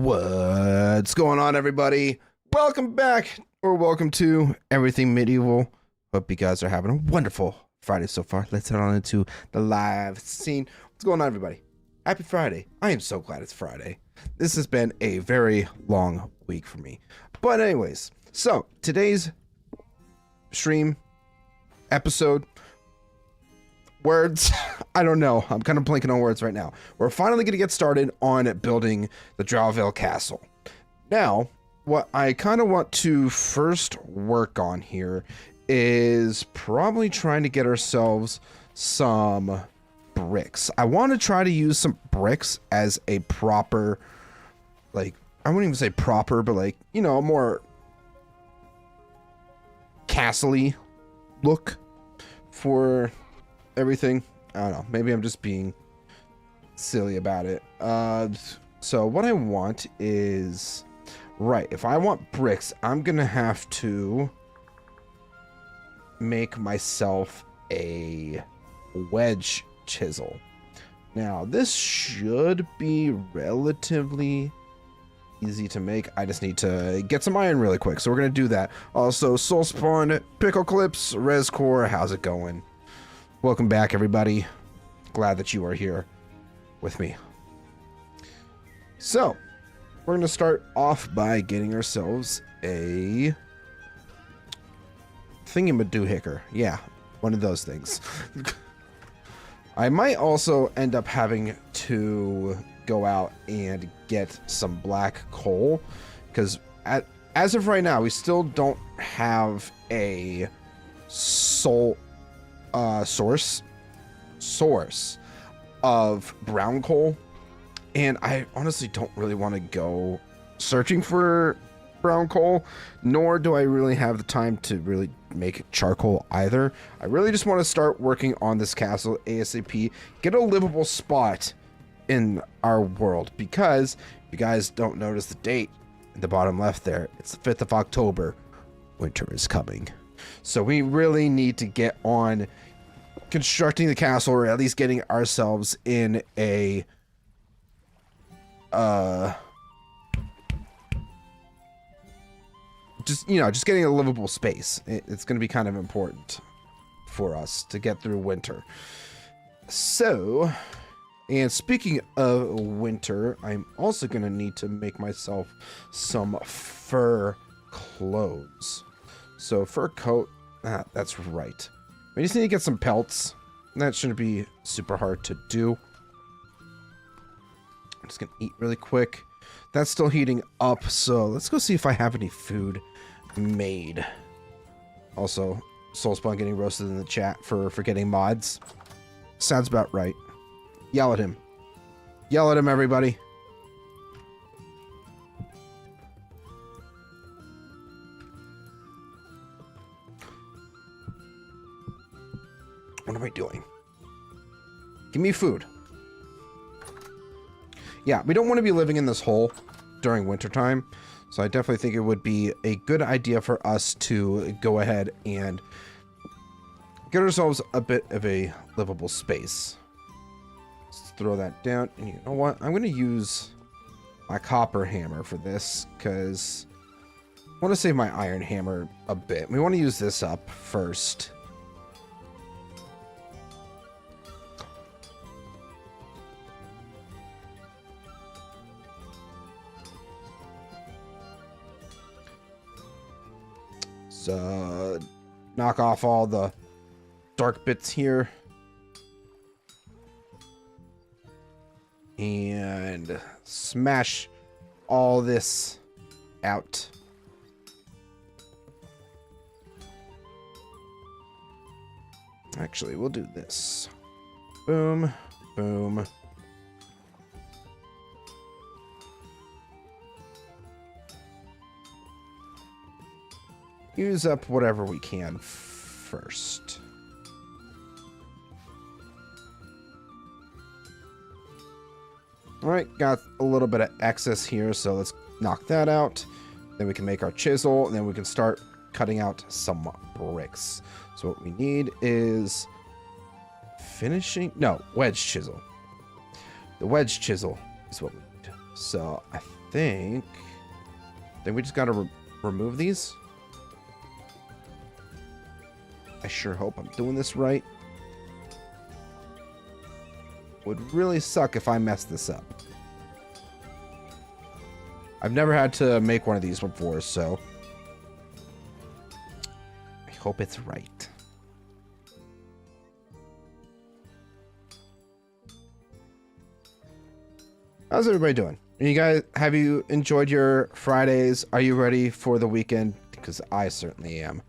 What's going on, everybody? Welcome back, or welcome to Everything Medieval. Hope you guys are having a wonderful Friday so far. Let's head on into the live scene. What's going on, everybody? Happy Friday. I am so glad it's Friday. This has been a very long week for me. But anyways, so today's stream, episode, words, I don't know. I'm kind of blanking on words right now. We're finally going to get started on building the Drauvale castle. Now, what I kind of want to first work on here is probably trying to get ourselves some bricks. I want to try to use some bricks as a proper, like, I wouldn't even say proper, but like, you know, a more castle-y look for everything. I don't know, maybe I'm just being silly about it. So what I want is, right, if I want bricks, I'm gonna have to make myself a wedge chisel. Now this should be relatively easy to make. I just need to get some iron really quick, so we're gonna do that. Also, soul spawn, pickle clips, res core, how's it going? Welcome back, everybody. Glad that you are here with me. So, we're going to start off by getting ourselves a thingamadoohicker. Yeah, one of those things. I might also end up having to go out and get some black coal, because as of right now, we still don't have a source of brown coal, and I honestly don't really want to go searching for brown coal, nor do I really have the time to really make charcoal either. I really just want to start working on this castle ASAP, get a livable spot in our world, because if you guys don't notice the date in the bottom left there, it's the 5th of October. Winter is coming. So we really need to get on constructing the castle, or at least getting ourselves in a just getting a livable space. It's going to be kind of important for us to get through winter. So, and speaking of winter, I'm also going to need to make myself some fur clothes. So fur coat, that's right. We just need to get some pelts. That shouldn't be super hard to do. I'm just gonna eat really quick. That's still heating up, so let's go see if I have any food made. Also, Soulspawn getting roasted in the chat for forgetting mods. Sounds about right. Yell at him. Yell at him, everybody. What am I doing? Give me food. Yeah, we don't want to be living in this hole during wintertime, so I definitely think it would be a good idea for us to go ahead and get ourselves a bit of a livable space. Let's throw that down, and you know what? I'm going to use my copper hammer for this, because I want to save my iron hammer a bit. We want to use this up first. Knock off all the dark bits here. And smash all this out. Actually, we'll do this. Boom, boom. Use up whatever we can first. All right, got a little bit of excess here, so let's knock that out. Then we can make our chisel, and then we can start cutting out some bricks. So what we need is wedge chisel. The wedge chisel is what we need. So I think we just gotta remove these. I sure hope I'm doing this right. Would really suck if I messed this up. I've never had to make one of these before, so I hope it's right. How's everybody doing? You guys, have you enjoyed your Fridays? Are you ready for the weekend? Because I certainly am.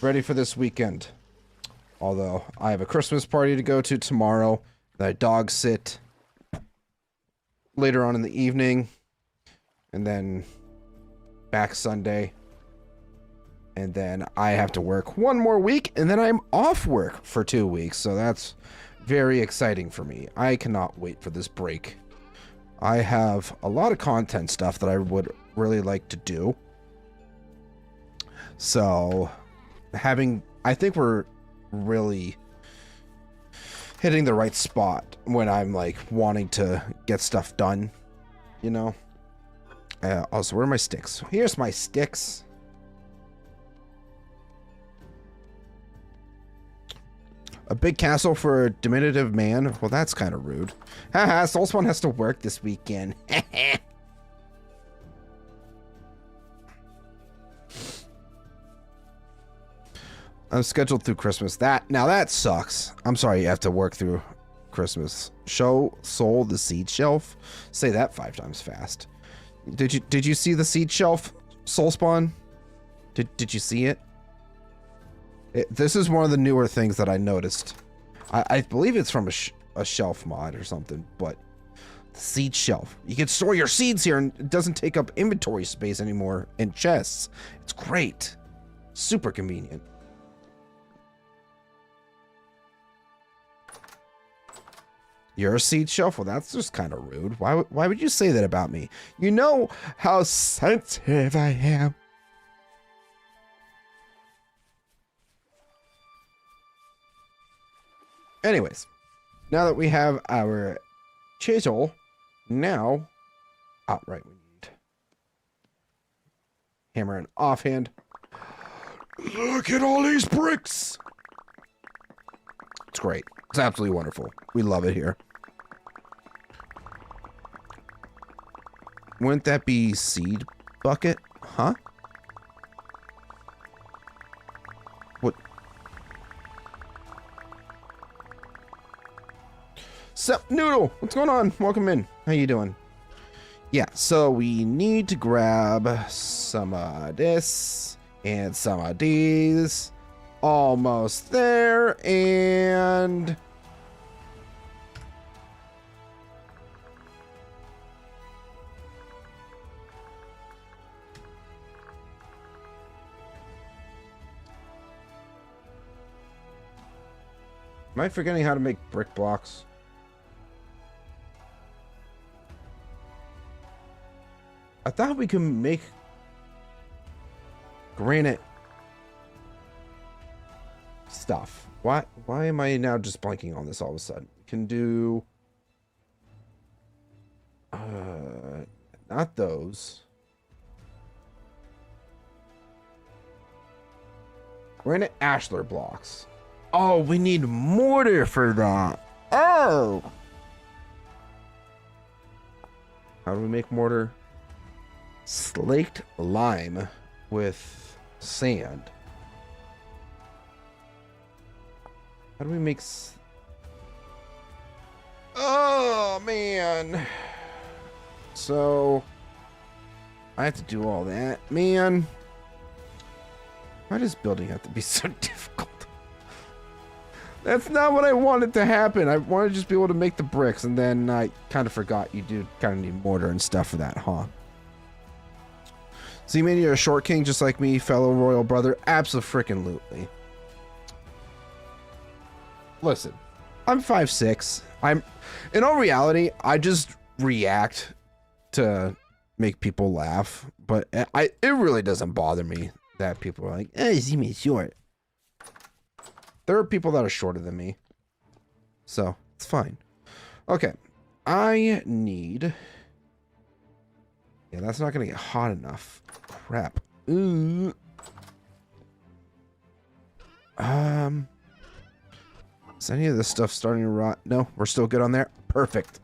Ready for this weekend. Although I have a Christmas party to go to tomorrow. That I dog sit later on in the evening. And then back Sunday. And then I have to work one more week. And then I'm off work for 2 weeks. So that's very exciting for me. I cannot wait for this break. I have a lot of content stuff that I would really like to do. So I think we're really hitting the right spot when I'm like wanting to get stuff done, you know? Also, where are my sticks? Here's my sticks. A big castle for a diminutive man? Well, that's kind of rude. Haha, Soulspawn has to work this weekend. I'm scheduled through Christmas. Now that sucks. I'm sorry you have to work through Christmas. Show Soul the seed shelf? Say that 5 times fast. Did you see the seed shelf, Soulspawn? Did you see it? This is one of the newer things that I noticed. I believe it's from a shelf mod or something, but the seed shelf. You can store your seeds here and it doesn't take up inventory space anymore in chests. It's great. Super convenient. You're a seed shelf? Well, that's just kind of rude. Why would you say that about me? You know how sensitive I am. Anyways, now that we have our chisel, now, right, we need hammer and offhand. Look at all these bricks. It's great. It's absolutely wonderful. We love it here. Wouldn't that be seed bucket? Huh? What? Sup, Noodle? What's going on? Welcome in. How you doing? Yeah, so we need to grab some of this and some of these. Almost there, and am I forgetting how to make brick blocks? I thought we could make granite stuff. Why am I now just blanking on this all of a sudden? Can do not those. Granite ashlar blocks. Oh, we need mortar for that. Oh, how do we make mortar? Slaked lime with sand. How do we make oh, man. So, I have to do all that. Man. Why does building have to be so difficult? That's not what I wanted to happen. I wanted to just be able to make the bricks, and then I kind of forgot you do kind of need mortar and stuff for that, huh? So you mean you're a short king just like me, fellow royal brother? Absolutely. Listen, I'm 5'6". In all reality, I just react to make people laugh, but it really doesn't bother me that people are like, "Hey, you mean short?" There are people that are shorter than me, so it's fine. Okay, I need Yeah, that's not gonna get hot enough. Crap. Ooh. Is any of this stuff starting to rot? No, we're still good on there. Perfect.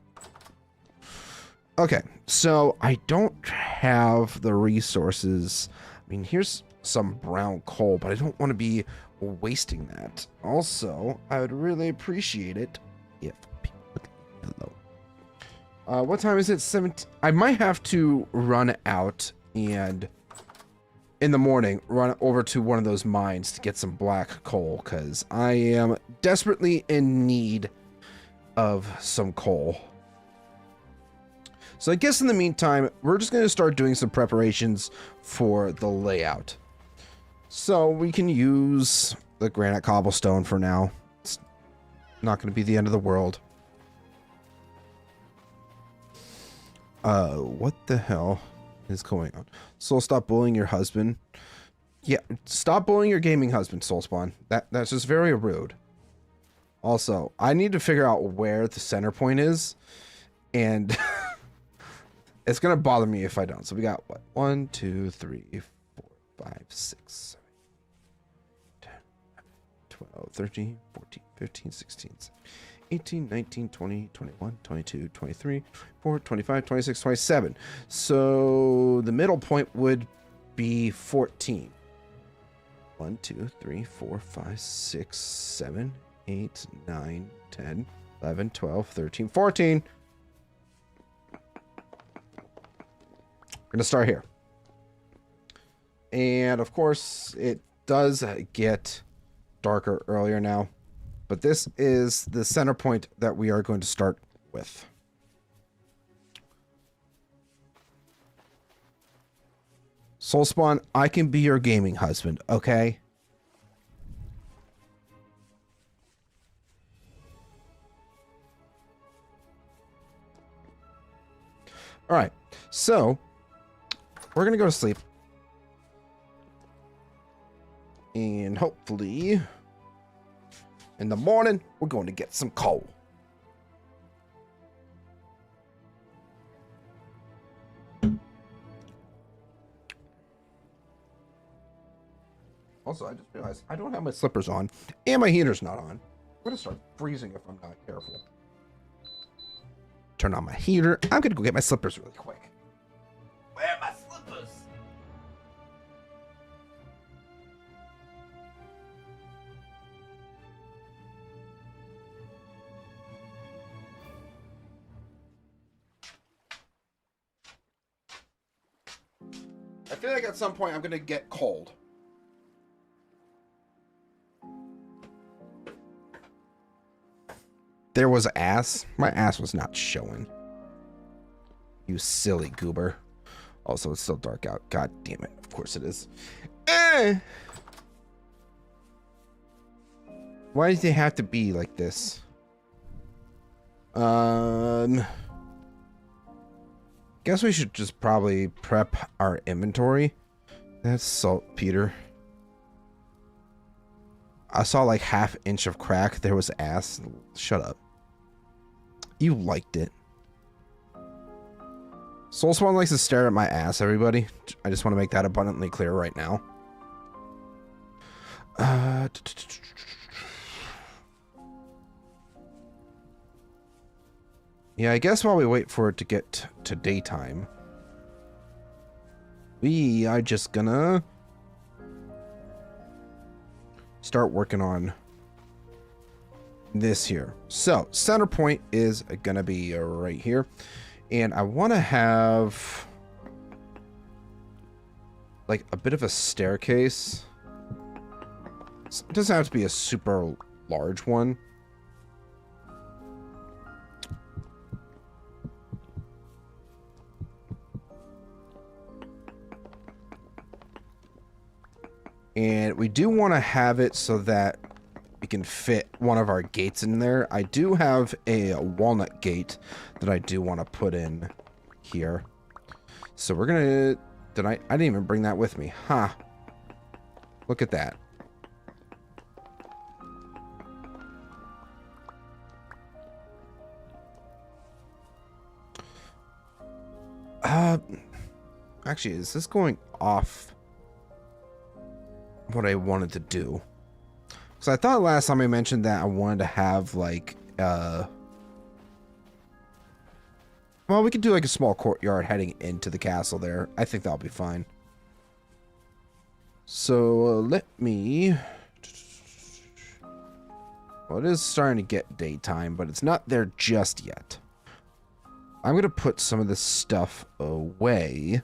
Okay, so I don't have the resources. I mean, here's some brown coal, but I don't want to be wasting that. Also, I would really appreciate it if people would leave below. What time is it? 17. I might have to run out and in the morning run over to one of those mines to get some black coal because I am desperately in need of some coal. So I guess in the meantime, we're just going to start doing some preparations for the layout. So we can use the granite cobblestone for now. It's not going to be the end of the world. What the hell is going on? Soul, stop bullying your husband. Yeah, stop bullying your gaming husband, Soulspawn. That's just very rude. Also, I need to figure out where the center point is, and it's gonna bother me if I don't. So we got what? 1, 2, 3, 4, 5, 6, 7, 10, 12, 13, 14, 15, 16, 18, 19, 20, 21, 22, 23, 24, 25, 26, 27. So the middle point would be 14. 1, 2, 3, 4, 5, 6, 7, 8, 9, 10, 11, 12, 13, 14. We're going to start here. And of course, it does get darker earlier now. But this is the center point that we are going to start with. Soulspawn, I can be your gaming husband, okay? Alright, so we're going to go to sleep. And hopefully in the morning, we're going to get some coal. Also, I just realized I don't have my slippers on, and my heater's not on. I'm going to start freezing if I'm not careful. Turn on my heater. I'm going to go get my slippers really quick. Where are my slippers? I feel like at some point I'm going to get cold. There was ass. My ass was not showing. You silly goober. Also, it's still dark out. God damn it. Of course it is. Why does it have to be like this? Guess we should just probably prep our inventory. That's saltpeter. I saw like ½ inch of crack. There was ass. Shut up. You liked it. Soulspawn likes to stare at my ass, everybody. I just want to make that abundantly clear right now. Yeah, I guess while we wait for it to get to daytime, we are just gonna start working on this here. So center point is gonna be right here, and I want to have like a bit of a staircase. It doesn't have to be a super large one. And we do want to have it so that we can fit one of our gates in there. I do have a walnut gate that I do want to put in here. So we're going to... I didn't even bring that with me. Huh. Look at that. Actually, is this going off what I wanted to do? Because I thought last time I mentioned that I wanted to have, like, well, we could do, like, a small courtyard heading into the castle there. I think that'll be fine. So, let me... Well, it is starting to get daytime, but it's not there just yet. I'm going to put some of this stuff away.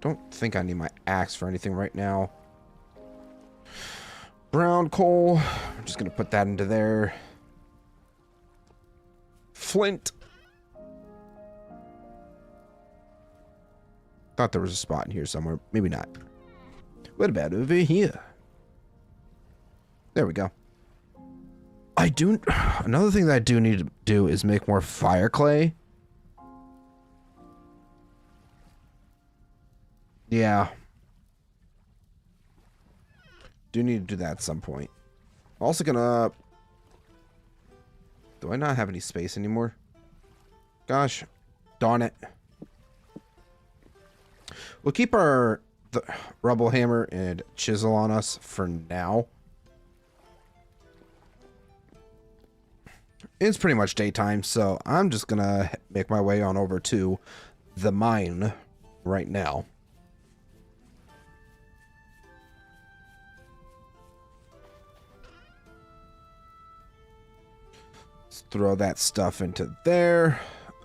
Don't think I need my axe for anything right now. Brown coal. I'm just going to put that into there. Flint. Thought there was a spot in here somewhere. Maybe not. What about over here? There we go. Another thing that I do need to do is make more fire clay. Yeah. Do need to do that at some point. Also gonna... Do I not have any space anymore? Gosh. Darn it. We'll keep the rubble hammer and chisel on us for now. It's pretty much daytime, so I'm just gonna make my way on over to the mine right now. Let's throw that stuff into there.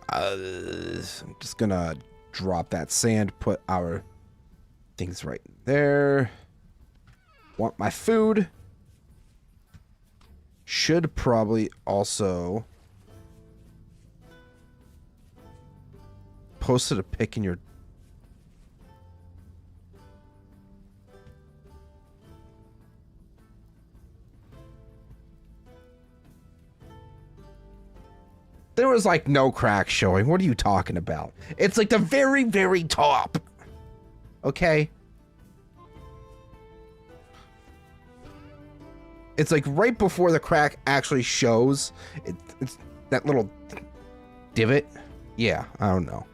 I'm just gonna drop that sand, put our things right there. Want my food. Should probably also posted a pic in your... There was like no crack showing. What are you talking about? It's like the very, very top. Okay. It's like right before the crack actually shows. It's that little divot. Yeah, I don't know.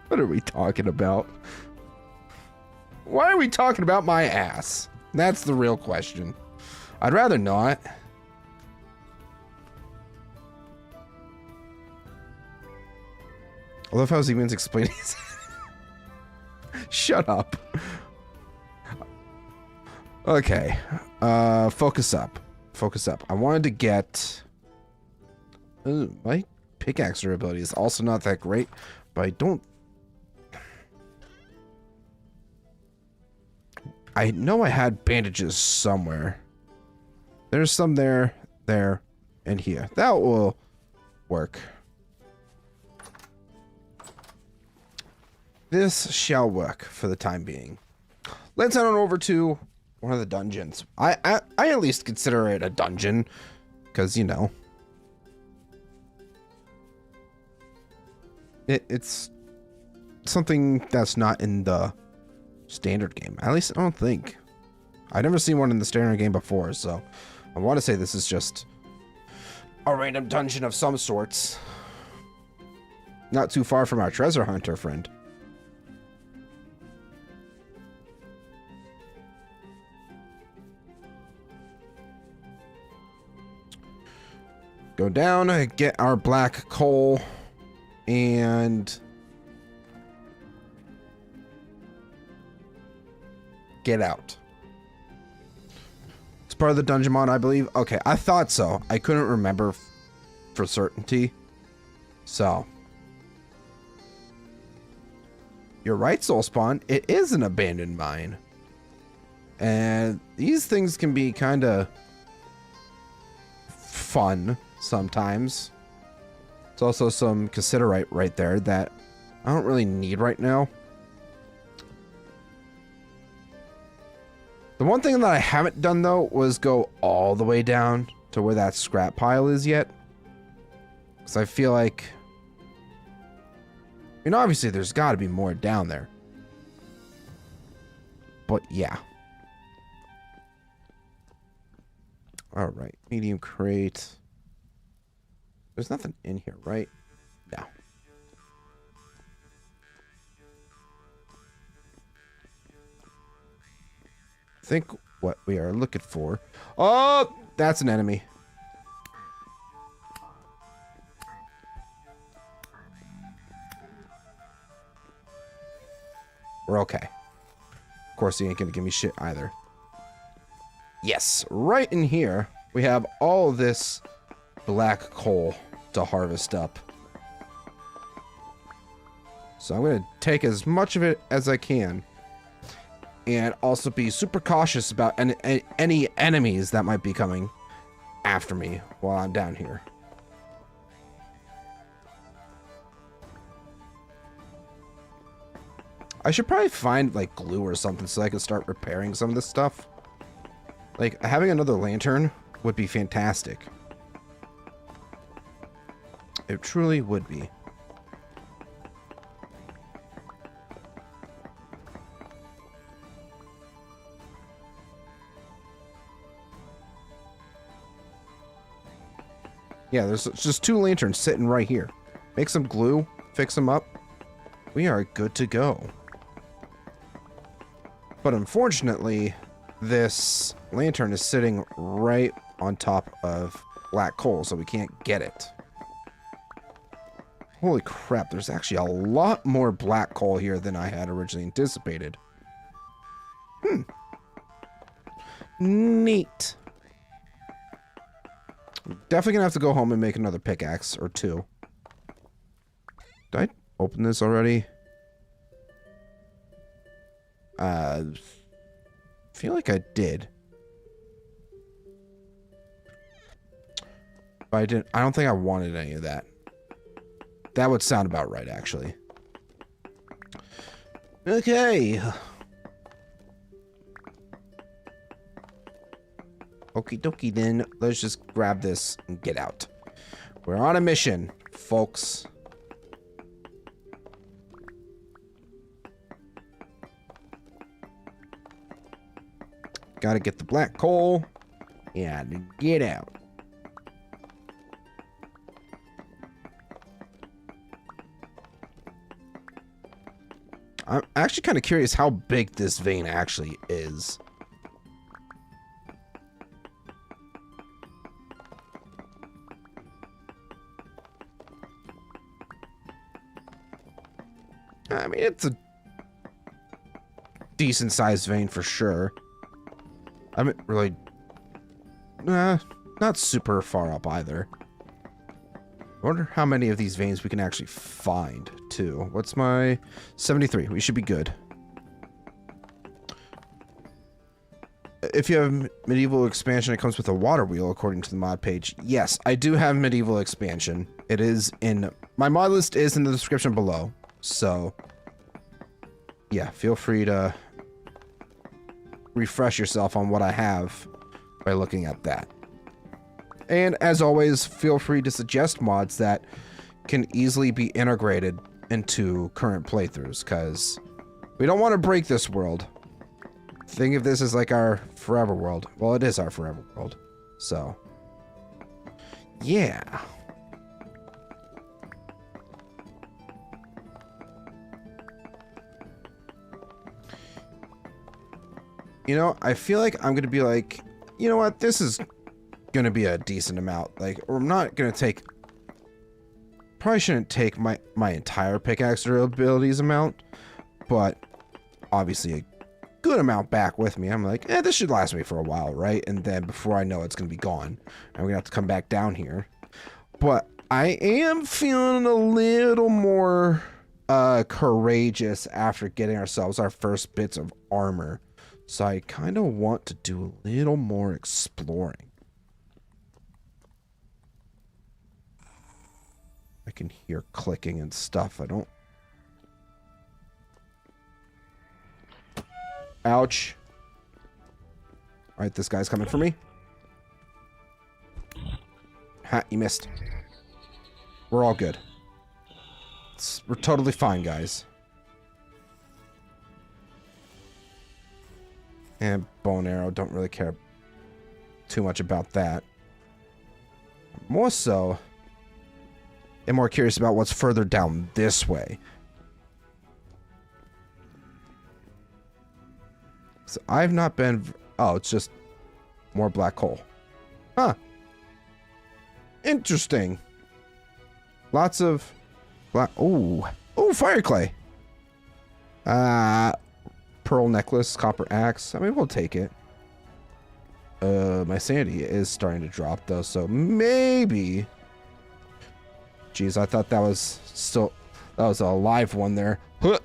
What are we talking about? Why are we talking about my ass? That's the real question. I'd rather not. I love how Zeman's explaining this. Shut up. Okay. Focus up. Focus up. I wanted to get... Ooh, my pickaxe durability is also not that great, but I don't... I know I had bandages somewhere. There's some there, and here. That will work. This shall work for the time being. Let's head on over to one of the dungeons. I at least consider it a dungeon, because, you know, it's something that's not in the standard game. At least I don't think. I've never seen one in the standard game before, so I want to say this is just a random dungeon of some sorts. Not too far from our treasure hunter friend. Go down, get our black coal, and get out. It's part of the dungeon mod, I believe. Okay, I thought so. I couldn't remember for certainty. So, you're right, Soulspawn. It is an abandoned mine. And these things can be kind of fun sometimes. It's also some cassiterite right there that I don't really need right now. The one thing that I haven't done, though, was go all the way down to where that scrap pile is yet. Because I feel like... I mean, obviously, there's got to be more down there. But yeah. All right, medium crate. There's nothing in here, right? No. I think what we are looking for. Oh, that's an enemy. We're okay. Of course, he ain't gonna give me shit either. Yes, right in here, we have all this black coal to harvest up. So I'm gonna take as much of it as I can. And also be super cautious about any enemies that might be coming after me while I'm down here. I should probably find, like, glue or something so I can start repairing some of this stuff. Like, having another lantern would be fantastic. It truly would be. Yeah, there's just 2 lanterns sitting right here. Make some glue, fix them up. We are good to go. But unfortunately, this lantern is sitting right on top of black coal, so we can't get it. Holy crap, there's actually a lot more black coal here than I had originally anticipated. Neat. Definitely gonna have to go home and make another pickaxe or 2. Did I open this already? Feel like I did. But I didn't. I don't think I wanted any of that. That would sound about right, actually. Okay. Okie dokie then. Let's just grab this and get out. We're on a mission, folks. Gotta get the black coal and get out. I'm actually kind of curious how big this vein actually is. I mean, it's a decent sized vein for sure. I'm really not super far up either. I wonder how many of these veins we can actually find too. What's my 73? We should be good. If you have medieval expansion, it comes with a water wheel according to the mod page. Yes, I do have medieval expansion. It is in my mod list is in the description below. So yeah, feel free to refresh yourself on what I have by looking at that. And as always, feel free to suggest mods that can easily be integrated into current playthroughs, because we don't want to break this world. Think of this as like our forever world. Well, it is our forever world. So, yeah. You know, I feel like I'm going to be like, you know what, this is going to be a decent amount. Like, or I'm not going to take, probably shouldn't take my entire pickaxe abilities amount, but obviously a good amount back with me. I'm like, this should last me for a while, right? And then before I know it's going to be gone, and we're going to have to come back down here. But I am feeling a little more courageous after getting ourselves our first bits of armor. So I kind of want to do a little more exploring. I can hear clicking and stuff. I don't... Ouch. Alright, this guy's coming for me. Ha, you missed. We're all good. We're totally fine, guys. And bow and arrow, don't really care too much about that. More so, I'm more curious about what's further down this way. So I've not been... Oh, it's just more black coal. Huh. Interesting. Lots of black... Ooh. Ooh, fire clay. Pearl necklace, copper axe. I mean, we'll take it. My sanity is starting to drop, though, so maybe... Jeez, I thought that was still... That was a live one there. Huh.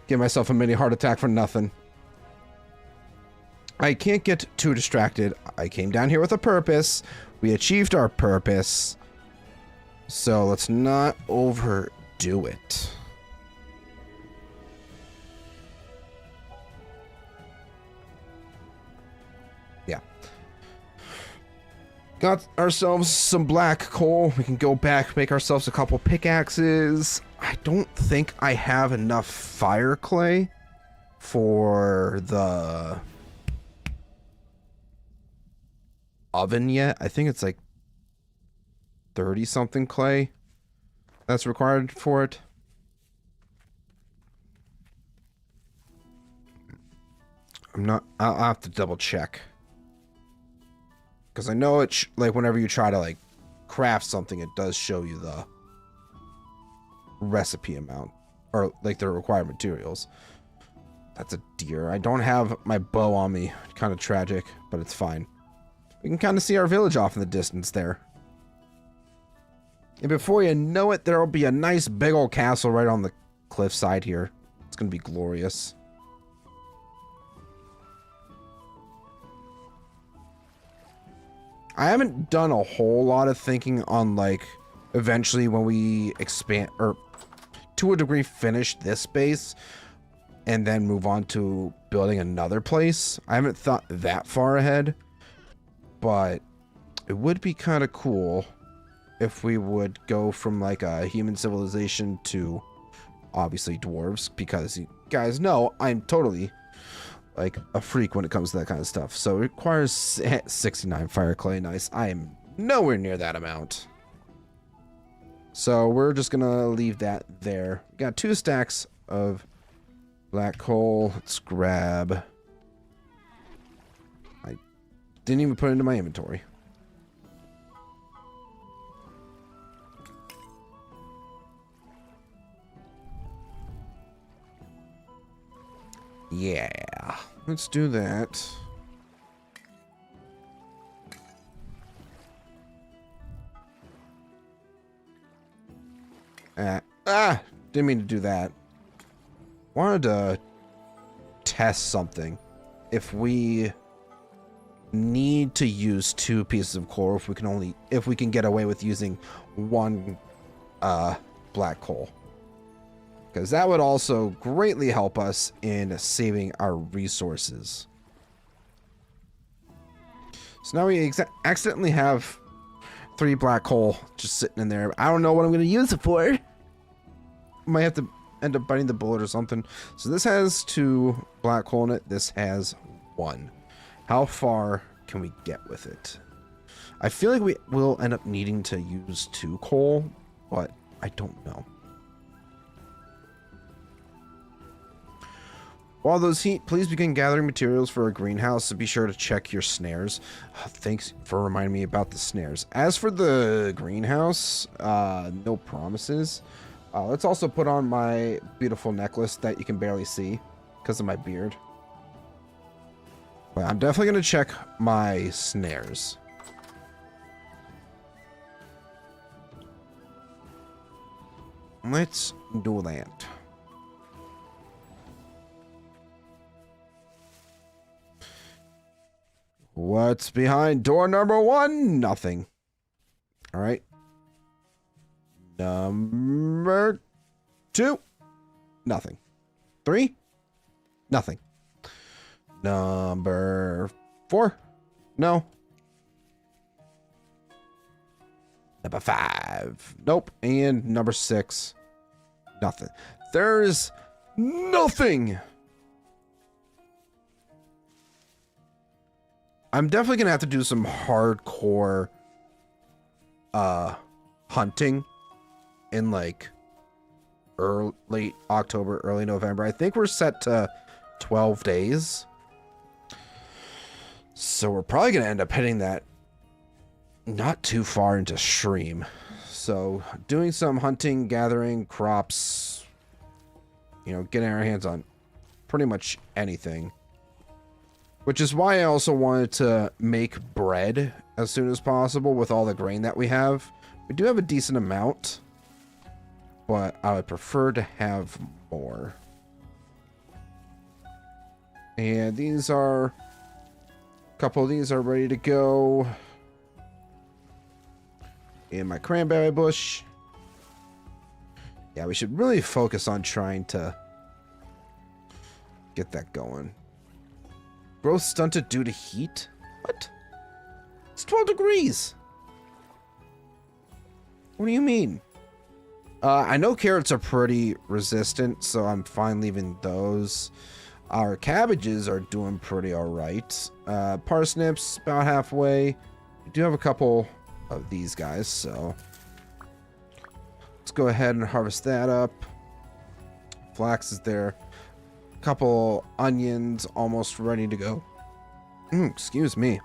Give myself a mini heart attack for nothing. I can't get too distracted. I came down here with a purpose. We achieved our purpose. So let's not overdo it. Yeah. Got ourselves some black coal. We can go back, make ourselves a couple pickaxes. I don't think I have enough fire clay for the oven yet. I think it's like 30 something clay that's required for it. I'll have to double check, because I know it like whenever you try to like craft something, it does show you the recipe amount or like the required materials. That's a deer. I don't have my bow on me. Kind of tragic, but it's fine. We can kind of see our village off in the distance there. And before you know it, there'll be a nice big old castle right on the cliffside here. It's going to be glorious. I haven't done a whole lot of thinking on, like, eventually when we expand, or to a degree finish this base, and then move on to building another place. I haven't thought that far ahead. But it would be kind of cool if we would go from like a human civilization to obviously dwarves, because you guys know I'm totally like a freak when it comes to that kind of stuff. So it requires 69 fire clay. Nice. I am nowhere near that amount. So we're just going to leave that there. Got 2 stacks of black coal. Let's grab... Didn't even put it into my inventory. Yeah, let's do that. Didn't mean to do that. Wanted to test something. If we need to use 2 pieces of coal, if we can get away with using 1 black coal, because that would also greatly help us in saving our resources. So now we accidentally have 3 black coal just sitting in there. I don't know what I'm going to use it for. Might have to end up biting the bullet or something. So this has 2 black coal in it. This has 1. How far can we get with it? I feel like we will end up needing to use 2 coal, but I don't know. While those heat, please begin gathering materials for a greenhouse, so be sure to check your snares. Thanks for reminding me about the snares. As for the greenhouse, no promises. Let's also put on my beautiful necklace that you can barely see because of my beard. But I'm definitely going to check my snares. Let's do that. What's behind door number 1? Nothing. All right. Number 2? Nothing. 3? Nothing. Number 4? No. Number 5? Nope. And number 6? Nothing. There's nothing. I'm definitely gonna have to do some hardcore hunting in like late October, early November. I think we're set to 12 days. So we're probably gonna end up hitting that not too far into stream. So doing some hunting, gathering, crops, you know, getting our hands on pretty much anything. Which is why I also wanted to make bread as soon as possible with all the grain that we have. We do have a decent amount, but I would prefer to have more. And these are, a couple of these are ready to go. In my cranberry bush. Yeah, we should really focus on trying to get that going. Growth stunted due to heat? What? It's 12 degrees. What do you mean? I know carrots are pretty resistant, so I'm fine leaving those. Our cabbages are doing pretty alright. Parsnips, about halfway. We do have a couple of these guys, so let's go ahead and harvest that up. Flax is there. Couple onions almost ready to go. Excuse me.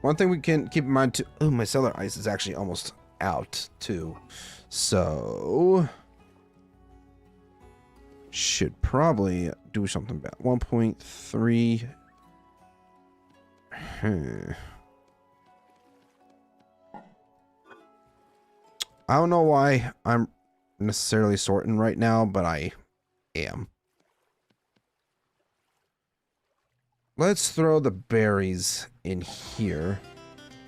One thing we can keep in mind too. Oh, my cellar ice is actually almost out too. So should probably do something about 1.3. I don't know why I'm necessarily sorting right now, but I am. Let's throw the berries in here.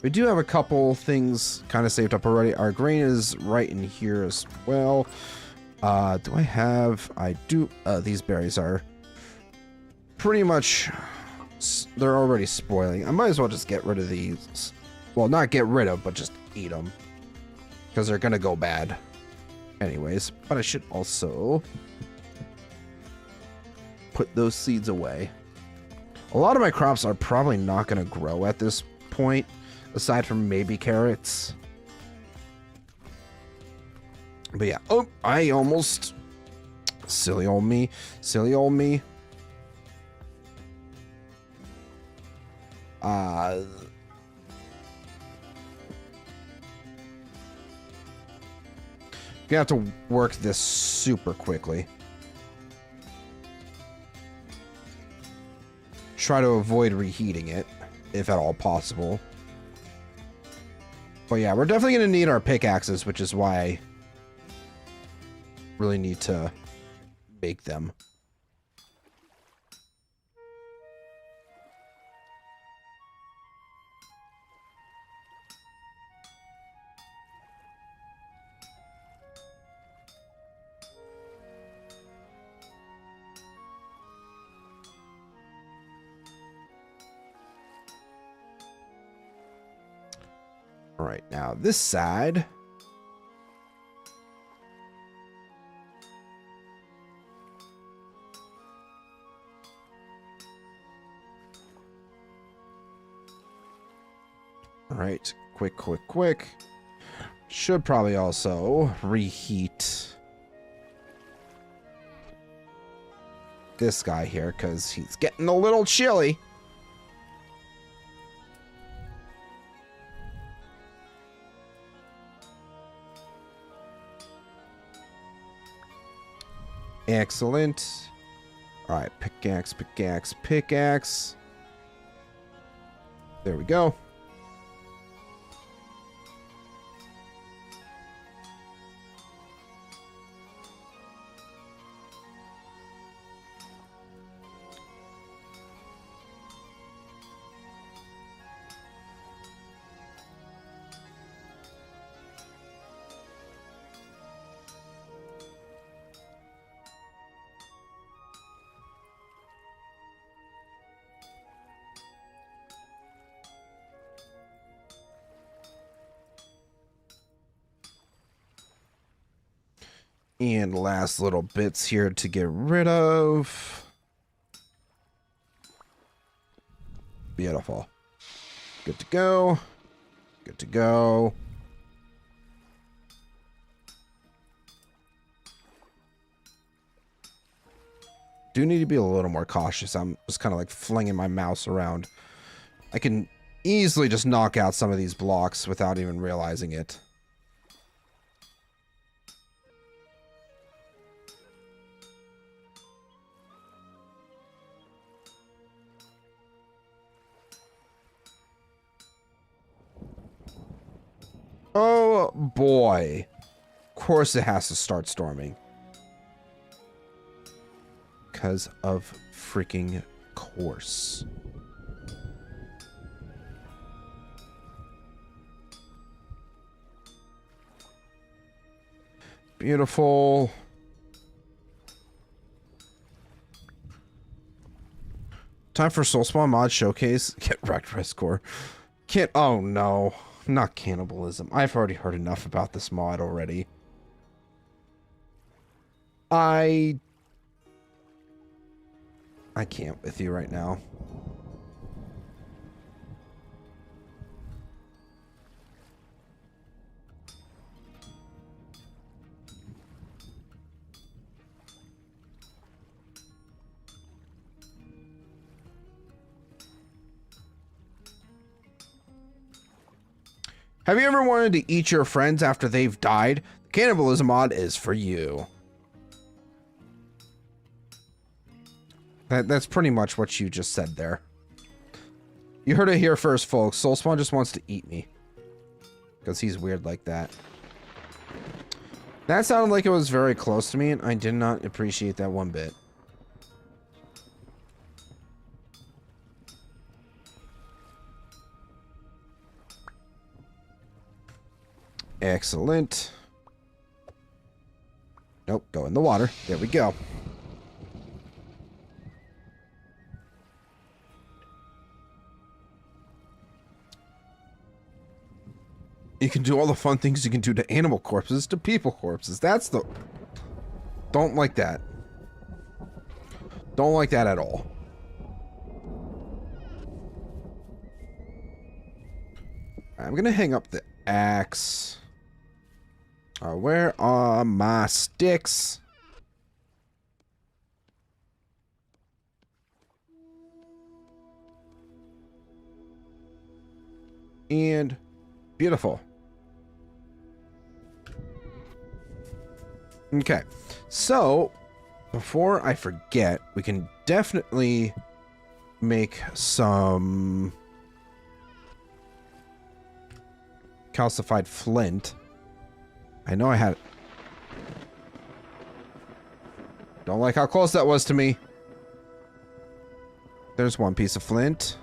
We do have a couple things kind of saved up already. Our grain is right in here as well. Do I have... I do... these berries are pretty much... They're already spoiling. I might as well just get rid of these. Well, not get rid of, but just eat them. Because they're going to go bad. Anyways. But I should also put those seeds away. A lot of my crops are probably not going to grow at this point. Aside from maybe carrots. But yeah. Oh, I almost... Silly old me. Silly old me. Gonna have to work this super quickly. Try to avoid reheating it, if at all possible. But yeah, we're definitely going to need our pickaxes, which is why I really need to make them. All right, now this side. All right, quick. Should probably also reheat this guy here because he's getting a little chilly. Excellent. All right, pickaxe. There we go. And last little bits here to get rid of. Beautiful. Good to go. Good to go. Do need to be a little more cautious. I'm just kind of like flinging my mouse around. I can easily just knock out some of these blocks without even realizing it. Oh boy. Of course it has to start storming. Because of freaking course. Beautiful. Time for Soul Spawn mod showcase. Get wrecked, Rescore. Can't. Oh no. Not cannibalism. I've already heard enough about this mod already. I can't with you right now. Have you ever wanted to eat your friends after they've died? The cannibalism mod is for you. That's pretty much what you just said there. You heard it here first, folks. Soulspawn just wants to eat me. Because he's weird like that. That sounded like it was very close to me, and I did not appreciate that one bit. Excellent. Nope, go in the water. There we go. You can do all the fun things you can do to animal corpses to people corpses. That's the... Don't like that. Don't like that at all. I'm gonna hang up the axe. Where are my sticks? And beautiful. Okay, so before I forget, we can definitely make some calcified flint. I know I had... Don't like how close that was to me. There's one piece of flint.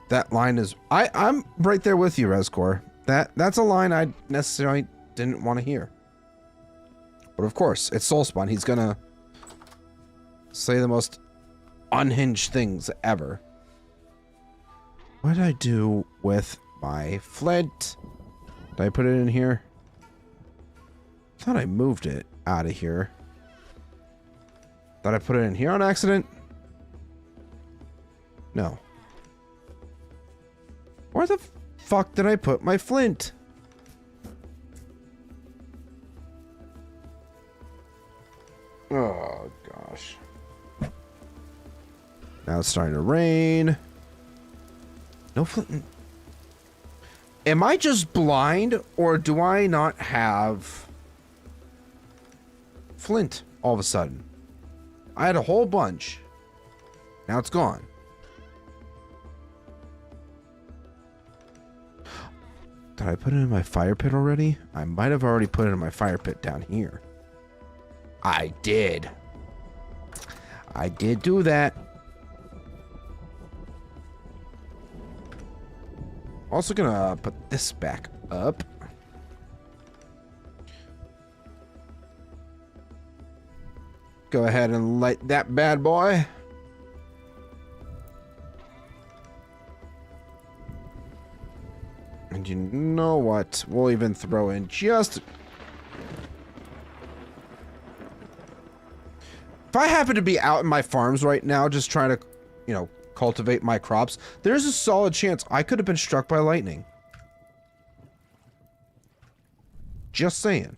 That line is... I'm right there with you, Rescore. That's a line I necessarily didn't want to hear. But of course, it's Soulspawn. He's gonna say the most unhinged things ever. What did I do with my flint? Did I put it in here? I thought I moved it out of here. Did I put it in here on accident? No. Where the fuck did I put my flint? Oh, gosh. Now it's starting to rain. No flint. Am I just blind, or do I not have flint all of a sudden? I had a whole bunch. Now it's gone. Did I put it in my fire pit already? I might have already put it in my fire pit down here. I did. I did do that. Also gonna put this back up. Go ahead and light that bad boy. And you know what? We'll even throw in just... If I happen to be out in my farms right now just trying to, you know, cultivate my crops, there's a solid chance I could have been struck by lightning. Just saying.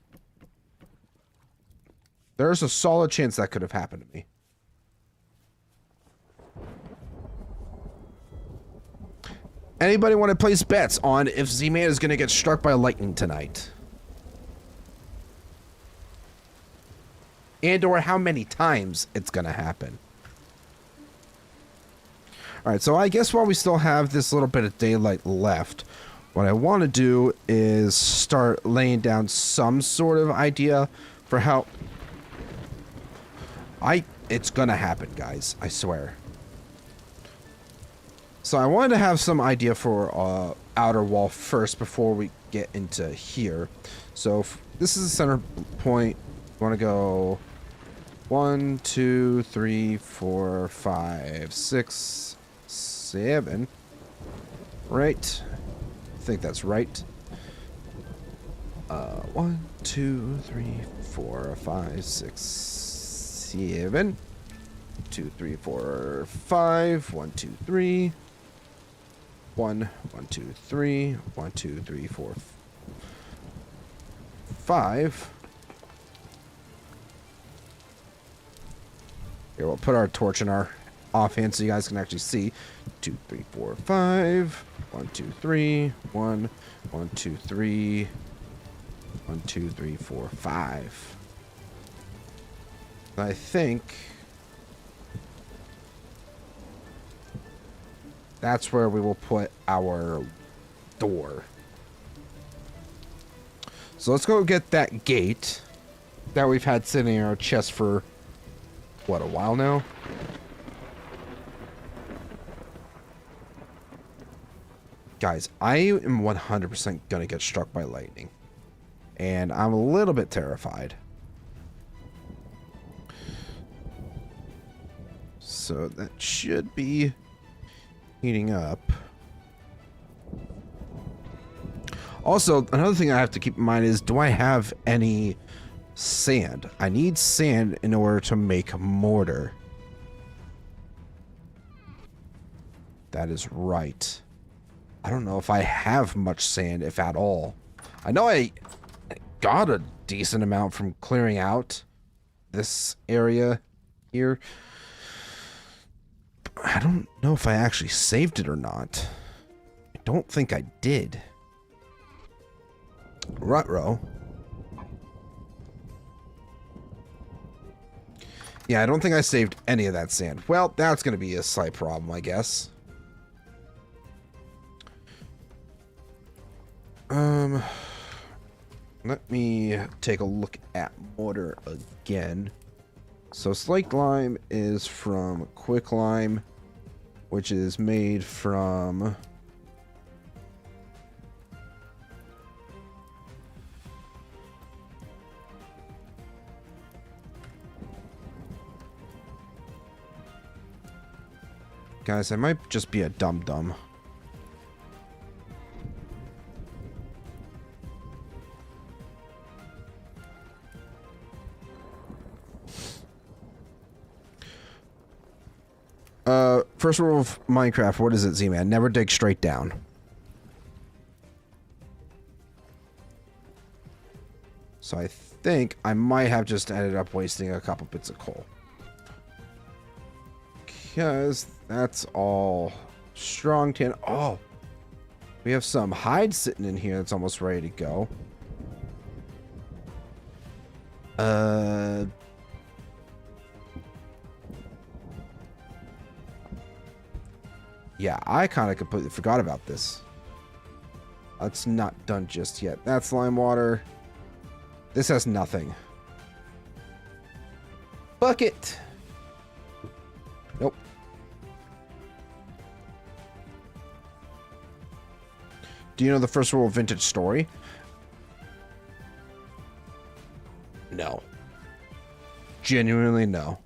There's a solid chance that could have happened to me. Anybody want to place bets on if Z-Man is going to get struck by lightning tonight? And or how many times it's going to happen? Alright, so I guess while we still have this little bit of daylight left, what I want to do is start laying down some sort of idea for how... It's gonna happen, guys. I swear. So I wanted to have some idea for outer wall first before we get into here. So this is the center point. We want to go 1, 2, 3, 4, 5, 6, 7. Right. I think that's right. 1, 2, 3, 4, 5, 6, 7. 2, 3, 4, 5. 1, 2, 3. 1, 1, 2, 3. 1, 2, 3, 4, 5. Here, we'll put our torch in our offhand so you guys can actually see. 2, 3, 4, 5. 1, 2, 3. 1, 1, 2, 3. 1, 2, 3, 4, 5. I think that's where we will put our door. So let's go get that gate that we've had sitting in our chest for, what, a while now? Guys, I am 100% gonna get struck by lightning. And I'm a little bit terrified. So that should be heating up. Also, another thing I have to keep in mind is, do I have any sand? I need sand in order to make mortar. That is right. I don't know if I have much sand, if at all. I know I got a decent amount from clearing out this area here. I don't know if I actually saved it or not. I don't think I did. Ruh-roh. Yeah, I don't think I saved any of that sand. Well, that's going to be a slight problem, I guess. Let me take a look at mortar again. So slaked lime is from quicklime, which is made from guys, I might just be a dum-dum. First rule of Minecraft, what is it, Z-Man? Never dig straight down. So I think I might have just ended up wasting a couple bits of coal. Because that's all strong tin. Oh, we have some hide sitting in here that's almost ready to go. Yeah, I kind of completely forgot about this. That's not done just yet. That's lime water. This has nothing. Bucket. Nope. Do you know the first rule of Vintage Story? No. Genuinely no.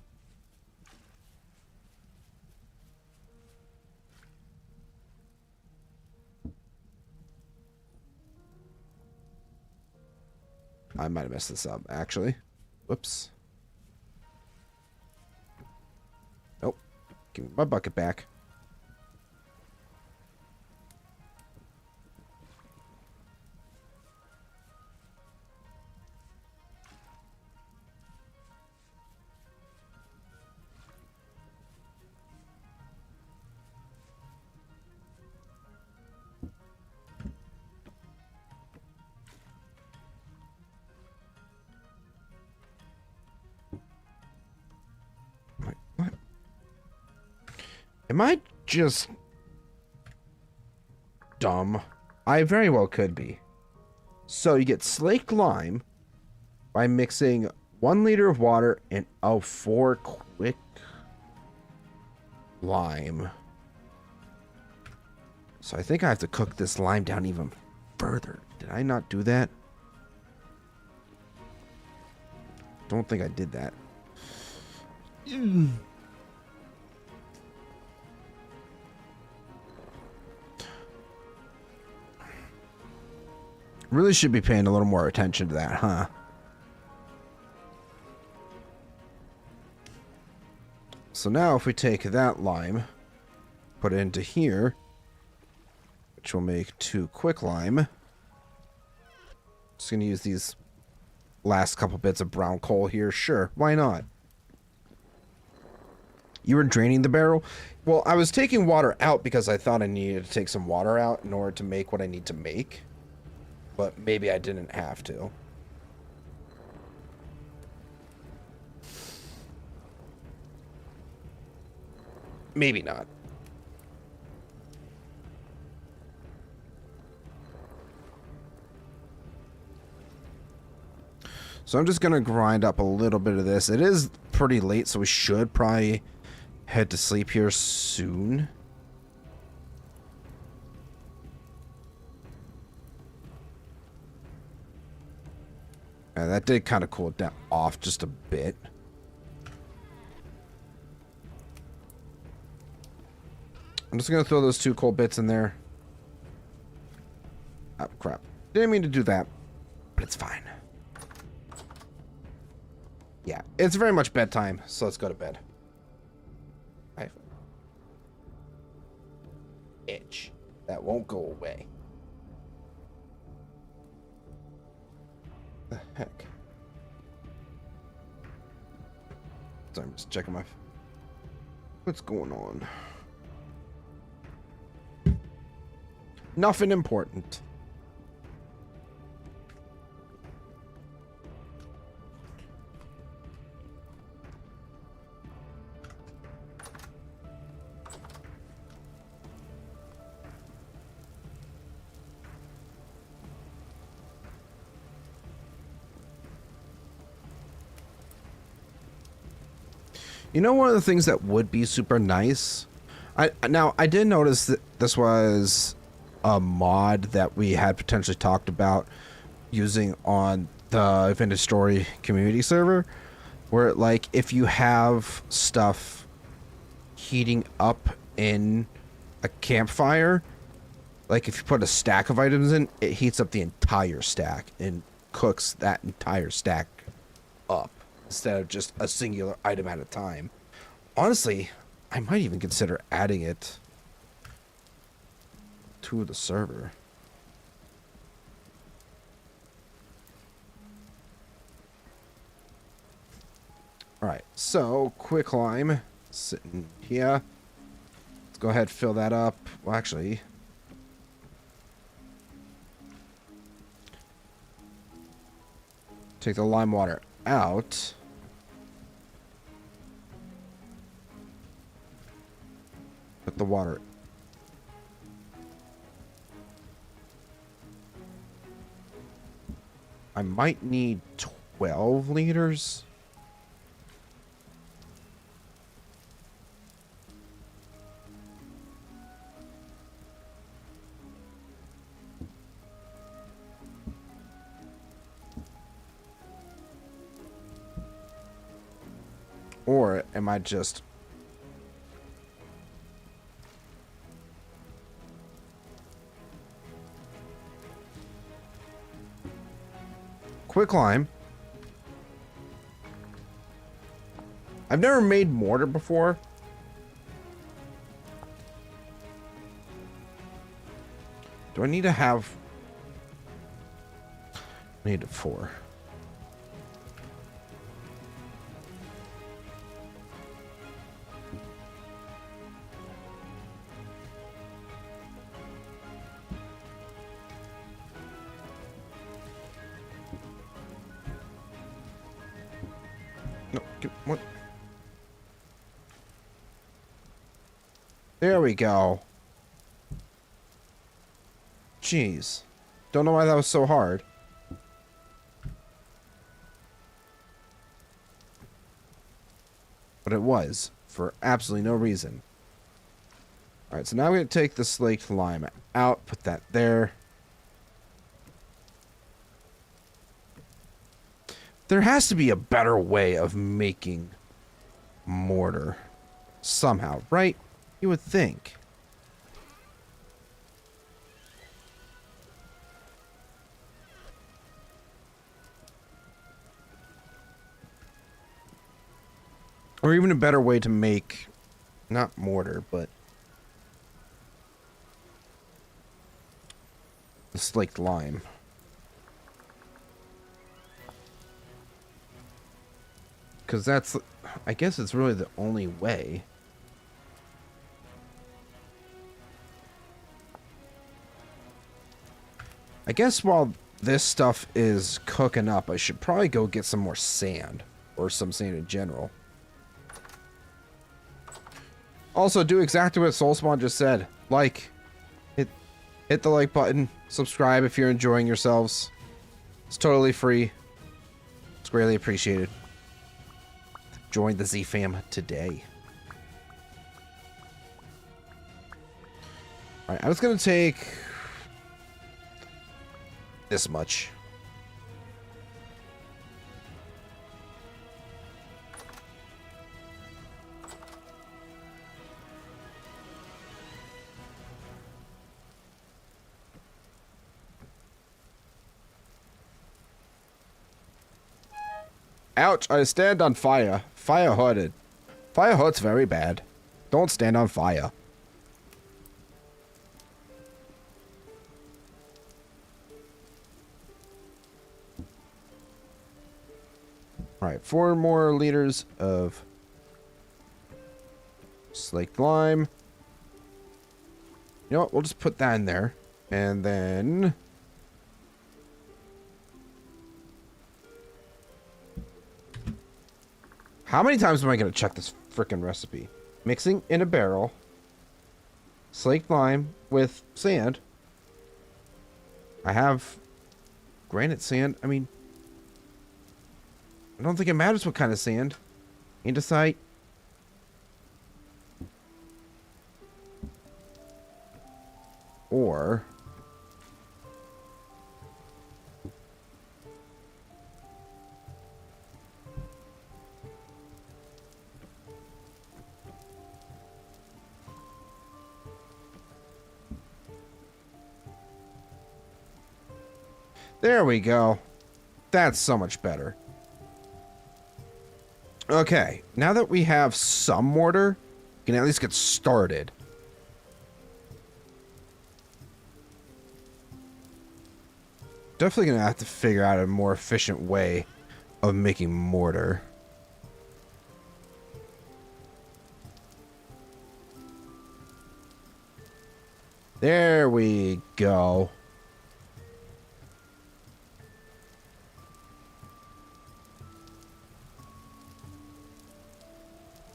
I might have messed this up, actually. Whoops. Nope. Give me my bucket back. What? Am I just dumb? I very well could be. So you get slaked lime by mixing 1 liter of water and 4 quick lime. So I think I have to cook this lime down even further. Did I not do that? Don't think I did that. Really should be paying a little more attention to that, huh? So now if we take that lime, put it into here, which will make 2 quick lime. Just gonna use these last couple bits of brown coal here. Sure, why not? You were draining the barrel? Well, I was taking water out because I thought I needed to take some water out in order to make what I need to make. But maybe I didn't have to. Maybe not. So I'm just going to grind up a little bit of this. It is pretty late, so we should probably head to sleep here soon. That did kind of cool it down off just a bit. I'm just going to throw those 2 coal bits in there. Oh, crap. Didn't mean to do that, but it's fine. Yeah, it's very much bedtime, so let's go to bed. Itch. That won't go away. The heck? Sorry, I'm just checking my... What's going on? Nothing important. You know, one of the things that would be super nice. I did notice that this was a mod that we had potentially talked about using on the Vintage Story community server, where like if you have stuff heating up in a campfire, like if you put a stack of items in, it heats up the entire stack and cooks that entire stack up instead of just a singular item at a time. Honestly, I might even consider adding it to the server. Alright, so quick lime sitting here. Let's go ahead and fill that up. Well, actually, take the lime water out. Put the water. I might need 12 liters. Or am I just... quick lime. I've never made mortar before. Do I need to have... I need a 4. No, what? There we go. Jeez. Don't know why that was so hard. But it was, for absolutely no reason. Alright, so now I'm going to take the slaked lime out, put that there. There has to be a better way of making mortar. Somehow, right? You would think. Or even a better way to make, not mortar, but the slaked lime. Because that's, I guess it's really the only way. I guess while this stuff is cooking up, I should probably go get some more sand. Or some sand in general. Also, do exactly what Soulspawn just said. Like. Hit the like button. Subscribe if you're enjoying yourselves. It's totally free. It's greatly appreciated. Join the Z fam today. Alright, I was going to take this much. Ouch, I stand on fire. Fire hurted. Fire hurts very bad. Don't stand on fire. Alright, 4 more liters of slaked lime. You know what, we'll just put that in there. And then... how many times am I going to check this frickin' recipe? Mixing in a barrel. Slaked lime with sand. I have granite sand. I mean, I don't think it matters what kind of sand. Andesite. Or... there we go. That's so much better. Okay, now that we have some mortar, we can at least get started. Definitely gonna have to figure out a more efficient way of making mortar. There we go.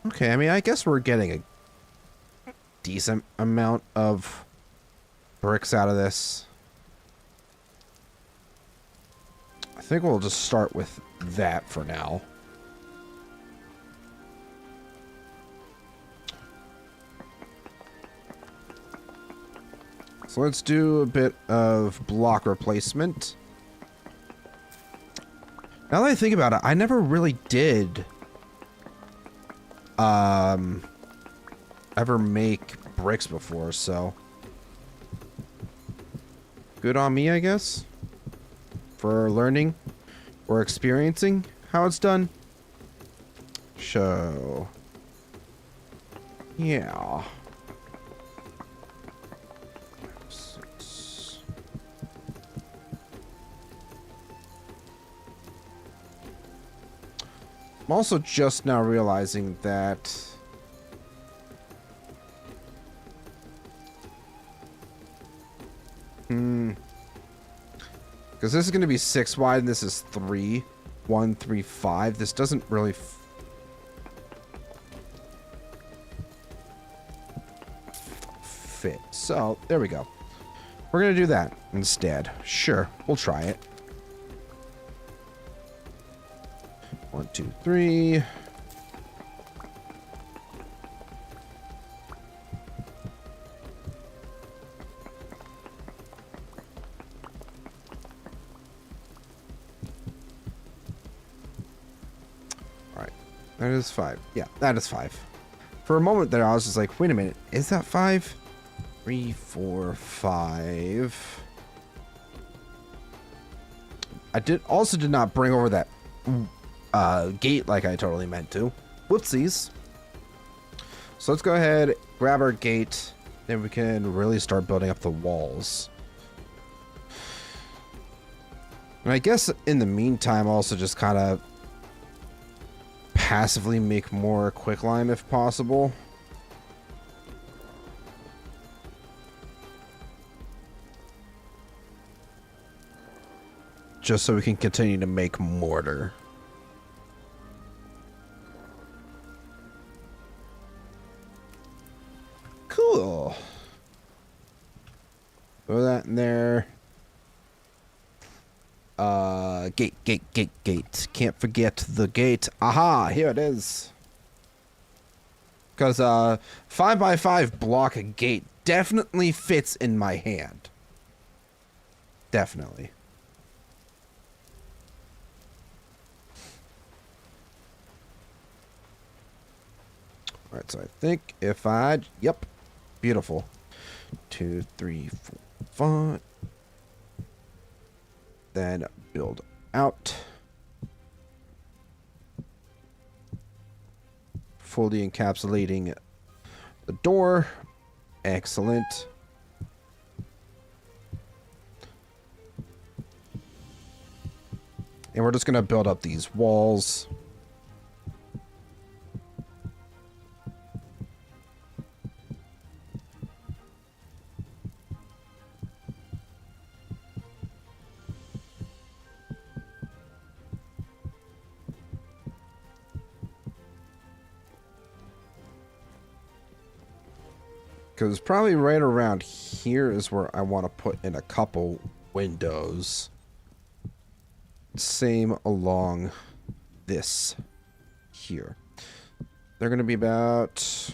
Okay, I mean, I guess we're getting a decent amount of bricks out of this. I think we'll just start with that for now. So let's do a bit of block replacement. Now that I think about it, I never really did ever make bricks before, so good on me, I guess, for learning. or experiencing how it's done. So, yeah. I'm also just now realizing that because this is going to be 6 wide and this is 3. 1, 3, 5. This doesn't really fit. So, there we go. We're going to do that instead. Sure, we'll try it. 1, 2, 3. That is 5. Yeah, that is 5. For a moment there, I was just like, wait a minute. Is that 5? 3, 4, 5. I also did not bring over that gate like I totally meant to. Whoopsies. So let's go ahead, grab our gate. Then we can really start building up the walls. And I guess in the meantime, also just kind of passively make more quicklime if possible. Just so we can continue to make mortar. Cool. Throw that in there. Gate. Can't forget the gate. Aha, here it is. Because 5x5 block a gate definitely fits in my hand. Definitely. Alright, so I think if I... Yep. Beautiful. 2, 3, 4, 5. Then build out. Fully encapsulating the door. Excellent. And we're just going to build up these walls. Because probably right around here is where I want to put in a couple windows. Same along this here. They're going to be about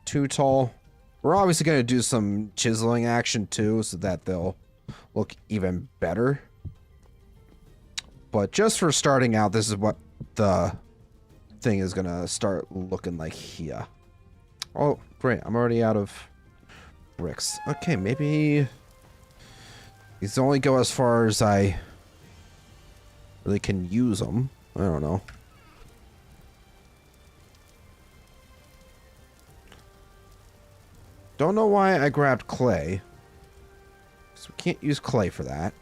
2 tall. We're obviously going to do some chiseling action too so that they'll look even better. But just for starting out, this is what the thing is going to start looking like here. Oh, great. I'm already out of bricks. Okay, maybe these only go as far as I really can use them. I don't know. Don't know why I grabbed clay. So we can't use clay for that.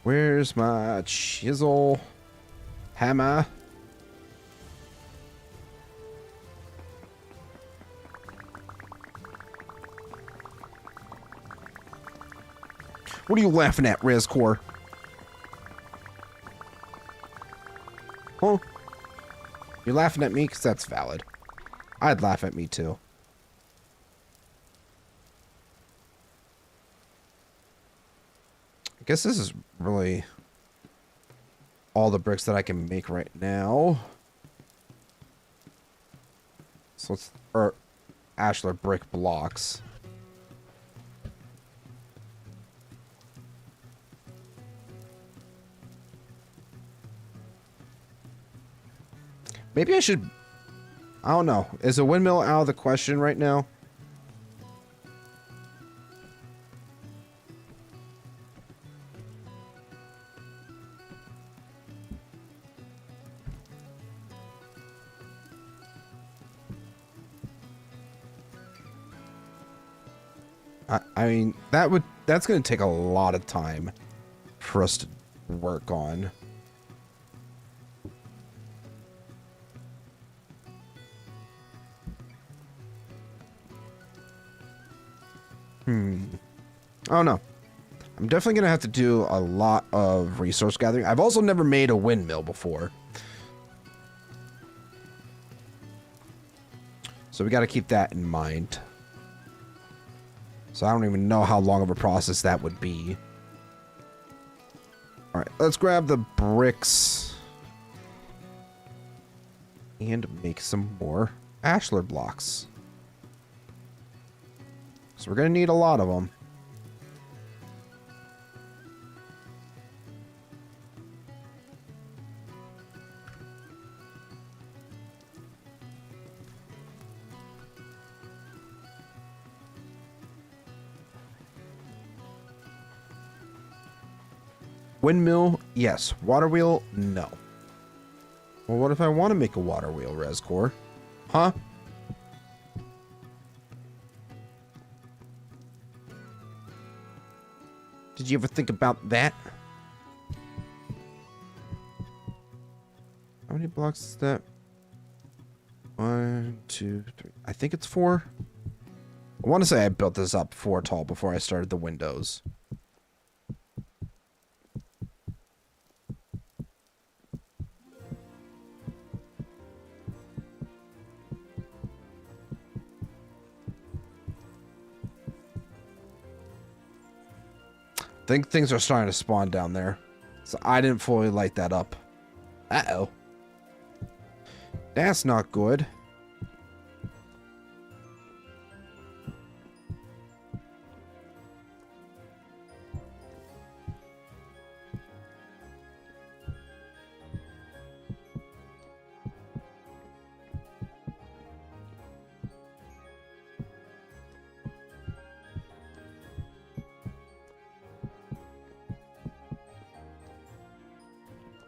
Where's my chisel? Hammer? What are you laughing at, Rezcore? Huh? You're laughing at me because that's valid. I'd laugh at me too. I guess this is really all the bricks that I can make right now. So let's... ashlar brick blocks. Maybe I should I don't know. Is a windmill out of the question right now? I mean, that's going to take a lot of time for us to work on. Oh no. I'm definitely going to have to do a lot of resource gathering. I've also never made a windmill before. So we got to keep that in mind. So I don't even know how long of a process that would be. Alright, let's grab the bricks. And make some more ashlar blocks. So we're going to need a lot of them. Windmill, yes. Water wheel, no. Well, what if I want to make a water wheel, Rescore? Huh? Did you ever think about that? How many blocks is that? 1, 2, 3. I think it's 4. I want to say I built this up 4 tall before I started the windows. I think things are starting to spawn down there. So I didn't fully light that up. Uh-oh. That's not good.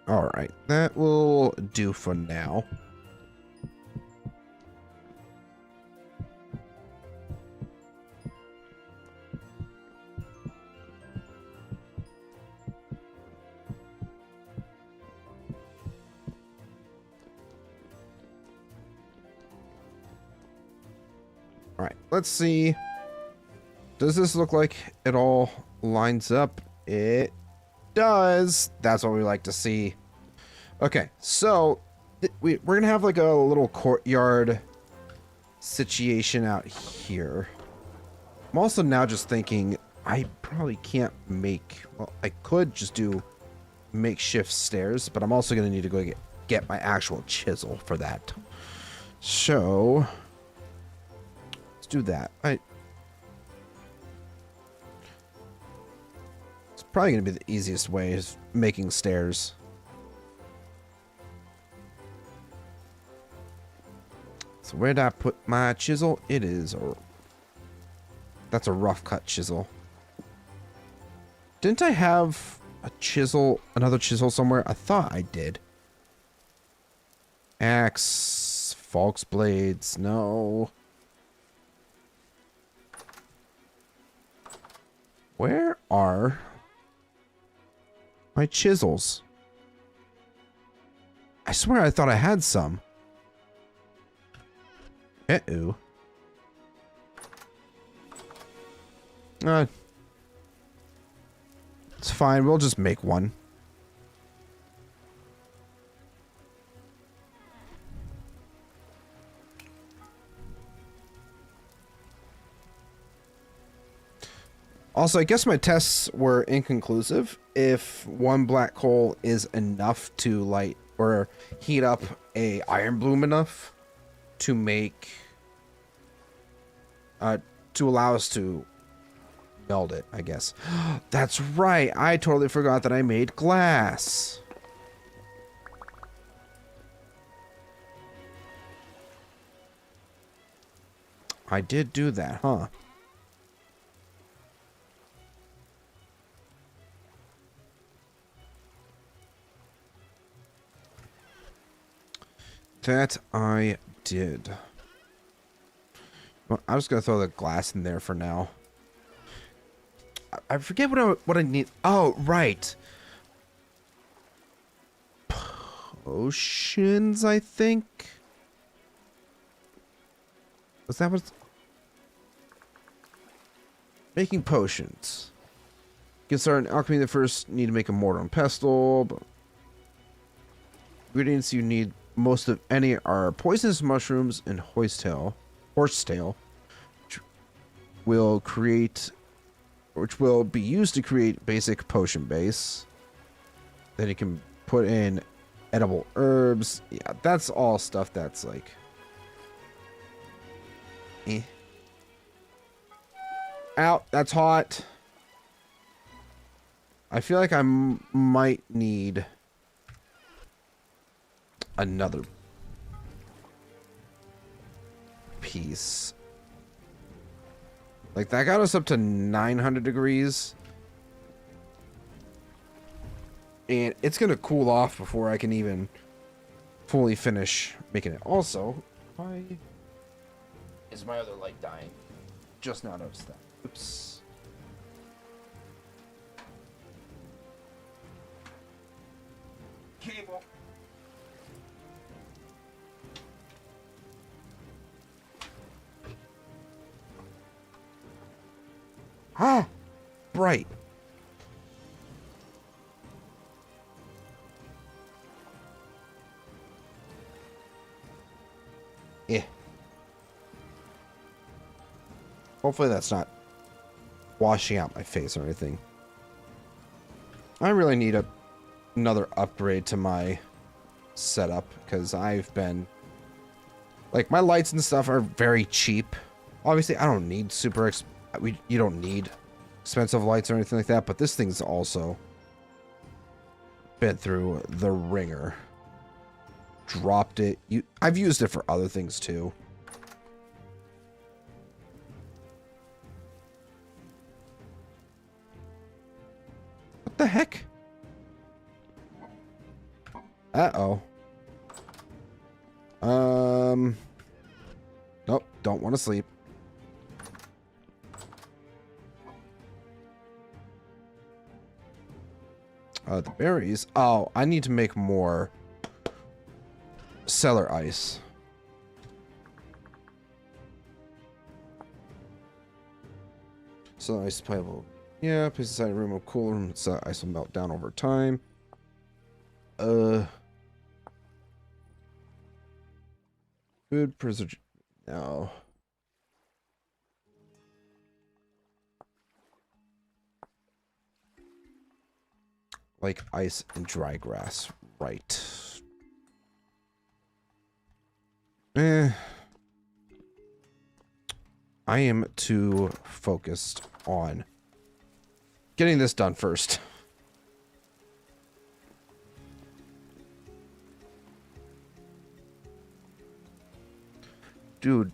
Alright, that will do for now. Alright, let's see. Does this look like it all lines up? It does. That's what we like to see. Okay, so we're going to have like a little courtyard situation out here. I'm also now just thinking I probably can't make... Well, I could just do makeshift stairs, but I'm also going to need to go get my actual chisel for that. So... let's do that. It's probably going to be the easiest way is making stairs. So where did I put my chisel? It is that's a rough cut chisel. Didn't I have a chisel, another chisel somewhere? I thought I did. Axe, falx blades, no. Where are my chisels? I swear I thought I had some. Uh-oh. It's fine. We'll just make one. Also, I guess my tests were inconclusive. If one black coal is enough to light or heat up a iron bloom enough to make to allow us to meld it, I guess. That's right. I totally forgot that I made glass. I did do that, huh? That I did. Well, I'm just gonna throw the glass in there for now. I forget what I need. Oh, right. Potions, I think. Was that what's... Making potions. Get started in alchemy. The first need to make a mortar and pestle. But ingredients you need most of any are poisonous mushrooms and horsetail, which will be used to create basic potion base. Then you can put in edible herbs. Yeah, that's all stuff that's like... Eh. Out. That's hot. I feel like I might need another piece. Like, that got us up to 900 degrees. And it's going to cool off before I can even fully finish making it. Also, why is my other light dying? Just now noticed that. Oops. Cable. Ah! Bright. Eh. Hopefully that's not washing out my face or anything. I really need another upgrade to my setup because I've been... Like, my lights and stuff are very cheap. Obviously, I don't need you don't need expensive lights or anything like that, but this thing's also been through the ringer. Dropped it. I've used it for other things too. What the heck? Uh-oh. Nope, don't want to sleep. The berries. Oh, I need to make more cellar ice. So ice playable. Yeah, place inside a room of cool room. So ice will melt down over time. Food preservation. No. Like ice and dry grass. Right. I am too focused on getting this done first. Dude.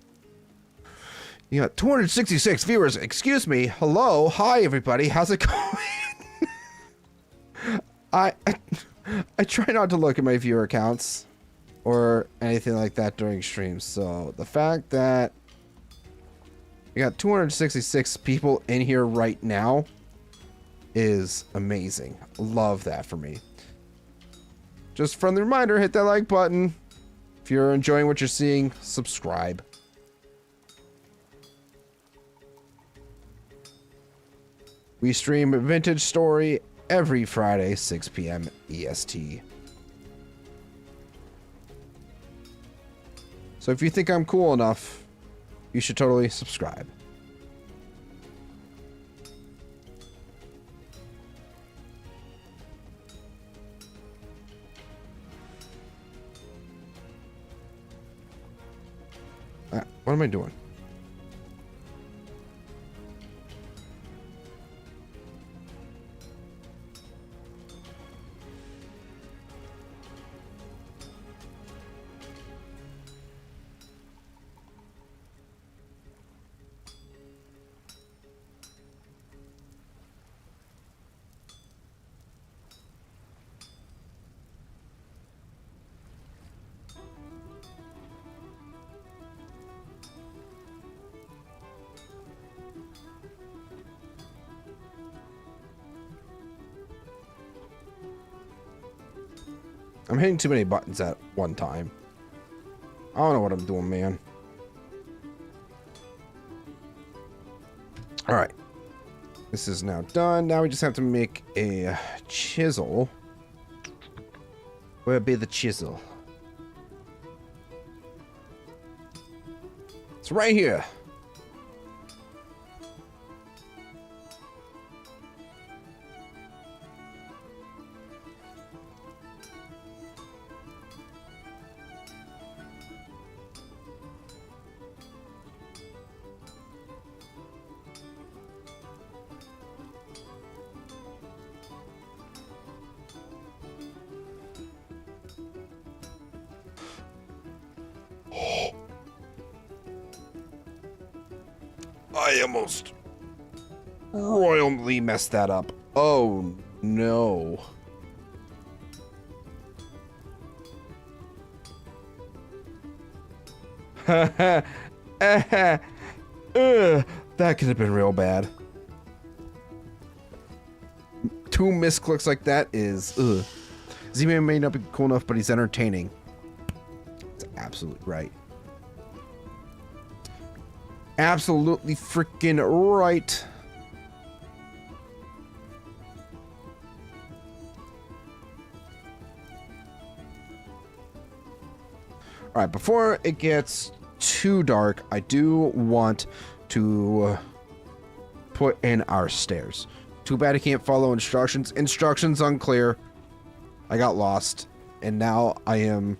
You got 266 viewers. Excuse me. Hello. Hi, everybody. How's it going? I try not to look at my viewer counts or anything like that during streams. So the fact that we got 266 people in here right now is amazing. Love that for me. Just friendly reminder, hit that like button. If you're enjoying what you're seeing, subscribe. We stream Vintage Story every Friday, 6 p.m. EST. So if you think I'm cool enough, you should totally subscribe. What am I doing? I'm hitting too many buttons at one time. I don't know what I'm doing, man. Alright. This is now done. Now we just have to make a chisel. Where'd be the chisel? It's right here. I almost royally messed that up. Oh no. That could have been real bad. 2 misclicks like that is Z-Man may not be cool enough, but he's entertaining. That's absolutely right. Absolutely freaking right. All right, before it gets too dark, I do want to put in our stairs. Too bad I can't follow instructions. Instructions unclear. I got lost, and now I am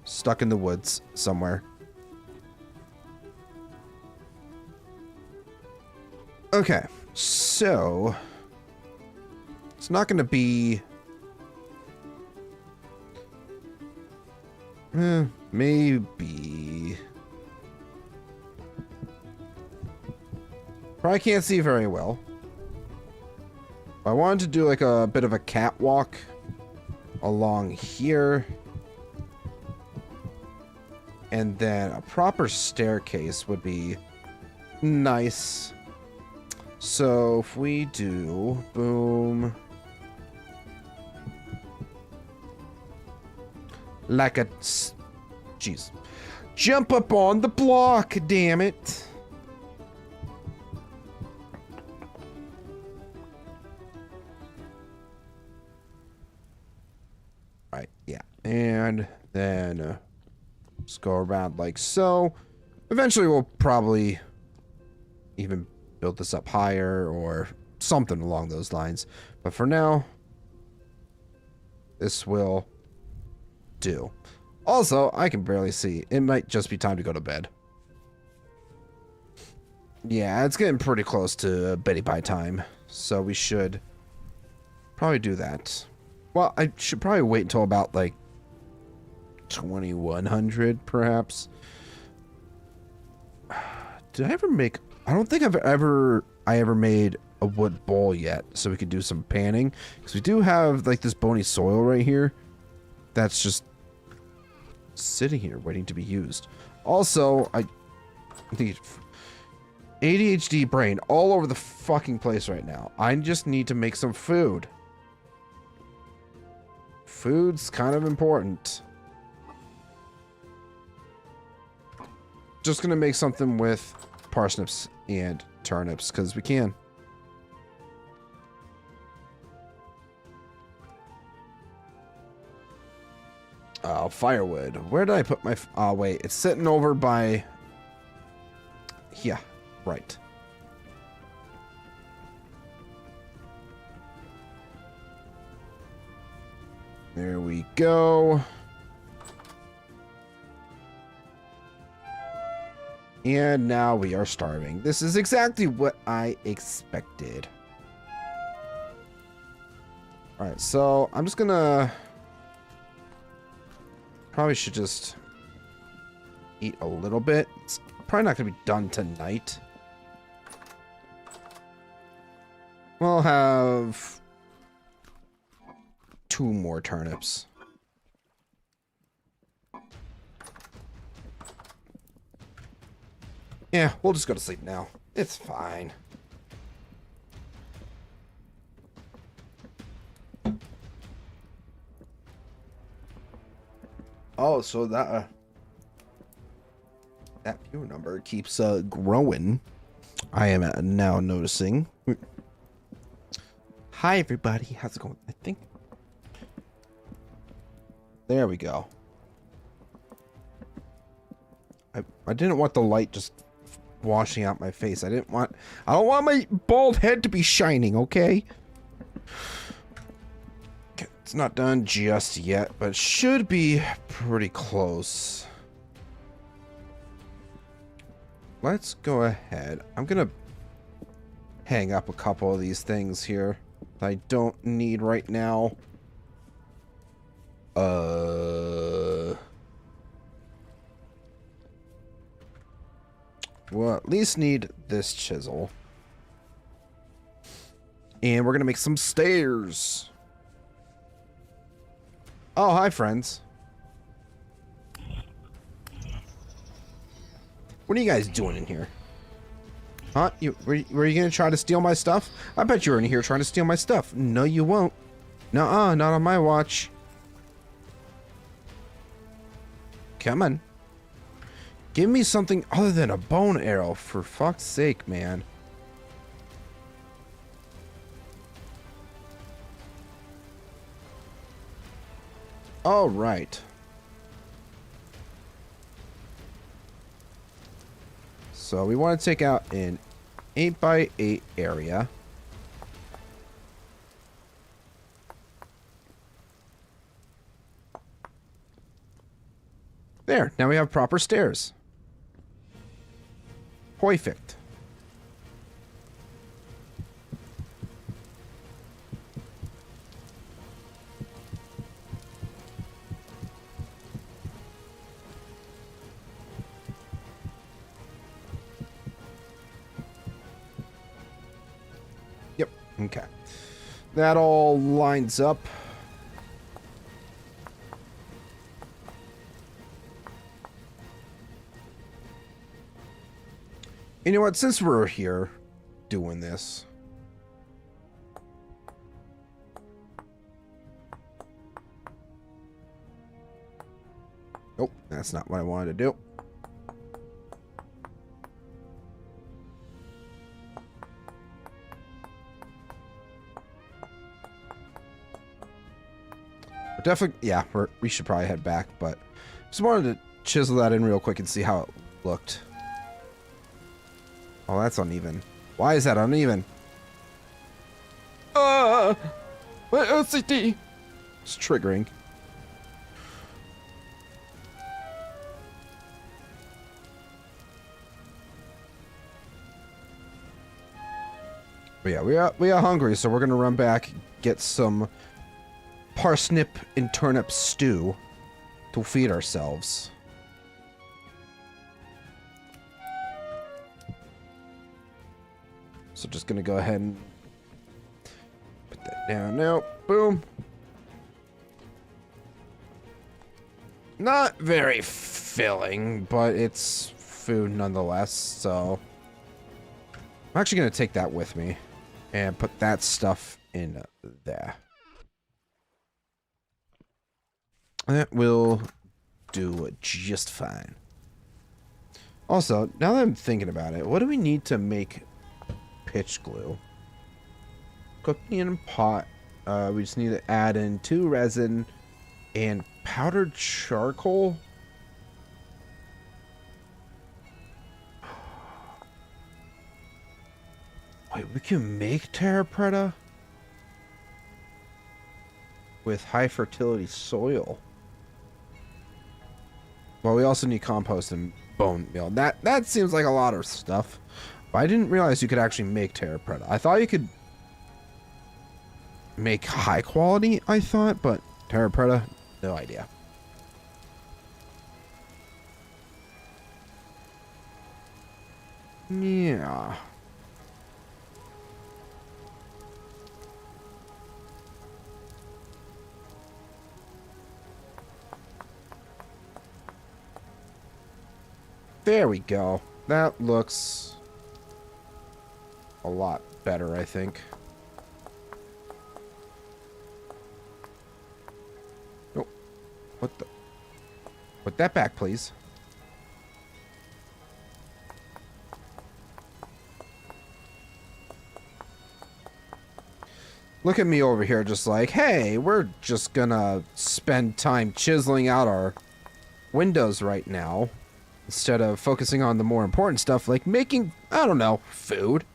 stuck in the woods somewhere. Okay, so it's not going to be maybe. Probably can't see very well. I wanted to do like a bit of a catwalk along here. And then a proper staircase would be nice. So if we do boom, like a jeez, jump up on the block, damn it. Right, yeah, and then just go around like so. Eventually we'll probably even build this up higher or something along those lines. But for now, this will do. Also, I can barely see. It might just be time to go to bed. Yeah, it's getting pretty close to Betty Pie time. So we should probably do that. Well, I should probably wait until about like 2100 perhaps. Did I ever make... I don't think I ever made a wood bowl yet, so we could do some panning. Because we do have like this bony soil right here that's just sitting here waiting to be used. Also, I think ADHD brain all over the fucking place right now. I just need to make some food. Food's kind of important. Just gonna make something with parsnips and turnips because we can. Firewood. Where did I put my... Oh, wait. It's sitting over by... Yeah, right. There we go. And now we are starving. This is exactly what I expected. Alright, so I'm just gonna... Probably should just eat a little bit. It's probably not gonna be done tonight. We'll have 2 more turnips. Yeah, we'll just go to sleep now. It's fine. Oh, so that viewer number keeps growing. I am now noticing. Hi, everybody. How's it going? I think. There we go. I didn't want the light just washing out my face. I don't want my bald head to be shining, okay? It's not done just yet, but should be pretty close. Let's go ahead. I'm gonna hang up a couple of these things here that I don't need right now. We'll at least need this chisel. And we're gonna make some stairs. Oh, hi, friends. What are you guys doing in here? Huh? Were you gonna try to steal my stuff? I bet you were in here trying to steal my stuff. No, you won't. Nuh-uh, not on my watch. Come on. Give me something other than a bone arrow, for fuck's sake, man. All right. So we want to take out an 8x8 area. There, now we have proper stairs. Perfect. Yep, okay. That all lines up. You know what? Since we're here doing this, oh, that's not what I wanted to do. We're definitely, yeah, we should probably head back, but just wanted to chisel that in real quick and see how it looked. Oh, that's uneven. Why is that uneven? My OCD. It's triggering. But yeah, we are hungry, so we're gonna run back, get some parsnip and turnip stew to feed ourselves. So just gonna go ahead and put that down now. Boom. Not very filling, but it's food nonetheless, so I'm actually gonna take that with me and put that stuff in there. That will do just fine. Also, now that I'm thinking about it, what do we need to make pitch glue? Cooking in a pot. We just need to add in 2 resin and powdered charcoal. Wait, we can make terra preta with high fertility soil. Well, we also need compost and bone meal. That seems like a lot of stuff. But I didn't realize you could actually make terra preta. I thought you could make high quality, I thought, but terra preta, no idea. Yeah. There we go. That looks a lot better, I think. Oh, what the? Put that back, please. Look at me over here just like, hey, we're just gonna spend time chiseling out our windows right now instead of focusing on the more important stuff like making, I don't know, food.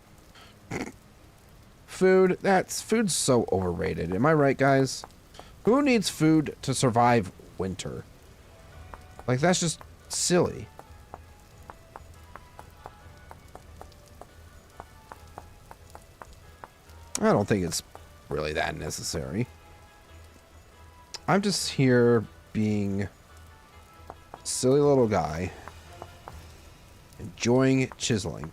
Food's so overrated. Am I right, guys? Who needs food to survive winter? Like, that's just silly. I don't think it's really that necessary. I'm just here being a silly little guy, enjoying chiseling.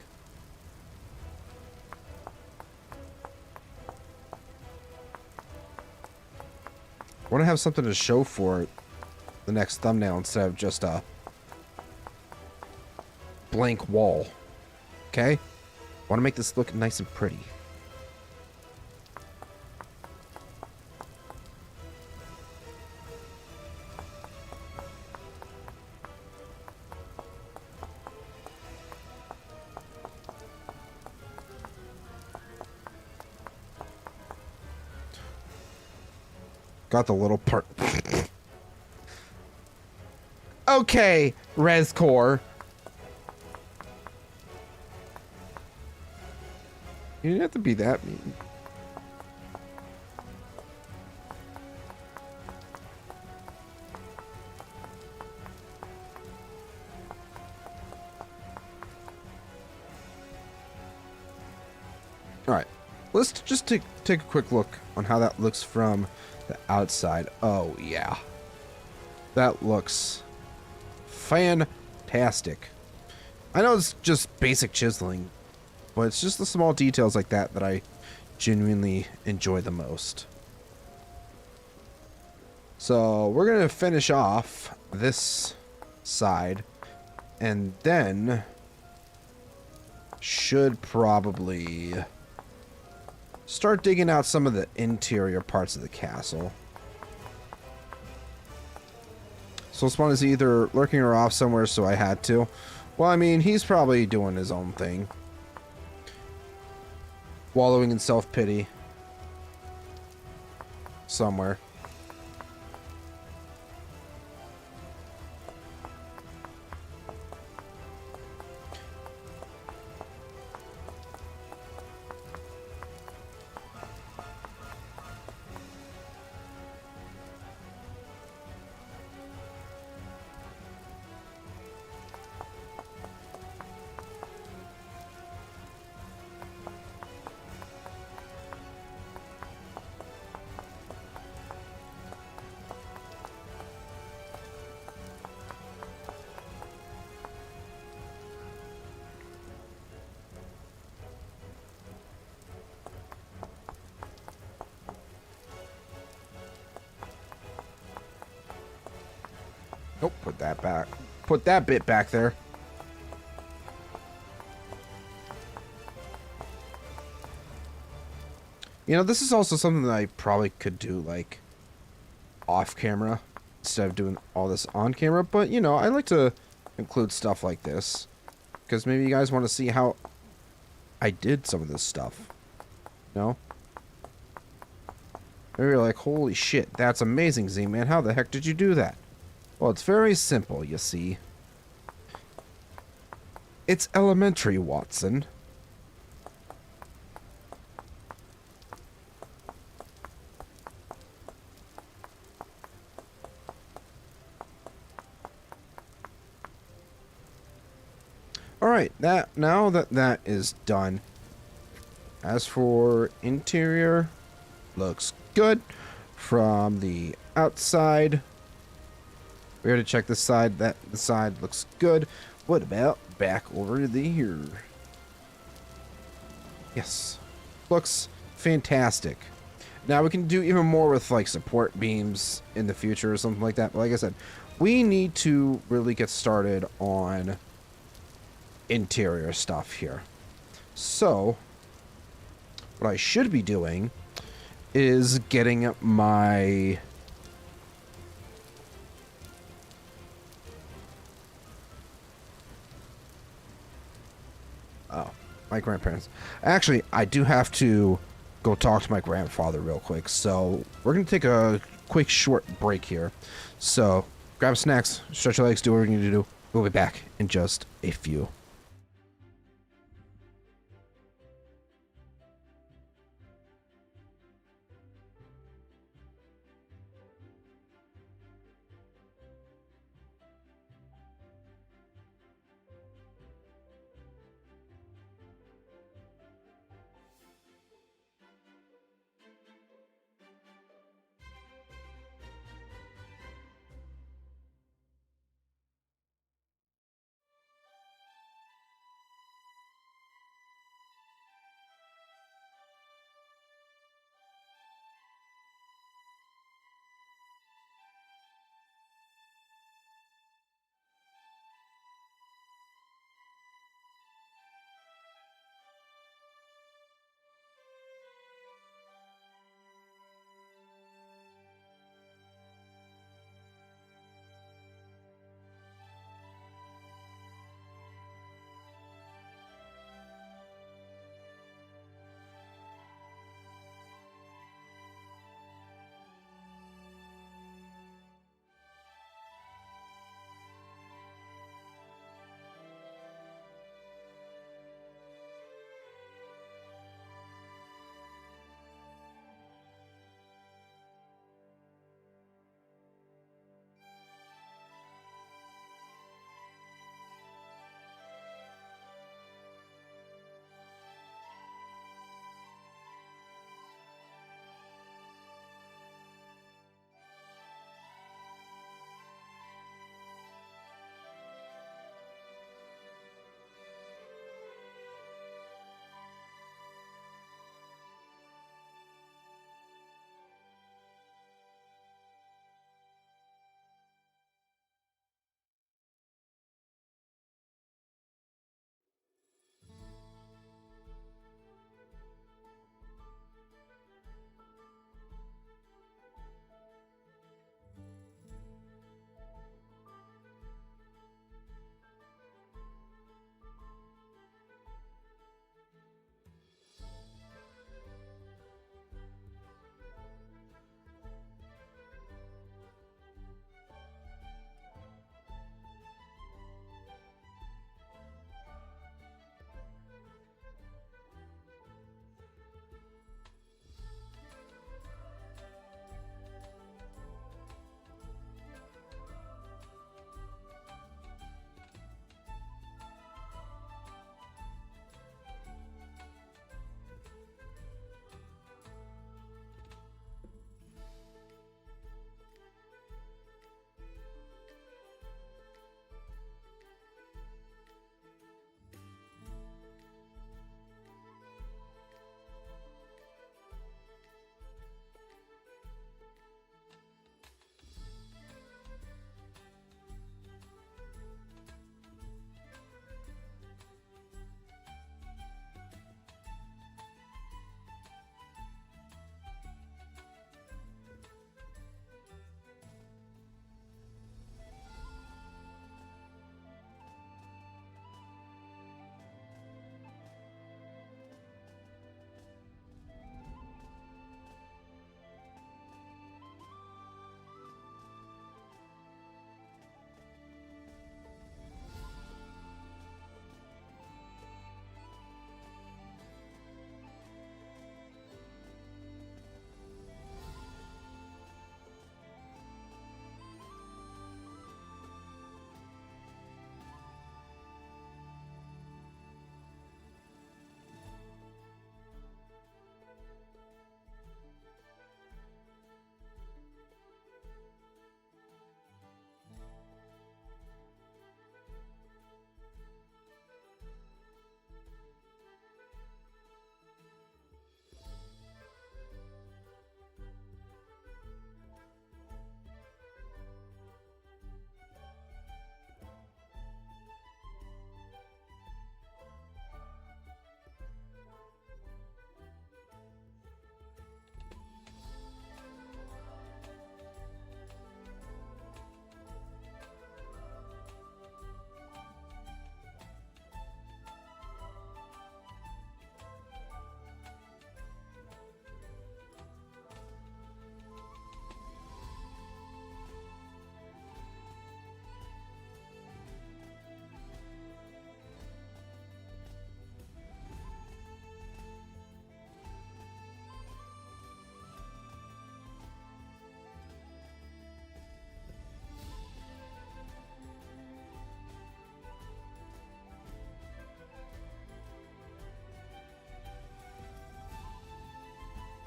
I want to have something to show for the next thumbnail instead of just a blank wall. Okay? I want to make this look nice and pretty. Got the little part. Okay, Rescore. You didn't have to be that mean. Alright, let's just take a quick look on how that looks from the outside. Oh, yeah. That looks fantastic. I know it's just basic chiseling, but it's just the small details like that that I genuinely enjoy the most. So we're going to finish off this side and then should probably start digging out some of the interior parts of the castle. So Spawn is either lurking or off somewhere, so I had to. Well, I mean, he's probably doing his own thing. Wallowing in self-pity. Somewhere. Nope, put that back. Put that bit back there. You know, this is also something that I probably could do, like, off camera instead of doing all this on camera. But, you know, I like to include stuff like this because maybe you guys want to see how I did some of this stuff. You know? Maybe you're like, holy shit, that's amazing, Z-Man. How the heck did you do that? Well, it's very simple, you see. It's elementary, Watson. Alright, now that is done. As for interior, looks good. From the outside, we already checked this side. The side looks good. What about back over here? Yes. Looks fantastic. Now we can do even more with like support beams in the future or something like that. But like I said, we need to really get started on interior stuff here. So what I should be doing is getting my My grandparents. Actually, I do have to go talk to my grandfather real quick. So we're gonna take a quick short break here. So grab snacks, stretch your legs, do what you need to do. We'll be back in just a few.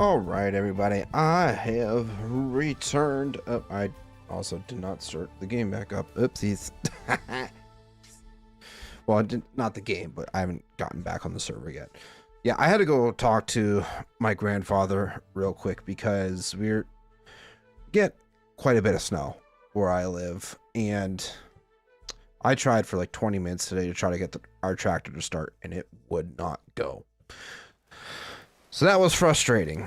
All right, everybody, I have returned. Oh, I also did not start the game back up. Oopsies. Well, I did not the game, but I haven't gotten back on the server yet. Yeah, I had to go talk to my grandfather real quick because we're get quite a bit of snow where I live, and I tried for like 20 minutes today to try to get our tractor to start, and it would not go. So that was frustrating.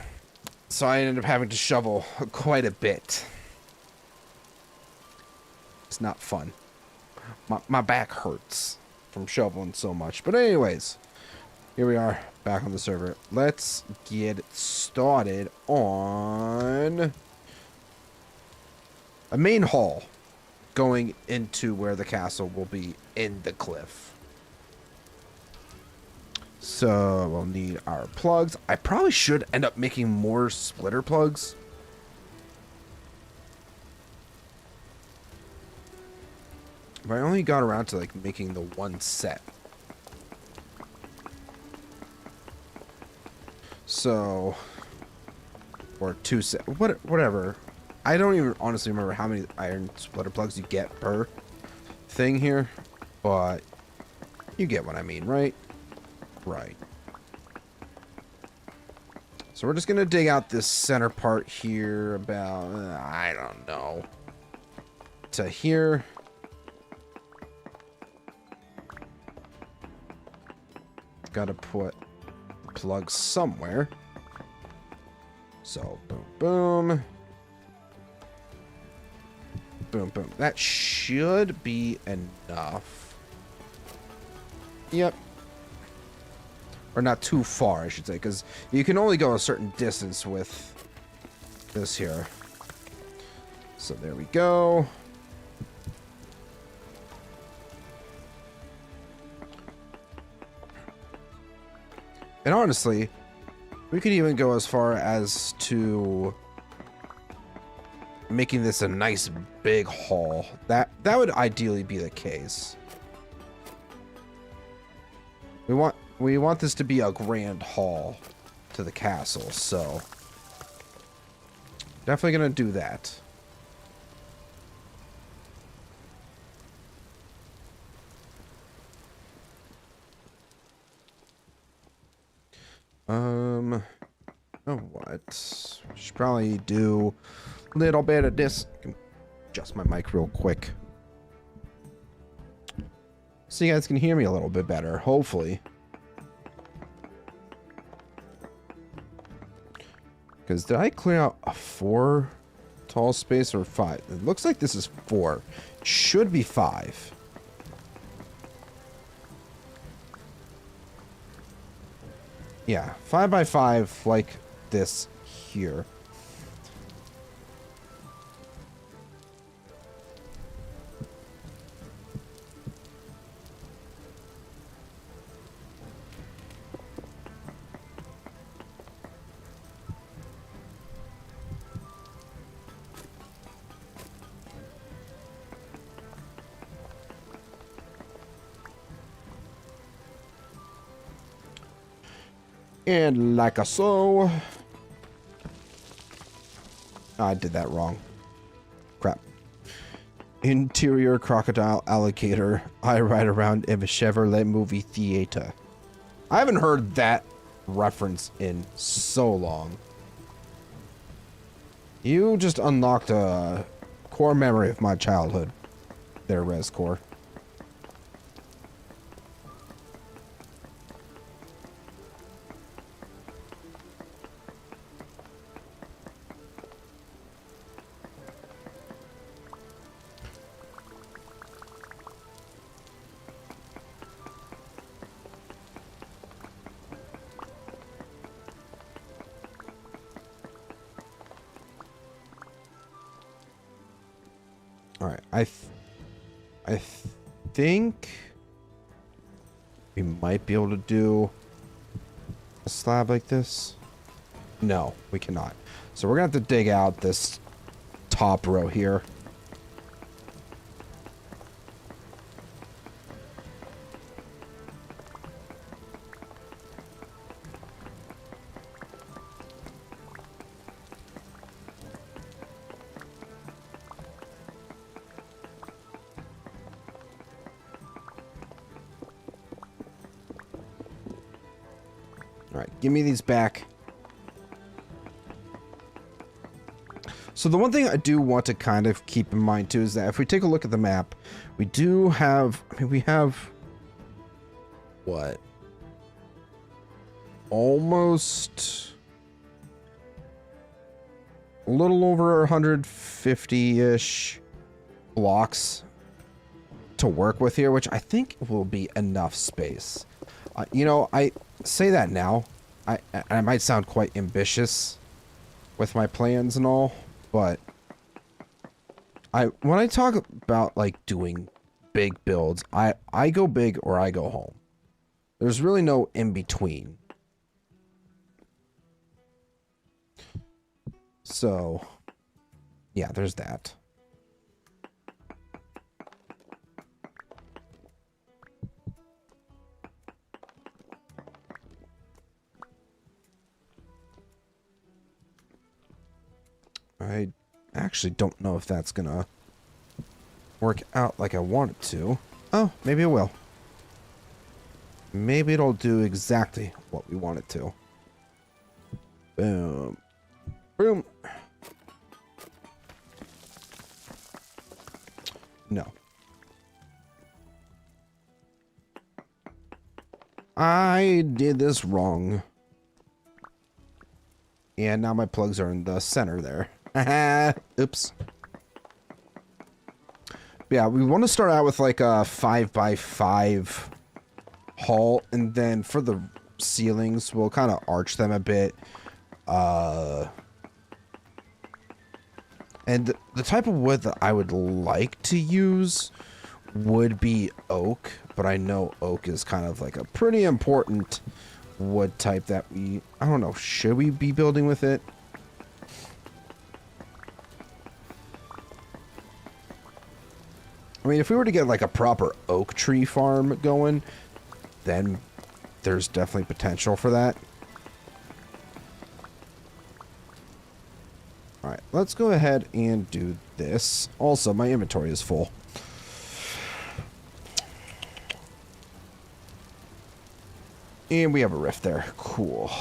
So I ended up having to shovel quite a bit. It's not fun. My back hurts from shoveling so much. But anyways, here we are back on the server. Let's get started on a main hall going into where the castle will be in the cliff. So we'll need our plugs. I probably should end up making more splitter plugs. But I only got around to like making the one set. So, or two set, whatever. I don't even honestly remember how many iron splitter plugs you get per thing here, but you get what I mean, right? Right. So we're just gonna dig out this center part here about, I don't know, to here. Gotta put the plug somewhere. So boom, boom. Boom, boom. That should be enough. Yep. Or not too far, I should say, because you can only go a certain distance with this here. So there we go. And honestly, we could even go as far as to making this a nice big hall. That would ideally be the case. We want this to be a grand hall to the castle, so definitely gonna do that. Oh, what? Should probably do a little bit of this. Adjust my mic real quick, so you guys can hear me a little bit better, hopefully. Because did I clear out a 4 tall space or 5? It looks like this is 4. It should be 5. Yeah, 5 by 5 like this here. And like a so. I did that wrong. Crap. Interior crocodile alligator. I ride around in a Chevrolet movie theater. I haven't heard that reference in so long. You just unlocked a core memory of my childhood. There, Rescore. All right, I think we might be able to do a slab like this. No, we cannot. So we're gonna have to dig out this top row here. Give me these back. So the one thing I do want to kind of keep in mind too is that if we take a look at the map, we do have, I mean, we have what? Almost a little over 150-ish blocks to work with here, which I think will be enough space. You know, I say that now. I might sound quite ambitious with my plans and all, but when I talk about like doing big builds, I go big or I go home. There's really no in between. So, yeah, there's that. I actually don't know if that's gonna work out like I want it to. Oh, maybe it will. Maybe it'll do exactly what we want it to. Boom. Boom. No. I did this wrong. And now my plugs are in the center there. Oops. Yeah, we want to start out with like a 5x5 hall, and then for the ceilings, we'll kind of arch them a bit. And the type of wood that I would like to use would be oak, but I know oak is kind of like a pretty important wood type that I don't know, should we be building with it? I mean, if we were to get like a proper oak tree farm going, then there's definitely potential for that. Alright, let's go ahead and do this. Also, my inventory is full. And we have a rift there. Cool.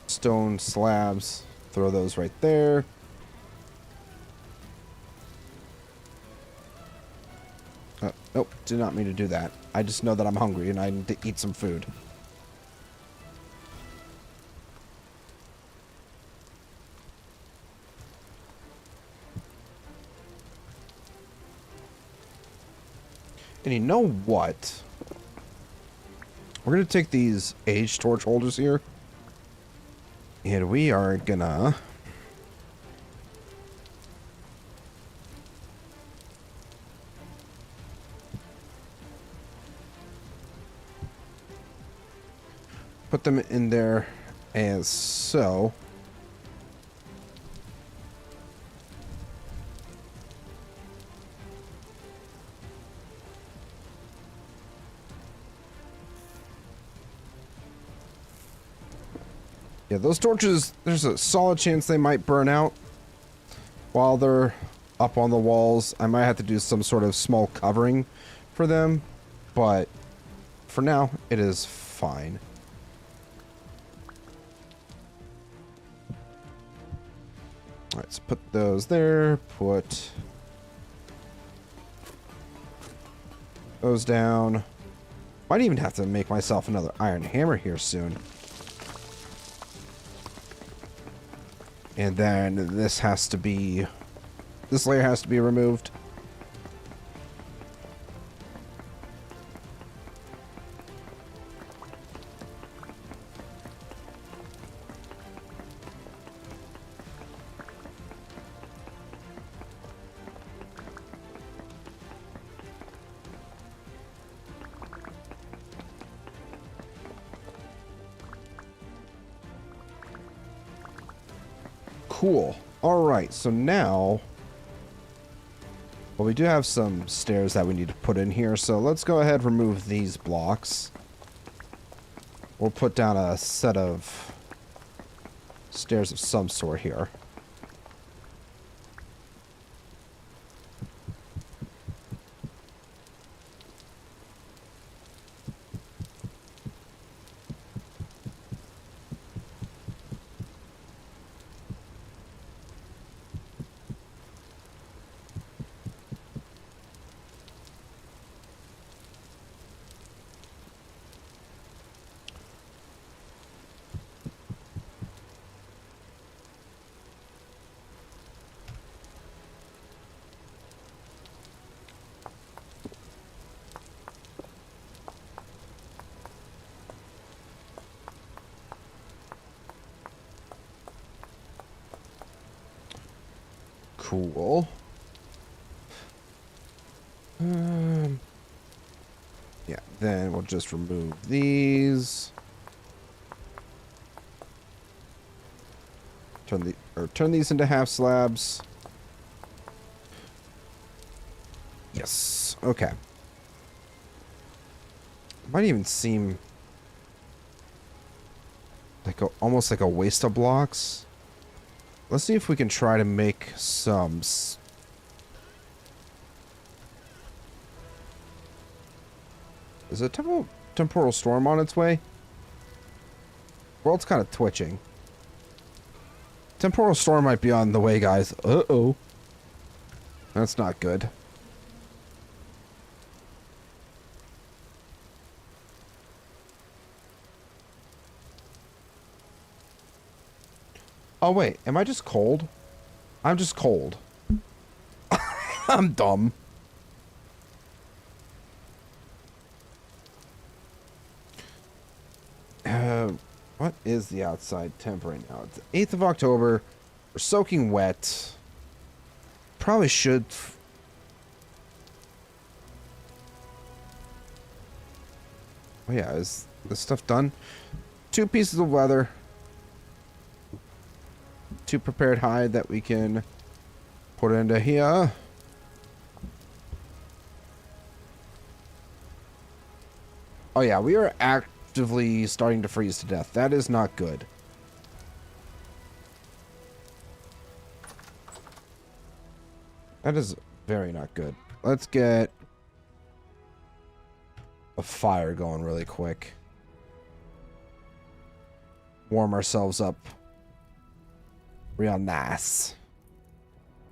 Stone slabs. Throw those right there. Nope, did not mean to do that. I just know that I'm hungry and I need to eat some food. And you know what? We're going to take these age torch holders here. And we are gonna put them in there as so. Yeah, those torches, there's a solid chance they might burn out while they're up on the walls. I might have to do some sort of small covering for them, but for now, it is fine. Alright, let's put those there, put those down. Might even have to make myself another iron hammer here soon. And then this has to be, this layer has to be removed. Cool. Alright, so now, well, we do have some stairs that we need to put in here, so let's go ahead and remove these blocks. We'll put down a set of stairs of some sort here. Cool. Yeah, then we'll just remove these. Turn these into half slabs. Yes. Okay. Might even seem like almost like a waste of blocks. Let's see if we can try to make some. Is a temporal storm on its way? World's kind of twitching. Temporal storm might be on the way, guys. Uh-oh. That's not good. Oh, wait. Am I just cold? I'm just cold. I'm dumb. What is the outside temp right now? It's the 8th of October. We're soaking wet. Probably should... Oh yeah, is this stuff done? 2 pieces of leather. 2 prepared hide that we can put into here. Oh yeah, we are actively starting to freeze to death. That is not good. That is very not good. Let's get a fire going really quick. Warm ourselves up. Real nice.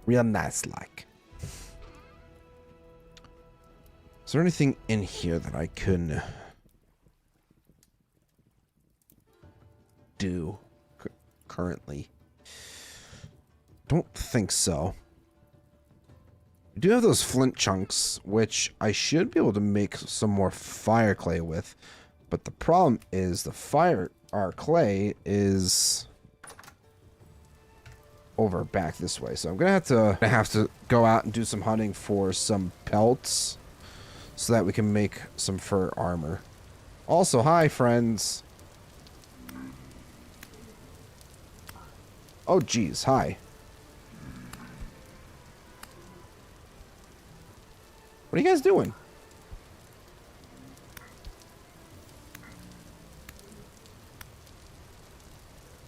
Real nice like. Is there anything in here that I can do currently? Don't think so. I do have those flint chunks, which I should be able to make some more fire clay with. But the problem is our clay is over back this way. So I'm gonna have to go out and do some hunting for some pelts so that we can make some fur armor. Also, hi friends. Oh geez, hi. What are you guys doing?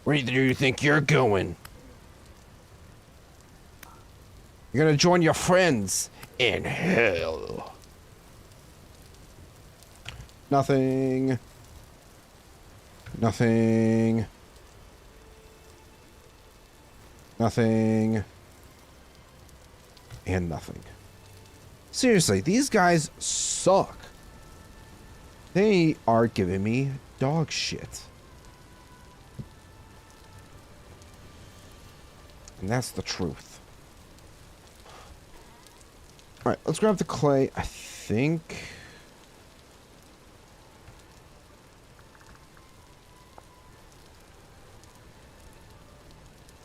Where do you think you're going? You're gonna join your friends in hell. Nothing. Nothing. Nothing. And nothing. Seriously, these guys suck. They are giving me dog shit. And that's the truth. Alright, let's grab the clay. I think...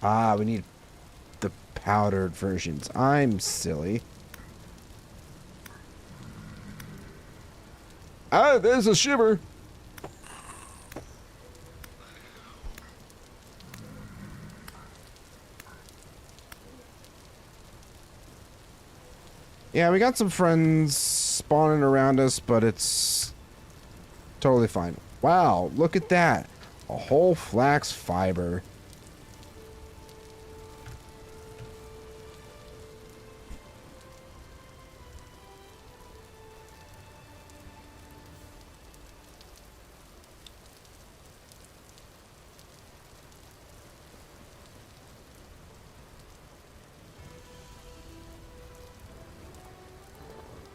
Ah, we need the powdered versions. I'm silly. Ah, there's a shiver. Yeah, we got some friends spawning around us, but it's totally fine. Wow, look at that. A whole flax fiber.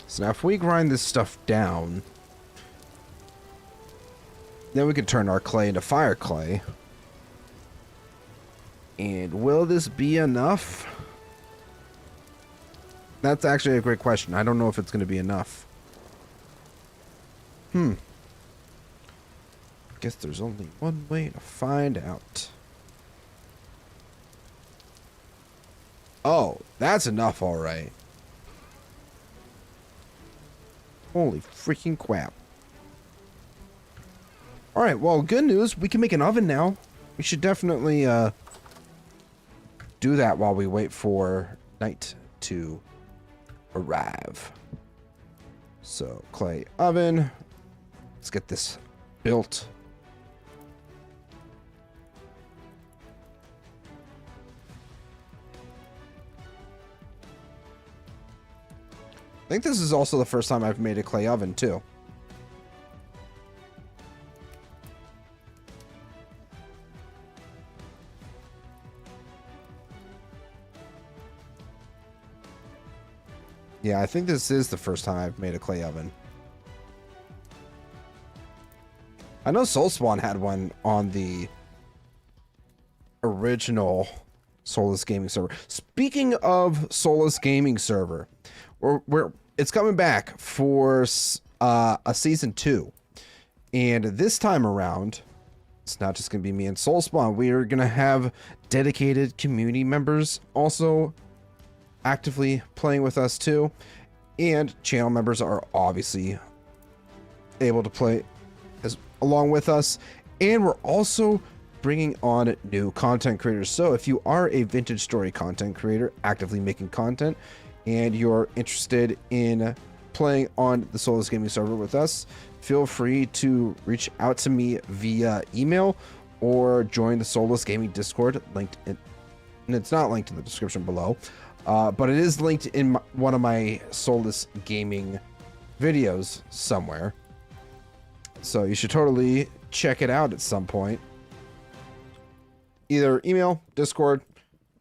So now if we grind this stuff down, then we can turn our clay into fire clay. And will this be enough? That's actually a great question. I don't know if it's going to be enough. Guess there's only one way to find out. Oh, that's enough, all right. Holy freaking crap. All right, well, good news. We can make an oven now. We should definitely do that while we wait for night to arrive. So, clay oven. Let's get this built. I think this is also the first time I've made a clay oven, too. Yeah, I think this is the first time I've made a clay oven. I know Soulspawn had one on the original Soulless Gaming server. Speaking of Soulless Gaming server, it's coming back for a season 2. And this time around, it's not just going to be me and Soulspawn. We are going to have dedicated community members also actively playing with us too, and channel members are obviously able to play along with us, and we're also bringing on new content creators. So if you are a vintage story content creator actively making content and you're interested in playing on the Soulless Gaming server with us, feel free to reach out to me via email or join the Soulless Gaming Discord, linked in, and it's not linked in the description below. But it is linked in one of my Soulless Gaming videos somewhere. So you should totally check it out at some point. Either email, Discord.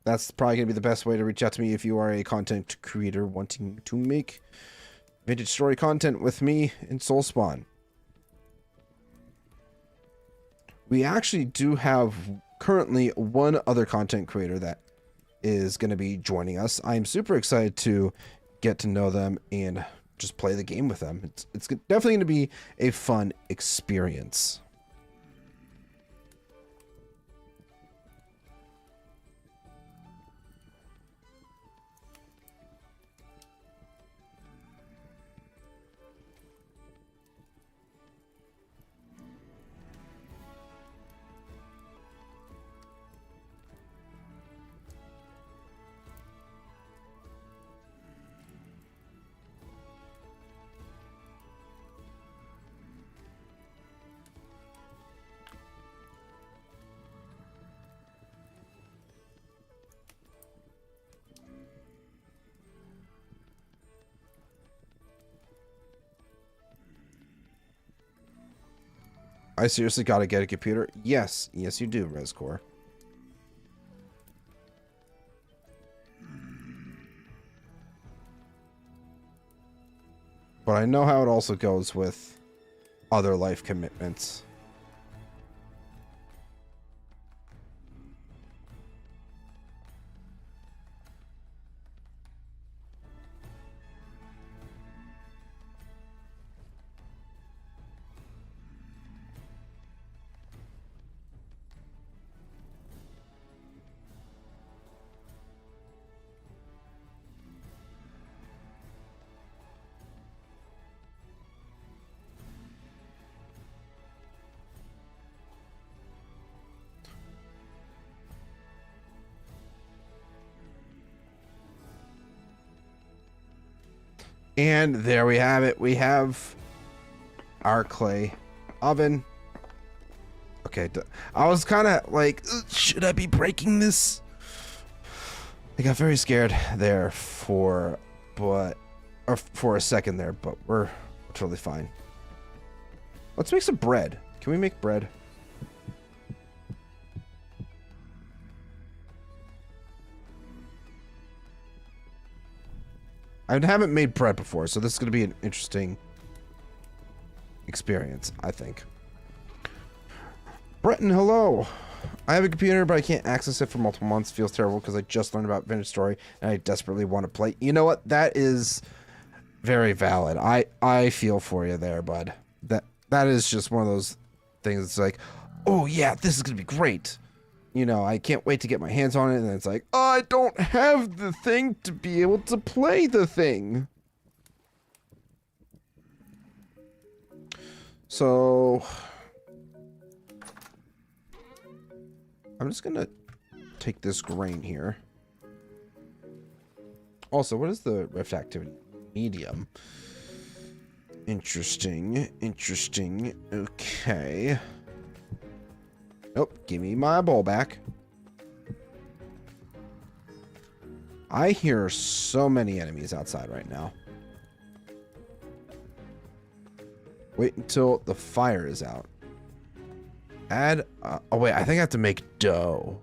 That's probably going to be the best way to reach out to me if you are a content creator wanting to make vintage story content with me in Soulspawn. We actually do have currently one other content creator that is going to be joining us. I'm super excited to get to know them and just play the game with them. It's definitely going to be a fun experience. I seriously gotta get a computer. Yes, yes you do, Rescore. But I know how it also goes with other life commitments. And there we have it. We have our clay oven. Okay, I was kind of like, should I be breaking this? I got very scared there for a second there, but we're totally fine. Let's make some bread. Can we make bread? I haven't made bread before, so this is going to be an interesting experience, I think. Breton, hello. I have a computer, but I can't access it for multiple months. Feels terrible because I just learned about Vintage Story, and I desperately want to play. You know what? That is very valid. I feel for you there, bud. That is just one of those things that's like, oh yeah, this is going to be great. you know, I can't wait to get my hands on it, and then it's like, oh, I don't have the thing to be able to play the thing. So I'm just gonna take this grain here. Also, what is the rift activity? Medium. Interesting. Interesting. Okay. Oh, give me my bowl back. I hear so many enemies outside right now. Wait until the fire is out. Add... oh, wait. I think I have to make dough.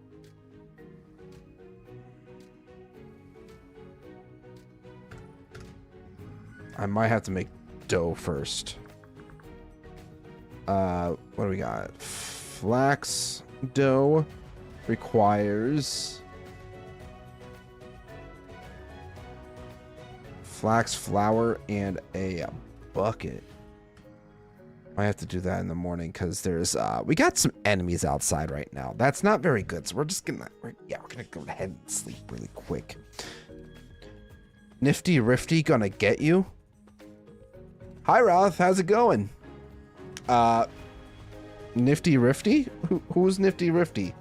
I might have to make dough first. What do we got? Flax dough requires... flax flour and a bucket. I have to do that in the morning because there's we got some enemies outside right now. That's not very good. So we're just gonna we're gonna go ahead and sleep really quick. Nifty Rifty gonna get you. Hi Ralph, how's it going? Nifty Rifty? Who's Nifty Rifty?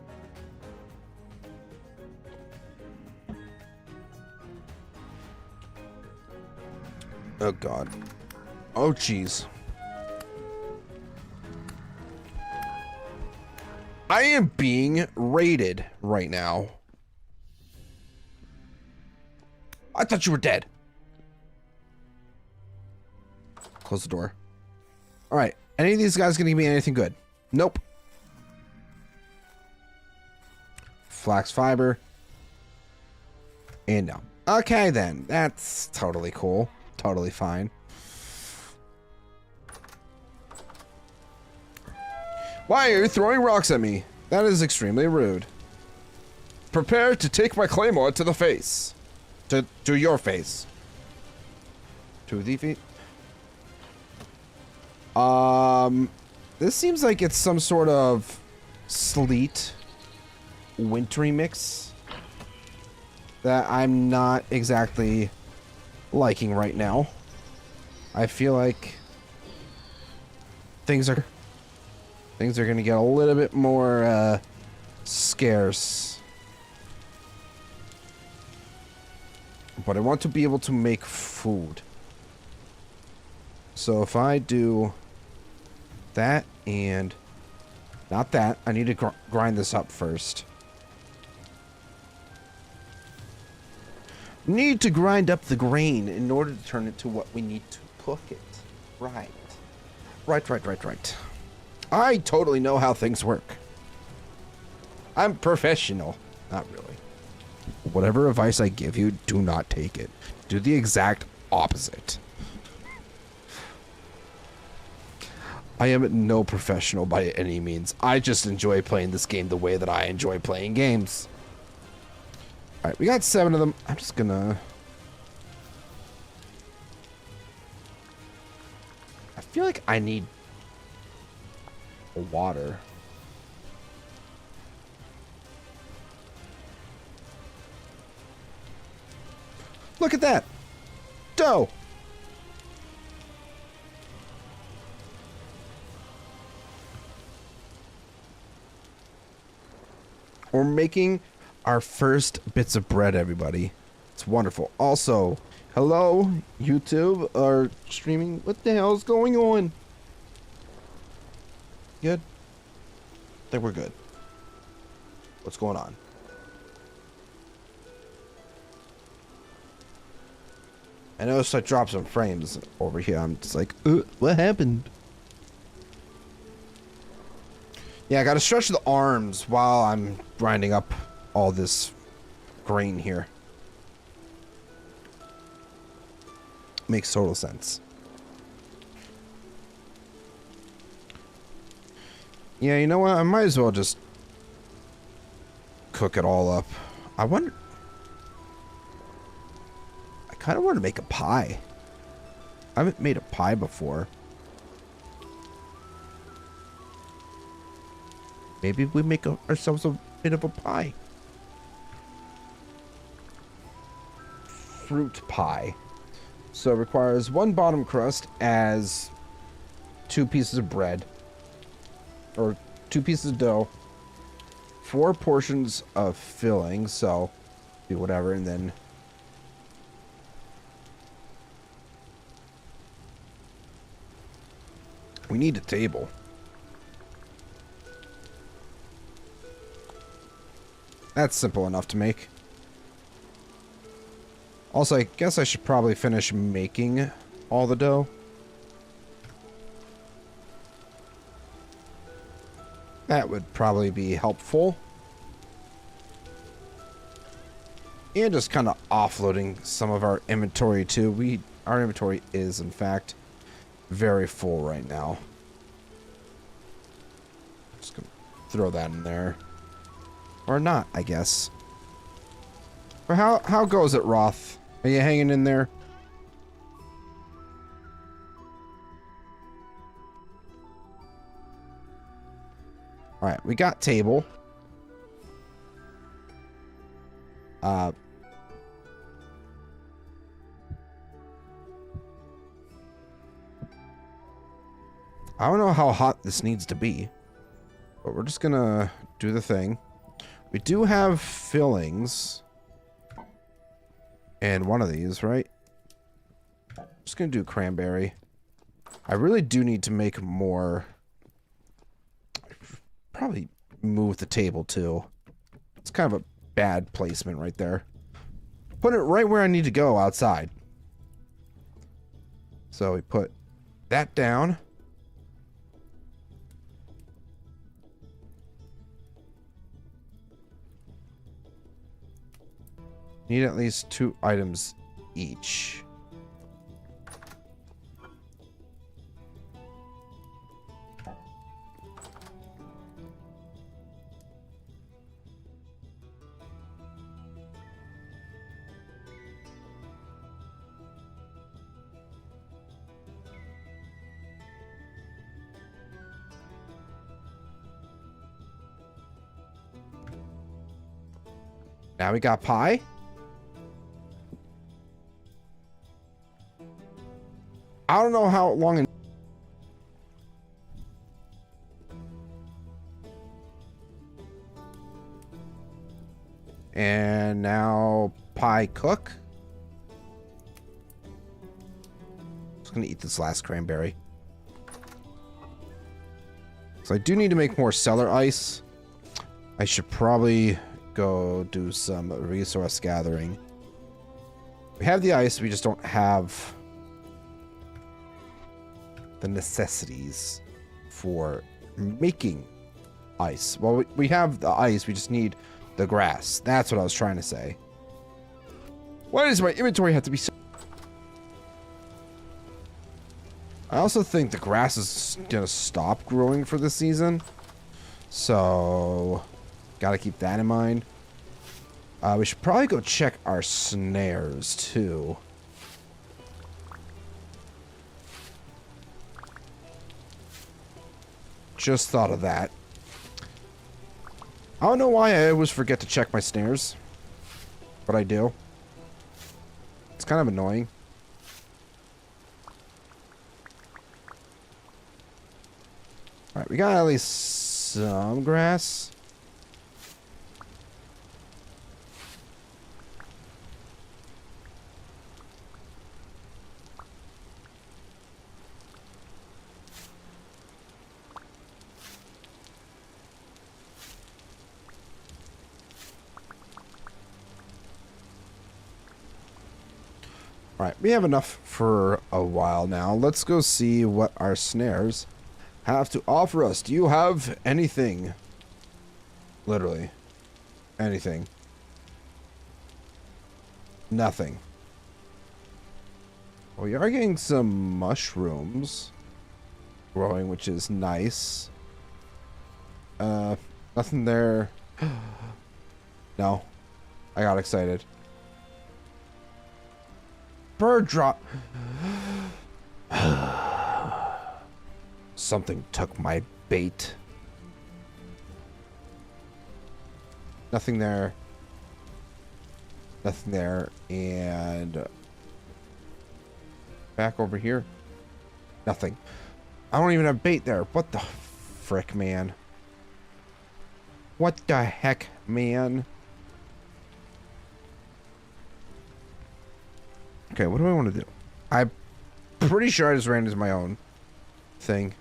Oh god. Oh jeez. I am being raided right now. I thought you were dead. Close the door. All right. Any of these guys gonna give me anything good? Nope. Flax fiber. And no. Okay then. That's totally cool. Totally fine. Why are you throwing rocks at me? That is extremely rude. Prepare to take my claymore to the face. To your face. To the feet. This seems like it's some sort of sleet wintry mix that I'm not exactly liking right now. I feel like things are going to get a little bit more scarce. But I want to be able to make food. So if I do that and not that, I need to grind this up first. Need to grind up the grain in order to turn it to what we need to cook it. Right. Right. I totally know how things work. I'm professional. Not really. Whatever advice I give you, do not take it. Do the exact opposite. I am no professional by any means. I just enjoy playing this game the way that I enjoy playing games. Alright, we got 7 of them. I'm just gonna... I feel like I need water. Look at that! Dough! We're making our first bits of bread, everybody. It's wonderful. Also, hello, YouTube, or streaming. What the hell is going on? Good? I think we're good. What's going on? I noticed I dropped some frames over here. I'm just like, what happened? Yeah, I gotta stretch the arms while I'm grinding up all this grain here. Makes total sense. Yeah, you know what? I might as well just cook it all up. I wonder... I kind of want to make a pie. I haven't made a pie before. Maybe we make ourselves a bit of a pie. Fruit pie. So it requires 1 bottom crust as 2 pieces of bread. Or 2 pieces of dough. 4 portions of filling, so do whatever, and then we need a table. That's simple enough to make. Also, I guess I should probably finish making all the dough. That would probably be helpful. And just kind of offloading some of our inventory too. Our inventory is, in fact, very full right now. Just gonna throw that in there. Or not, I guess. But how goes it, Roth? Are you hanging in there? Alright, we got table. I don't know how hot this needs to be, but we're just gonna do the thing. We do have fillings in one of these, right? I'm just gonna do cranberry. I really do need to make more. Probably move the table too. It's kind of a bad placement right there. Put it right where I need to go outside. So we put that down. Need at least 2 items each. Now we got pie. I don't know how long. And now pie cook. Just gonna eat this last cranberry. So I do need to make more cellar ice. I should probably go do some resource gathering. We have the ice, we just don't have the necessities for making ice. Well, we have the ice, we just need the grass. That's what I was trying to say. Why does my inventory have to be so... I also think the grass is gonna stop growing for this season. So, gotta keep that in mind. We should probably go check our snares, too. Just thought of that. I don't know why I always forget to check my snares. But I do. It's kind of annoying. Alright, we got at least some grass. Alright, we have enough for a while now. Let's go see what our snares have to offer us. Do you have anything? Literally. Anything. Nothing. Well, we are getting some mushrooms growing, which is nice. Nothing there. No. I got excited. Bird drop. Something took my bait. Nothing there. Nothing there. And back over here. Nothing. I don't even have bait there. What the frick, man? What the heck, man? Okay, what do I want to do? I'm pretty sure I just ran into my own thing.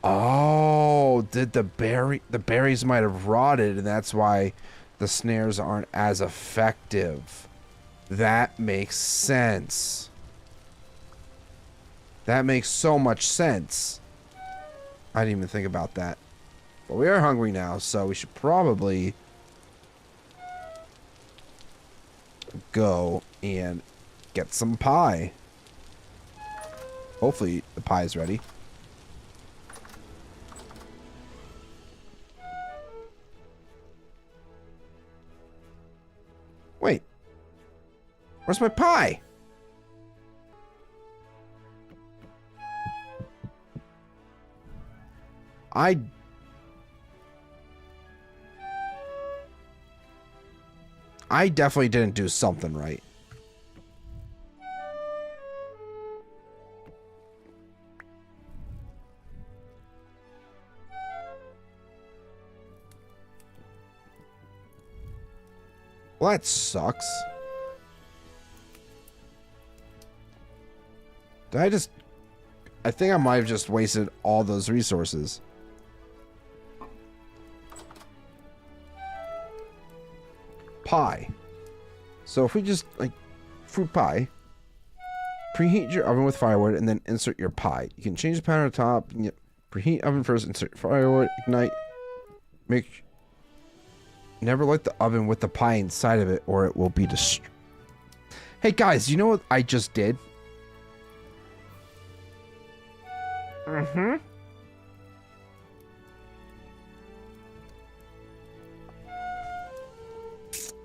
Oh, did the berries might have rotted, and that's why the snares aren't as effective. That makes sense. That makes so much sense. I didn't even think about that. But we are hungry now, so we should probably go and get some pie. Hopefully the pie is ready. Wait. Where's my pie? I definitely didn't do something right. Well, that sucks. I think I might have just wasted all those resources. Pie. So if we just, like, fruit pie, preheat your oven with firewood, and then insert your pie. You can change the pattern at the top. Preheat oven first, insert firewood, ignite. Never light the oven with the pie inside of it, or it will be destroyed. Hey guys, you know what I just did?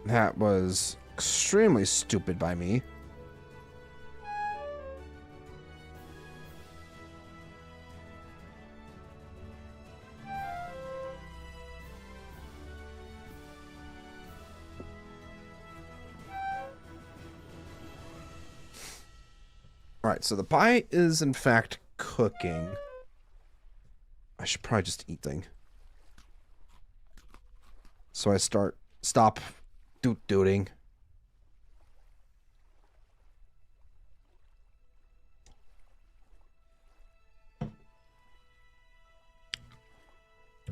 That was extremely stupid by me. Alright, so the pie is in fact cooking. I should probably just eat thing. So I stop doot-dooting.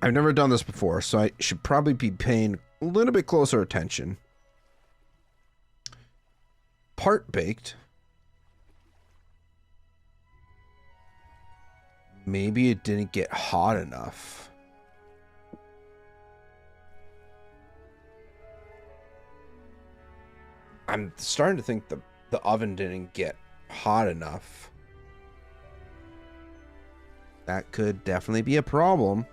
I've never done this before, so I should probably be paying a little bit closer attention. Part baked. Maybe it didn't get hot enough. I'm starting to think the oven didn't get hot enough. That could definitely be a problem.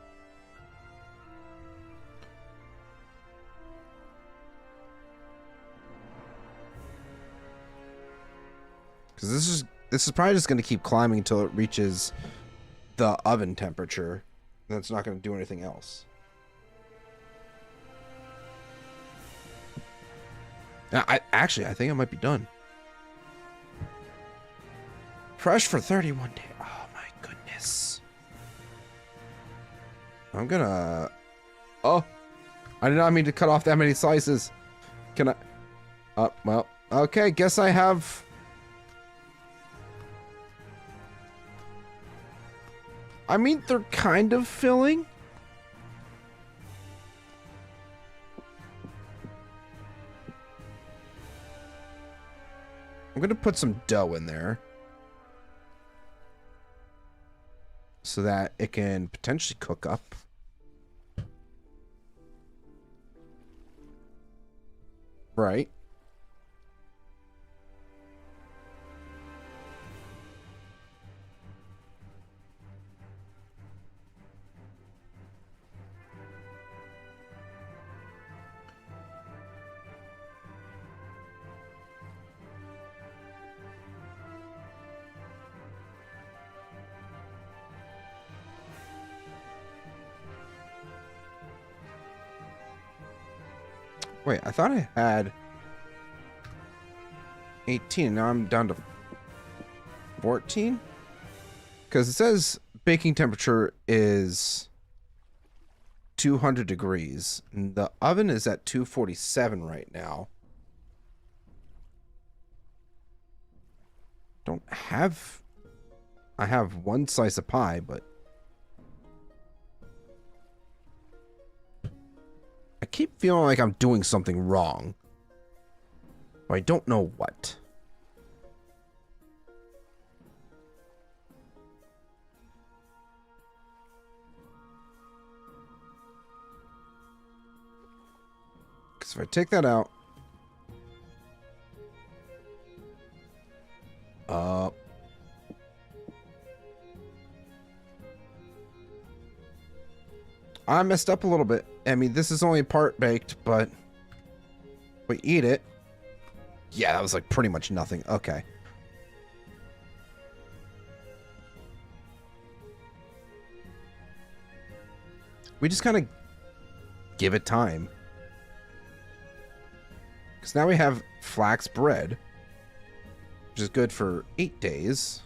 Because this is probably just going to keep climbing until it reaches the oven temperature. And it's not going to do anything else. I think I might be done. Fresh for 31 days. Oh my goodness. I'm gonna... Oh. I did not mean to cut off that many slices. Can I... well. Okay, guess I have... I mean, they're kind of filling. I'm gonna put some dough in there so that it can potentially cook up. Right. Wait, I thought I had 18. Now I'm down to 14? Because it says baking temperature is 200 degrees. And the oven is at 247 right now. Don't have... I have one slice of pie, but... I keep feeling like I'm doing something wrong. But I don't know what. Because if I take that out... I messed up a little bit. I mean, this is only part baked, but we eat it. Yeah, that was like pretty much nothing. Okay. We just kind of give it time. Because now we have flax bread, which is good for 8 days.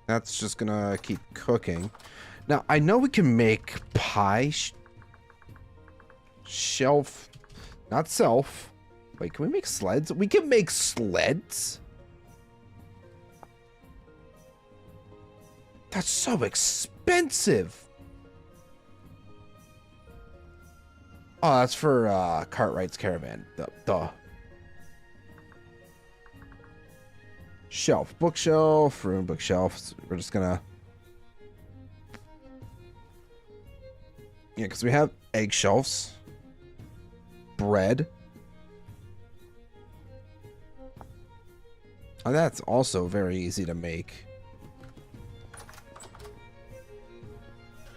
That's just gonna keep cooking. Now, I know we can make pie shelf, not self. Wait, can we make sleds? We can make sleds? That's so expensive. Oh, that's for Cartwright's Caravan. Duh. Shelf, bookshelf, room, bookshelf. So we're just gonna... Yeah, because we have egg shelves. Bread. Oh, that's also very easy to make.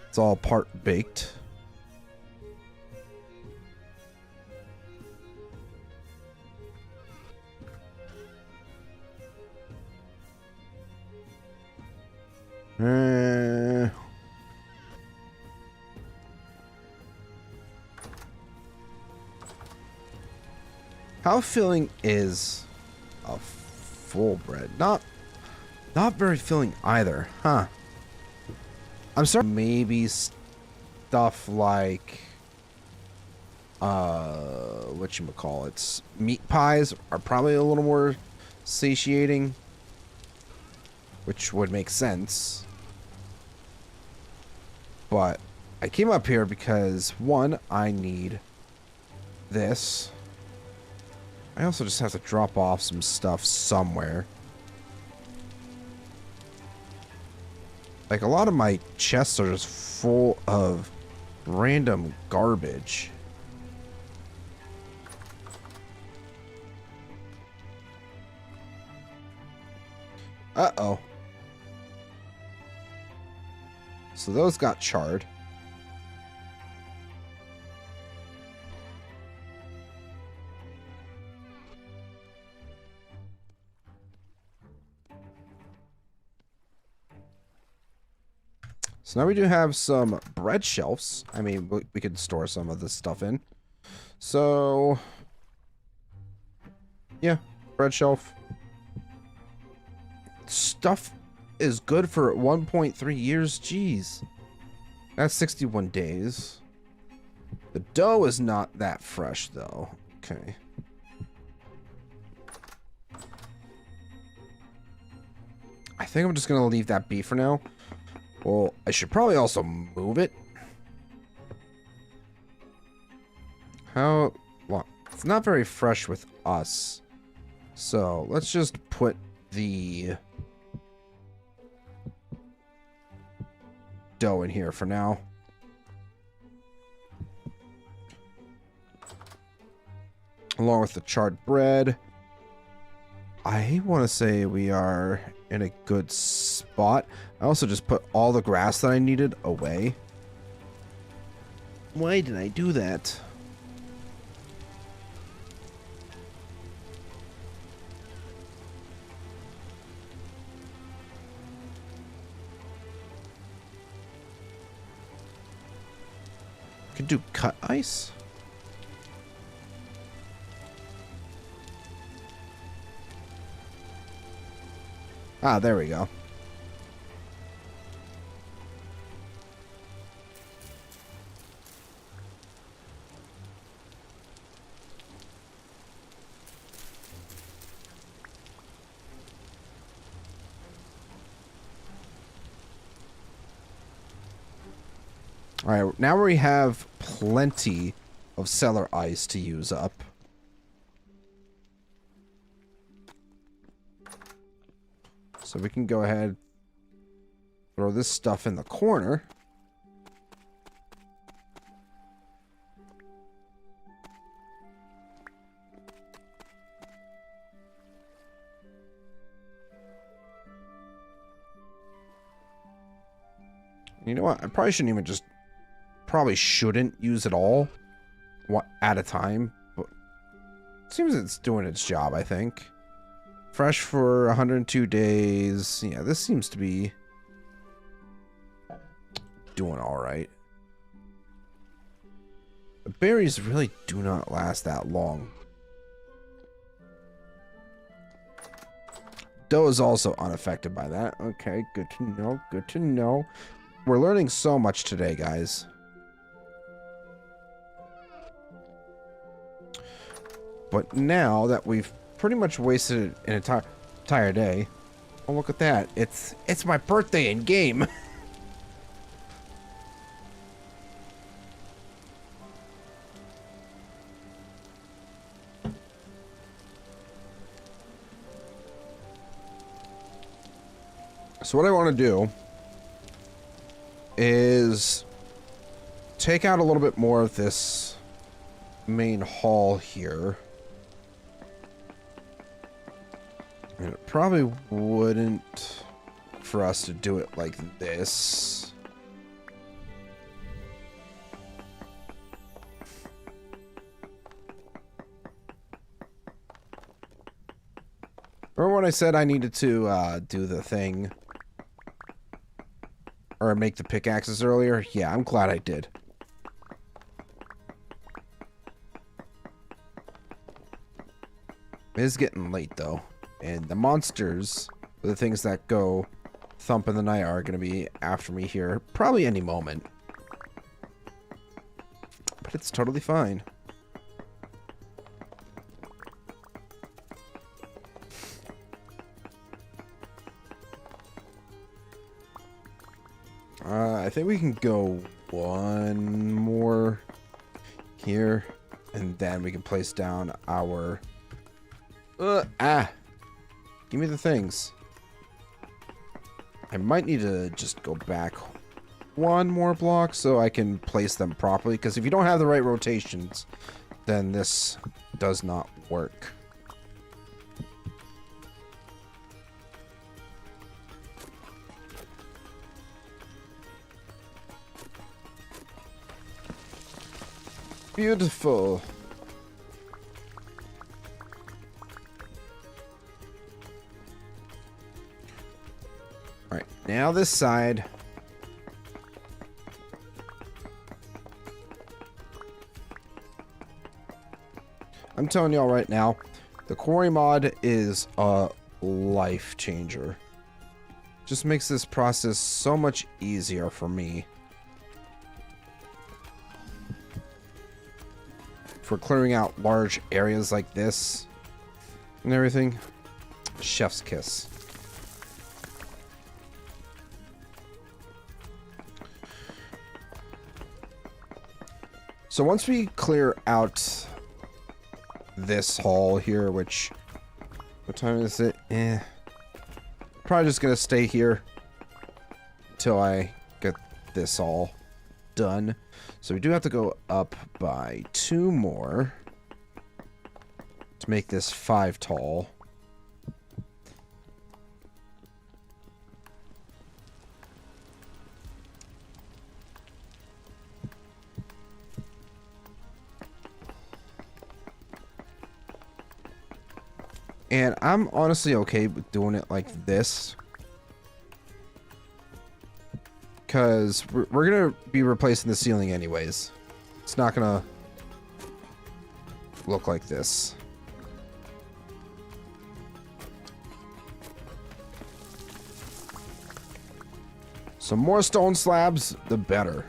It's all part baked. How filling is a full bread? Not very filling either, huh? I'm sorry. Maybe stuff like whatchamacallits, meat pies are probably a little more satiating, which would make sense. But I came up here because, one, I need this. I also just have to drop off some stuff somewhere. Like, a lot of my chests are just full of random garbage. Uh-oh. So those got charred. So now we do have some bread shelves. I mean, we could store some of this stuff in. So, yeah, bread shelf. Stuff is good for 1.3 years. Jeez. That's 61 days. The dough is not that fresh, though. Okay. I think I'm just going to leave that be for now. Well, I should probably also move it. How... Well, it's not very fresh with us. So, let's just put the dough in here for now. Along with the charred bread. I want to say we are in a good spot. I also just put all the grass that I needed away. Why did I do that? could do cut ice. Ah, there we go. All right, now we have plenty of cellar ice to use up. So we can go ahead, throw this stuff in the corner. You know what? I probably shouldn't even just... Probably shouldn't use it all at a time. But it seems it's doing its job, I think. Fresh for 102 days. Yeah, this seems to be doing alright. The berries really do not last that long. Dough is also unaffected by that. Okay, good to know. Good to know. We're learning so much today, guys. But now that we've pretty much wasted an entire day, oh look at that! It's my birthday in game. So what I want to do is take out a little bit more of this main hall here. And it probably wouldn't for us to do it like this. Remember when I said I needed to do the thing? Or make the pickaxes earlier? Yeah, I'm glad I did. It is getting late, though. And the monsters, the things that go thump in the night, are going to be after me here probably any moment. But it's totally fine. I think we can go one more here, and then we can place down our... Give me the things. I might need to just go back one more block so I can place them properly, because if you don't have the right rotations, then this does not work. Beautiful. Alright, now this side. I'm telling y'all right now, the quarry mod is a life changer. Just makes this process so much easier for me. For clearing out large areas like this and everything. Chef's kiss. So once we clear out this hall here, which, what time is it? Probably just gonna stay here until I get this all done. So we do have to go up by 2 more to make this 5 tall. And I'm honestly okay with doing it like this, because we're going to be replacing the ceiling anyways. It's not gonna look like this. So more stone slabs, the better.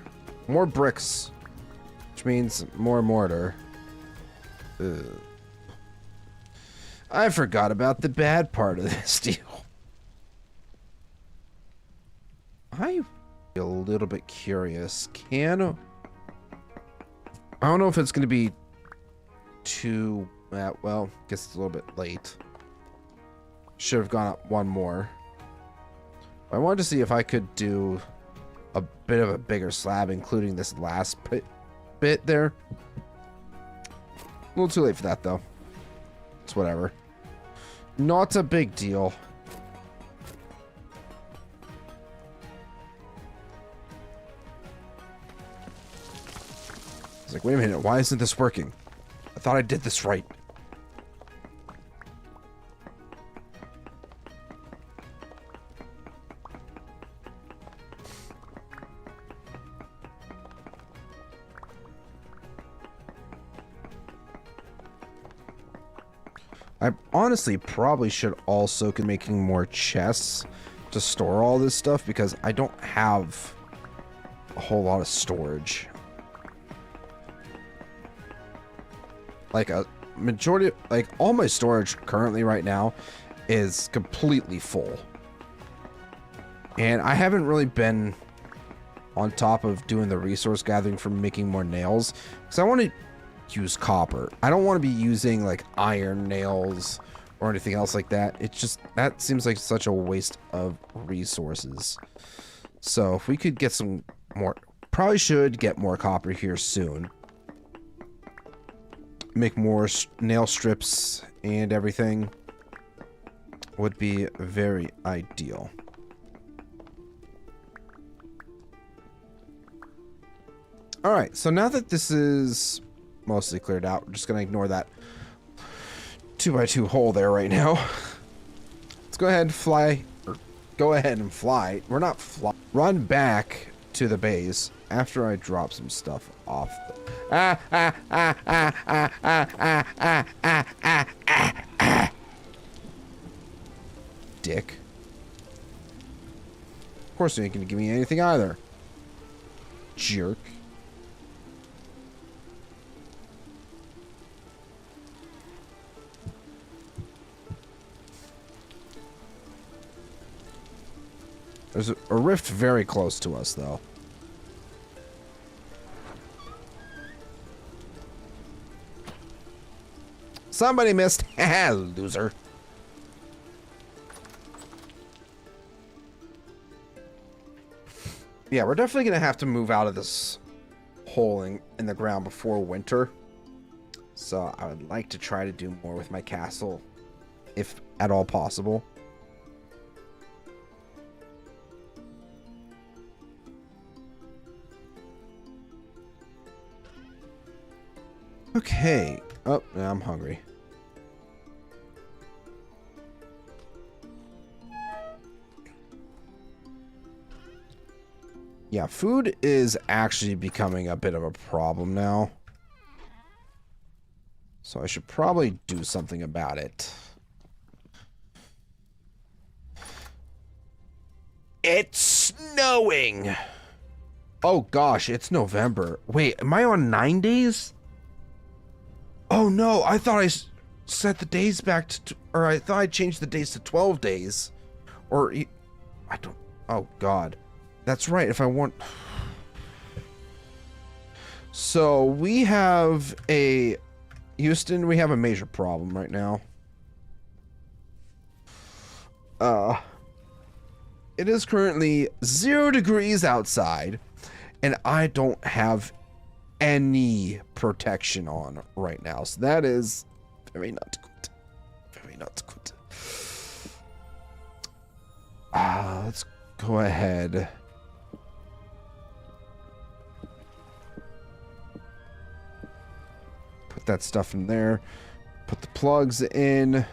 More bricks, which means more mortar. Ugh. I forgot about the bad part of this deal. I'm a little bit curious. I don't know if it's going to be too... well, I guess it's a little bit late. Should have gone up one more. I wanted to see if I could do a bit of a bigger slab, including this last bit there. A little too late for that, though. It's whatever. Not a big deal. It's like, wait a minute, why isn't this working? I thought I did this right. I honestly probably should also be making more chests to store all this stuff because I don't have a whole lot of storage. Like a majority, like all my storage currently right now is completely full. And I haven't really been on top of doing the resource gathering for making more nails because I want to use copper. I don't want to be using like iron nails or anything else like that. It's just, that seems like such a waste of resources. So if we could get some more, probably should get more copper here soon. Make more nail strips and everything would be very ideal. All right, so now that this is mostly cleared out, we're just gonna ignore that 2x2 hole there right now. Let's go ahead and fly, or go ahead and fly. We're not fly. Run back to the base after I drop some stuff off. Dick. Of course you ain't gonna give me anything either. Jerk. There's a rift very close to us, though. Somebody missed. Loser. Yeah, we're definitely going to have to move out of this hole in the ground before winter. So I would like to try to do more with my castle, if at all possible. Okay. Oh, now I'm hungry. Yeah, food is actually becoming a bit of a problem now. So I should probably do something about it. It's snowing! Oh gosh, it's November. Wait, am I on 9 days? Oh no, I thought I set the days back to, or I thought I changed the days to 12 days. Or, I don't, oh god. That's right, if I want... So, we have a, Houston, we have a major problem right now. It is currently 0 degrees outside, and I don't have any protection on right now, so that is very not good. Very not good. Let's go ahead. Put that stuff in there. Put the plugs in.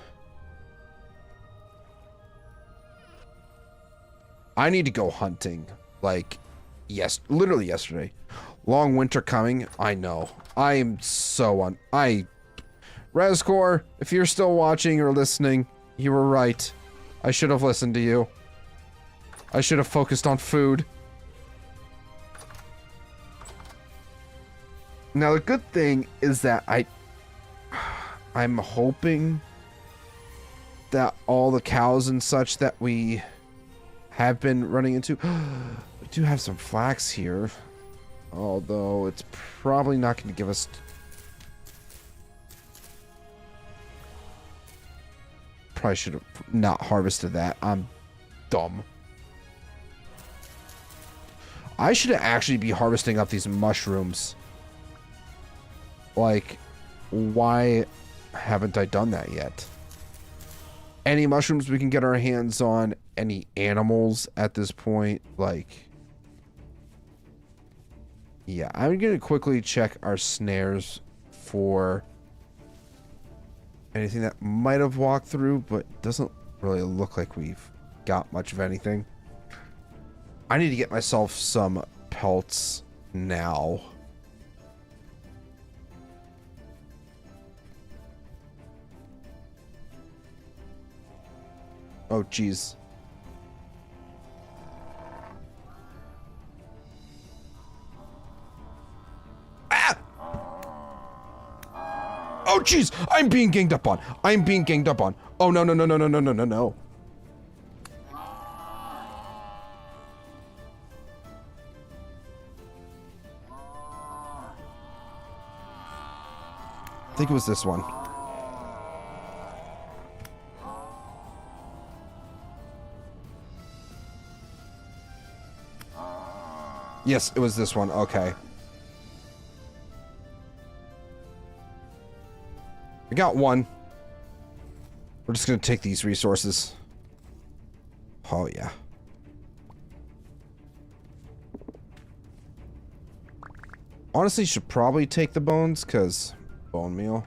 I need to go hunting. Like, yes, literally yesterday. Long winter coming. I know. I am so Rescore, if you're still watching or listening, you were right. I should have listened to you. I should have focused on food. Now the good thing is that I'm hoping that all the cows and such that we have been running into, we do have some flax here, although it's probably not going to give us. Probably should have not harvested that. I'm dumb. I should actually be harvesting up these mushrooms. Like, why haven't I done that yet? Any mushrooms we can get our hands on, any animals at this point, like... Yeah, I'm gonna quickly check our snares for anything that might have walked through, but doesn't really look like we've got much of anything. I need to get myself some pelts now. Oh, jeez. Ah! Oh, jeez! I'm being ganged up on. I'm being ganged up on. Oh, no, no, no, no, no, no, no, no, no. I think it was this one. Yes, it was this one. Okay. I got one. We're just going to take these resources. Oh, yeah. Honestly, should probably take the bones, because bone meal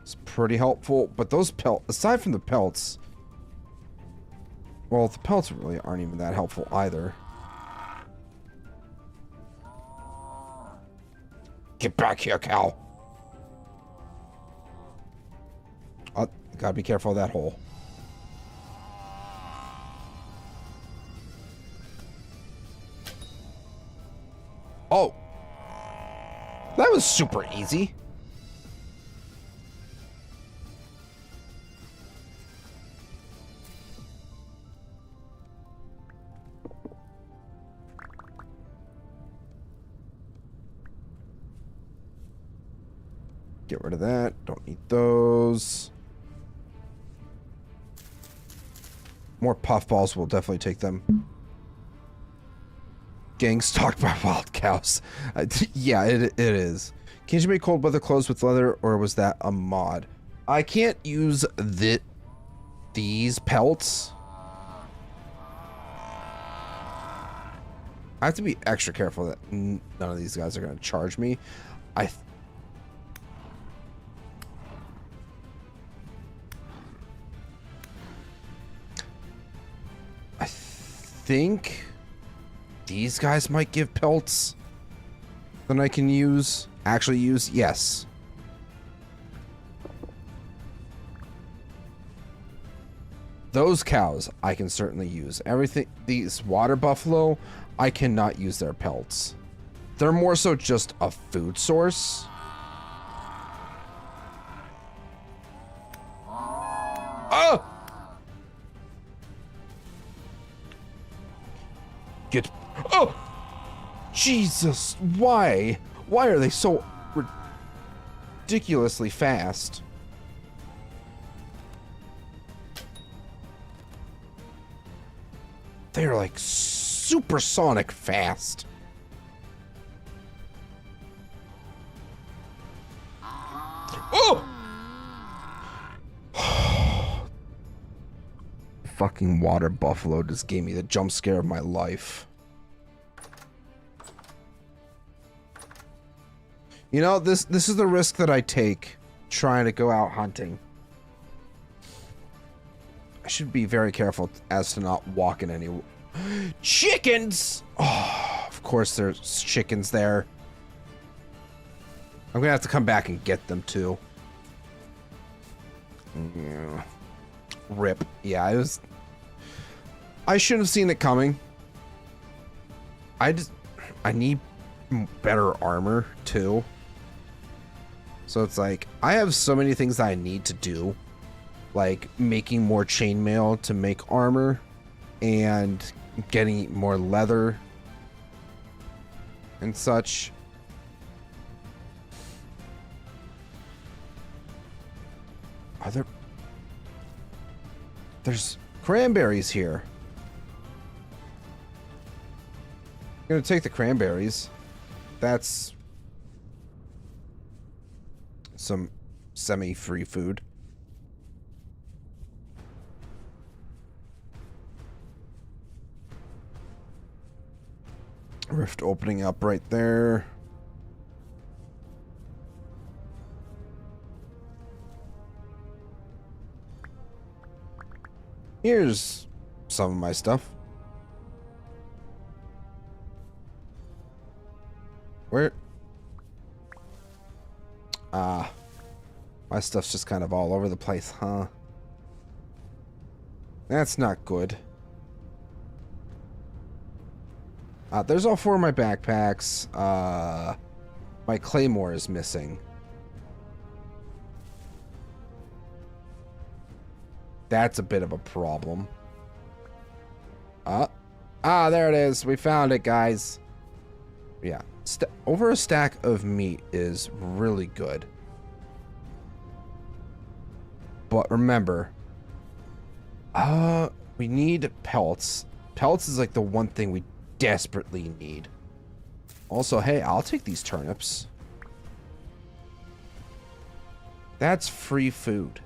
is pretty helpful. But those pelts, aside from the pelts, well, the pelts really aren't even that helpful either. Get back here, cow. Oh, gotta be careful of that hole. Oh. That was super easy. Get rid of that. Don't need those. More puffballs. We'll definitely take them. Gang stalked by wild cows. Yeah, it is. Can't you make cold weather clothes with leather, or was that a mod? I can't use these pelts. I have to be extra careful that none of these guys are going to charge me. I think these guys might give pelts that I can use. Actually use, yes. Those cows I can certainly use. Everything, these water buffalo, I cannot use their pelts. They're more so just a food source. Oh! Get... Oh! Jesus, why? Why are they so ridiculously fast? They're like supersonic fast. Oh! Fucking water buffalo just gave me the jump scare of my life. You know, this is the risk that I take trying to go out hunting. I should be very careful as to not walk in any... Chickens! Oh, of course there's chickens there. I'm gonna have to come back and get them too. Yeah. Rip. Yeah, I should have seen it coming. I need better armor too. So it's like, I have so many things that I need to do. Like making more chainmail to make armor and getting more leather and such. There's cranberries here. I'm gonna take the cranberries. That's some semi-free food. Rift opening up right there. Here's some of my stuff. Where? My stuff's just kind of all over the place, huh? That's not good. There's all 4 of my backpacks. My claymore is missing. That's a bit of a problem. There it is. We found it, guys. Yeah. Over a stack of meat is really good. But remember, we need pelts. Pelts is like the one thing we desperately need. Also, hey, I'll take these turnips. That's free food.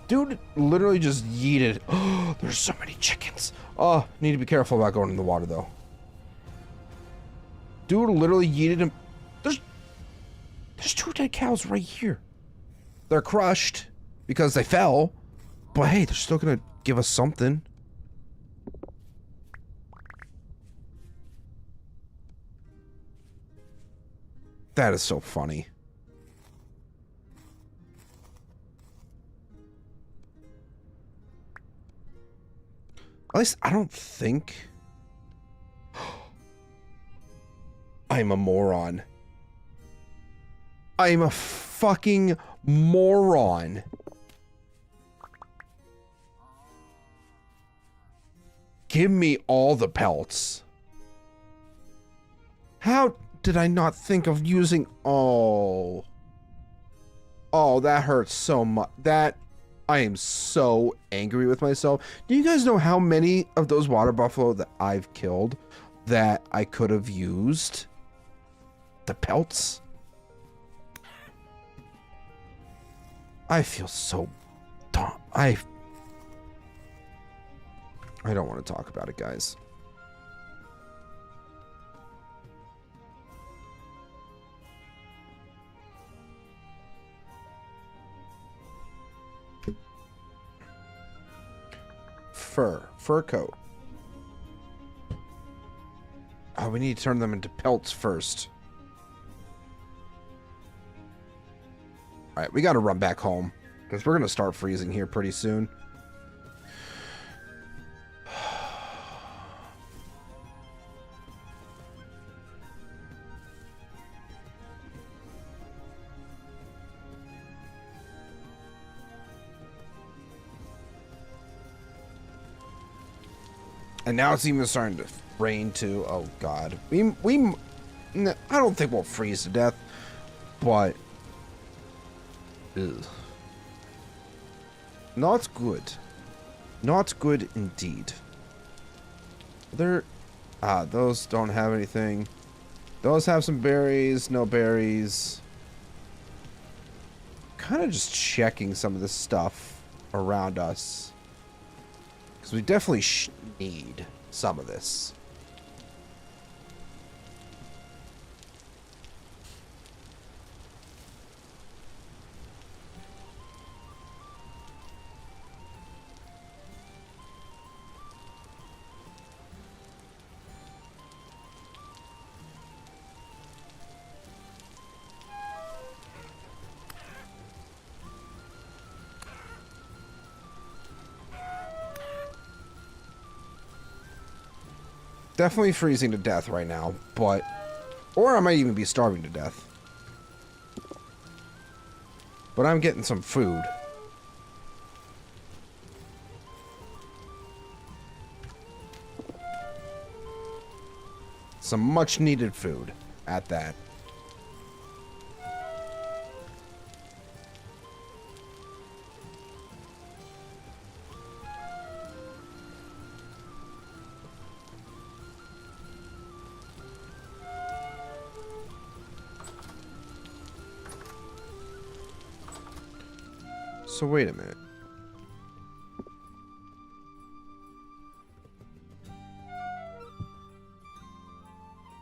Dude literally just yeeted. Oh, there's so many chickens. Oh, need to be careful about going in the water though. Dude literally yeeted him. There's 2 dead cows right here. They're crushed because they fell. But hey, they're still gonna give us something. That is so funny. At least I don't think... I'm a moron. I'm a fucking moron. Give me all the pelts. How did I not think of using... Oh, that hurts so much. I am so angry with myself. Do you guys know how many of those water buffalo that I've killed that I could have used the pelts? I feel so dumb. I don't want to talk about it, guys. Fur coat. Oh, we need to turn them into pelts first. Alright, we gotta run back home, because we're gonna start freezing here pretty soon. And now it's even starting to rain too. Oh god. I don't think we'll freeze to death, but ugh. Not good. Not good indeed. Those don't have anything. Those have some berries, no berries. Kind of just checking some of this stuff. around us. Because we definitely need some of this. Definitely freezing to death right now, but... Or I might even be starving to death. But I'm getting some food. Some much needed food at that. So wait a minute.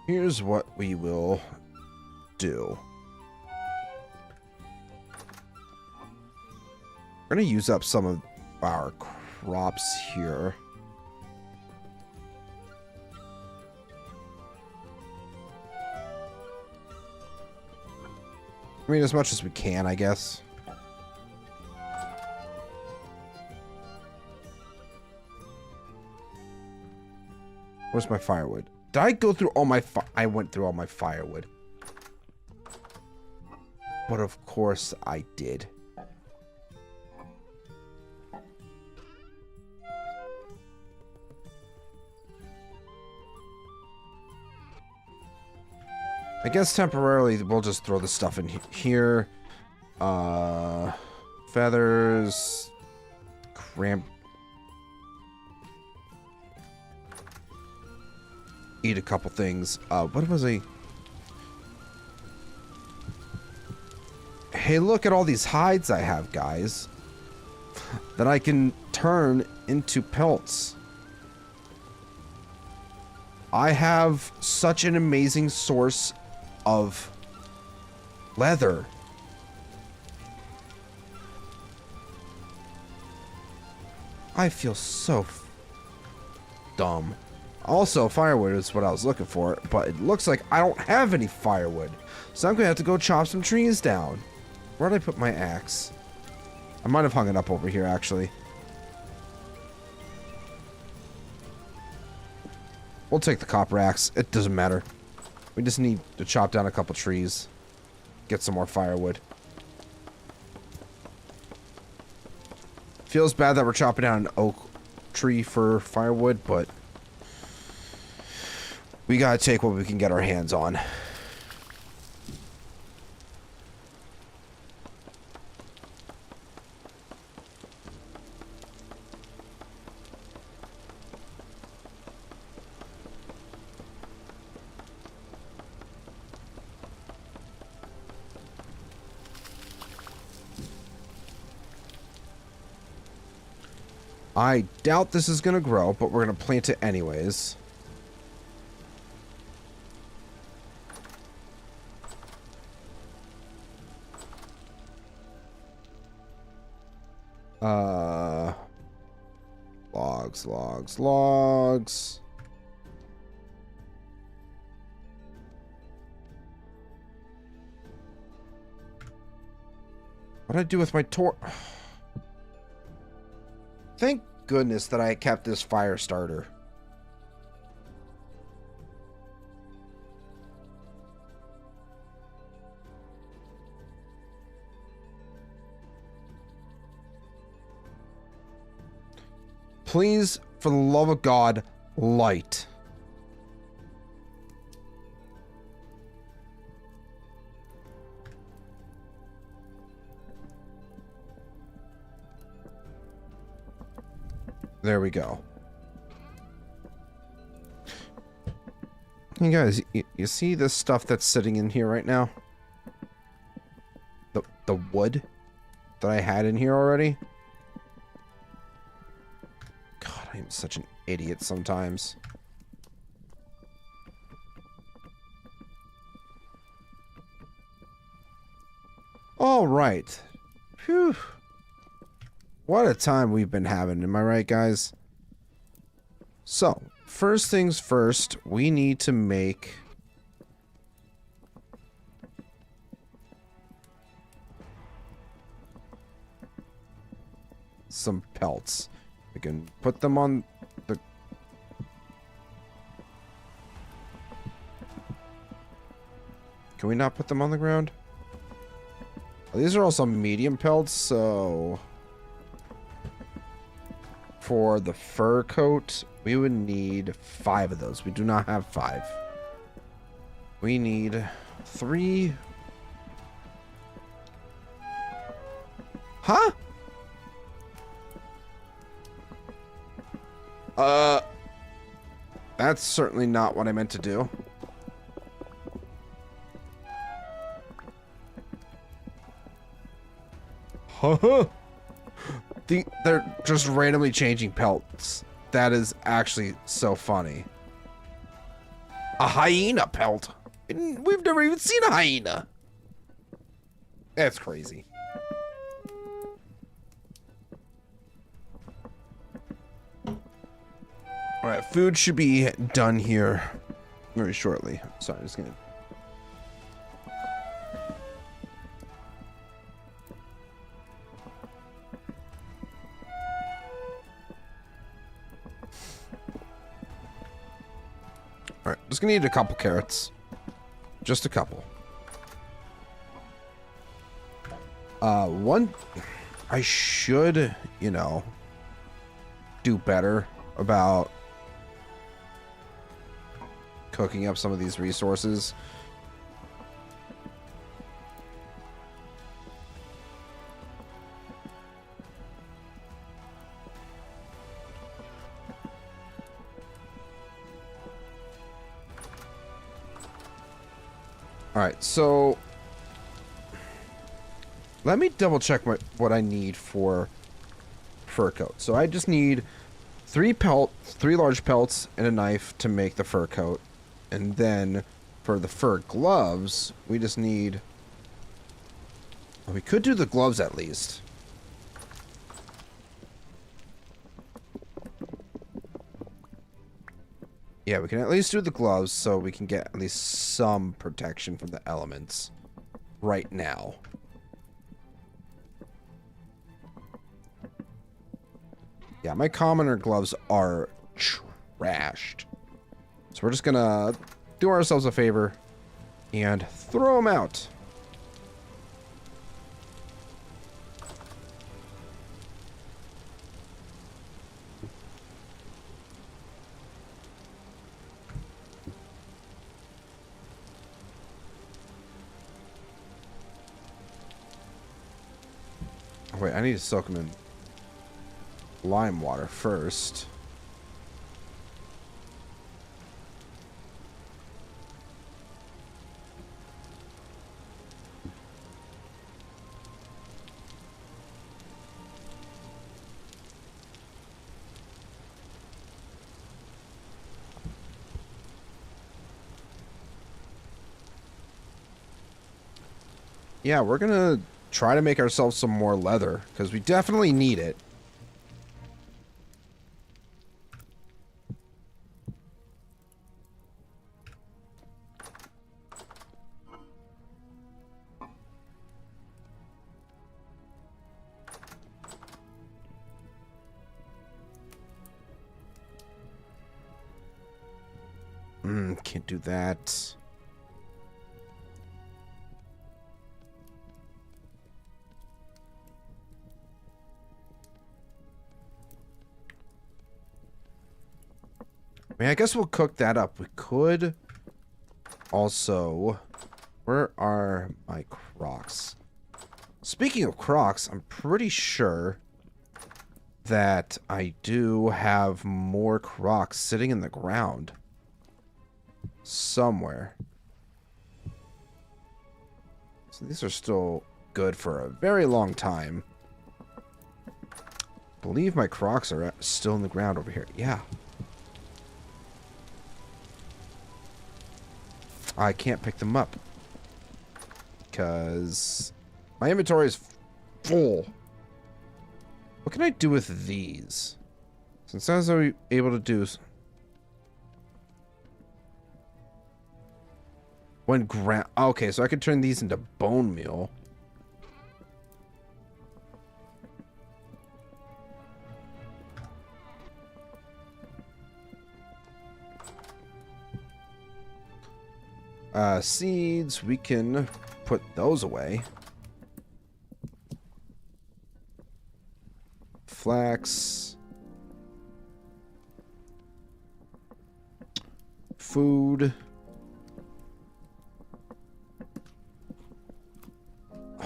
Here's what we will do. We're going to use up some of our crops here. I mean, as much as we can, I guess. Where's my firewood? Did I go through all my I went through all my firewood. But of course I did. I guess temporarily we'll just throw the stuff in here. Feathers. Cramp. Eat a couple things. What was I... Hey, look at all these hides I have, guys. That I can turn into pelts. I have such an amazing source of leather. I feel so dumb. Also, firewood is what I was looking for, but it looks like I don't have any firewood. So I'm going to have to go chop some trees down. Where did I put my axe? I might have hung it up over here, actually. We'll take the copper axe. It doesn't matter. We just need to chop down a couple trees. Get some more firewood. Feels bad that we're chopping down an oak tree for firewood, but... we gotta take what we can get our hands on. I doubt this is gonna grow, but we're gonna plant it anyways. Logs. What'd I do with my Thank goodness that I kept this fire starter. Please, for the love of God, light. There we go. Hey guys, you see this stuff that's sitting in here right now? The wood that I had in here already? I'm such an idiot sometimes. All right. Phew. What a time we've been having, am I right, guys? So, first things first, we need to make some pelts. We can put them on the... Can we not put them on the ground? These are also medium pelts, so... For the fur coat, we would need 5 of those. We do not have 5. We need 3. Huh? That's certainly not what I meant to do. Huh? They're just randomly changing pelts. That is actually so funny. A hyena pelt. We've never even seen a hyena. That's crazy. Alright, food should be done here very shortly. Sorry, I'm just gonna... Alright, just gonna need a couple carrots. Just a couple. One... I should, you know, do better about cooking up some of these resources. Alright, so let me double check what I need for fur coat. So I just need 3 large pelts and a knife to make the fur coat. And then for the fur gloves, we just need... Well, we could do the gloves at least. Yeah, we can at least do the gloves so we can get at least some protection from the elements right now. Yeah, my commoner gloves are trashed. So we're just gonna do ourselves a favor and throw them out. Wait, I need to soak them in lime water first. Yeah, we're gonna try to make ourselves some more leather, because we definitely need it. Can't do that. I mean, I guess we'll cook that up. We could also... Where are my Crocs? Speaking of Crocs, I'm pretty sure that I do have more Crocs sitting in the ground somewhere. So these are still good for a very long time. believe my Crocs are still in the ground over here. Yeah. I can't pick them up. Because my inventory is full. What can I do with these? Since I was able to do... When ground... Okay, so I could turn these into bone meal. Seeds, we can put those away. Flax. Food. Oh,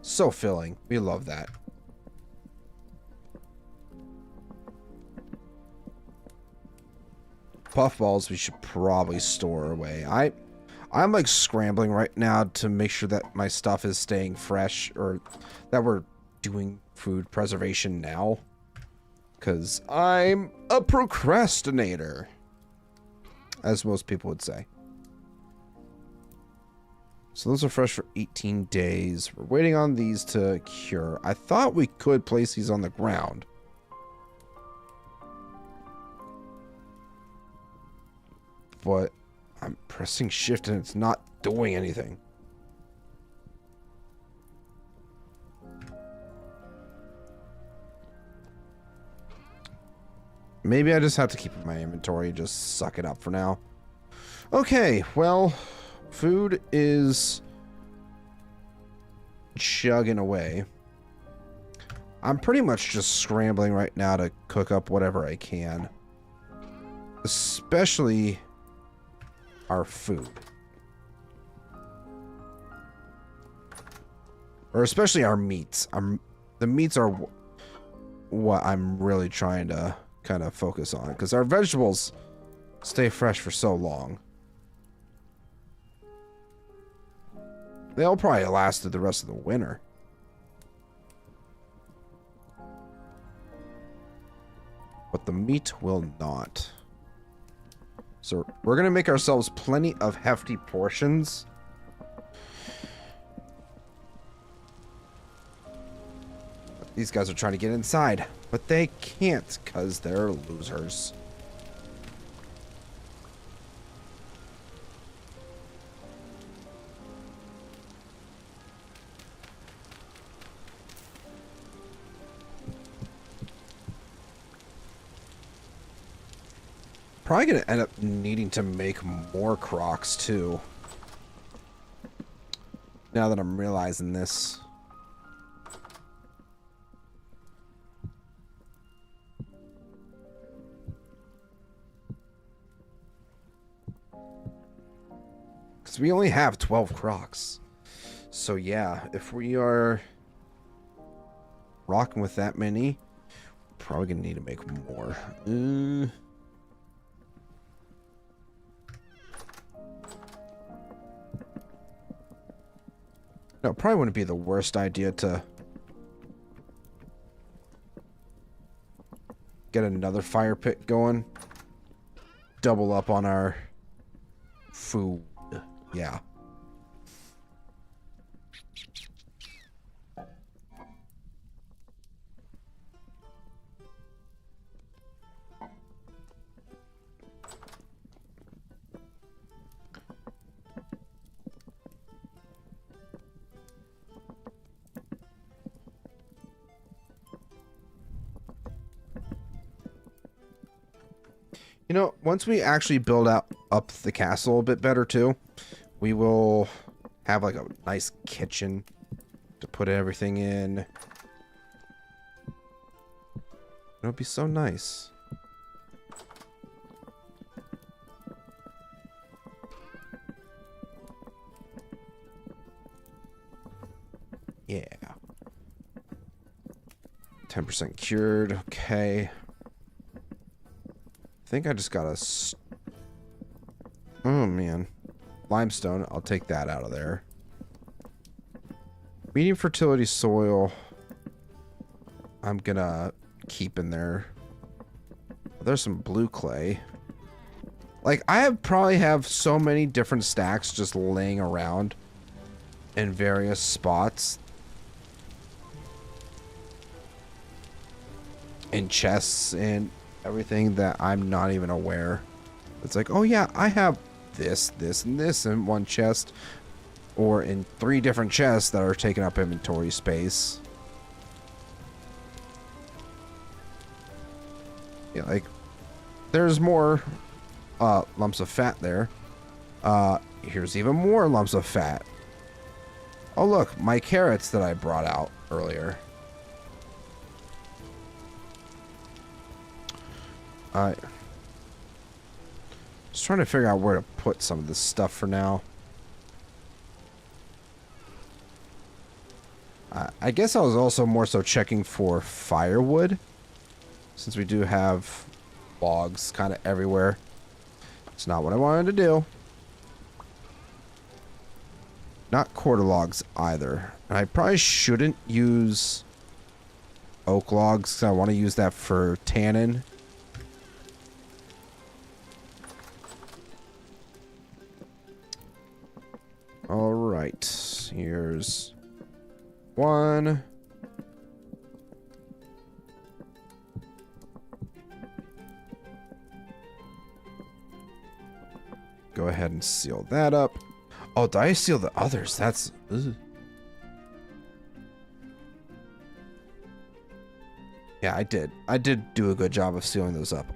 so filling. We love that. Puffballs we should probably store away. I'm like scrambling right now to make sure that my stuff is staying fresh, or that we're doing food preservation now. Because I'm a procrastinator, as most people would say. So those are fresh for 18 days. We're waiting on these to cure. I thought we could place these on the ground. But I'm pressing shift and it's not doing anything. Maybe I just have to keep it in my inventory, just suck it up for now. Okay, well, food is chugging away. I'm pretty much just scrambling right now to cook up whatever I can. Especially our food. Or especially our meats. The meats are what I'm really trying to kind of focus on, because our vegetables stay fresh for so long. They'll probably last through the rest of the winter. But the meat will not. So we're going to make ourselves plenty of hefty portions. These guys are trying to get inside, but they can't because they're losers. Probably going to end up needing to make more Crocs, too. Now that I'm realizing this. Because we only have 12 Crocs. So, yeah, if we are rocking with that many, probably going to need to make more. No, it probably wouldn't be the worst idea to get another fire pit going. Double up on our food. Yeah. You know, once we actually build up the castle a bit better too, we will have like a nice kitchen to put everything in. It'll be so nice. Yeah. 10% cured. Okay. I think I just got a... Oh, man. Limestone. I'll take that out of there. Medium fertility soil. I'm gonna keep in there. There's some blue clay. Like, I probably have so many different stacks just laying around in various spots. In chests and everything that I'm not even aware. It's like, oh yeah, I have this, this, and this in one chest. Or in 3 different chests that are taking up inventory space. Yeah, like, there's more lumps of fat there. Here's even more lumps of fat. Oh look, my carrots that I brought out earlier. Just trying to figure out where to put some of this stuff for now. I guess I was also more so checking for firewood, since we do have logs kind of everywhere. It's not what I wanted to do. Not quarter logs either. I probably shouldn't use oak logs, because I want to use that for tannin. Alright, here's 1. Go ahead and seal that up. Oh, did I seal the others? That's... Ugh. Yeah, I did. I did do a good job of sealing those up.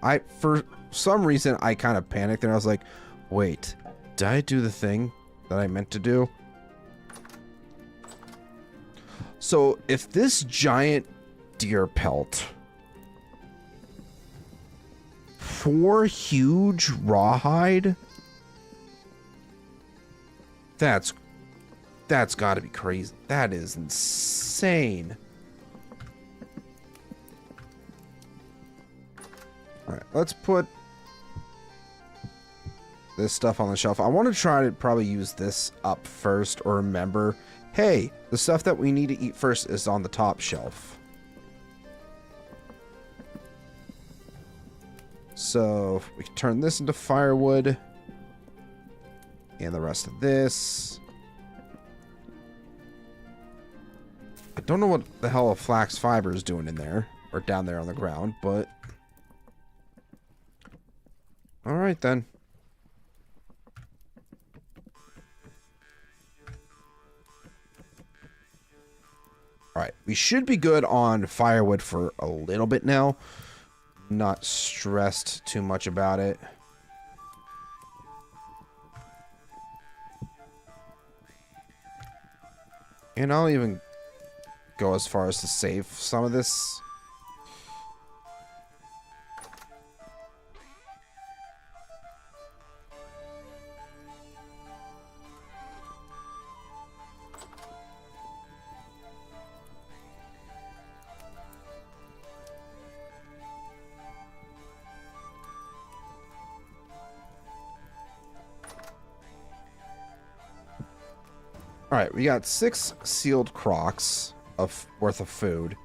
For some reason, I kind of panicked and I was like, wait, did I do the thing that I meant to do? So, if this giant deer pelt, 4 huge rawhide, that's got to be crazy. That is insane. All right, let's put this stuff on the shelf. I want to try to probably use this up first, or remember, hey, the stuff that we need to eat first is on the top shelf. So we can turn this into firewood. And the rest of this. I don't know what the hell a flax fiber is doing in there. Or down there on the ground, but... Alright then. Alright, we should be good on firewood for a little bit now. Not stressed too much about it. And I'll even go as far as to save some of this. All right, we got 6 sealed crocks worth of food.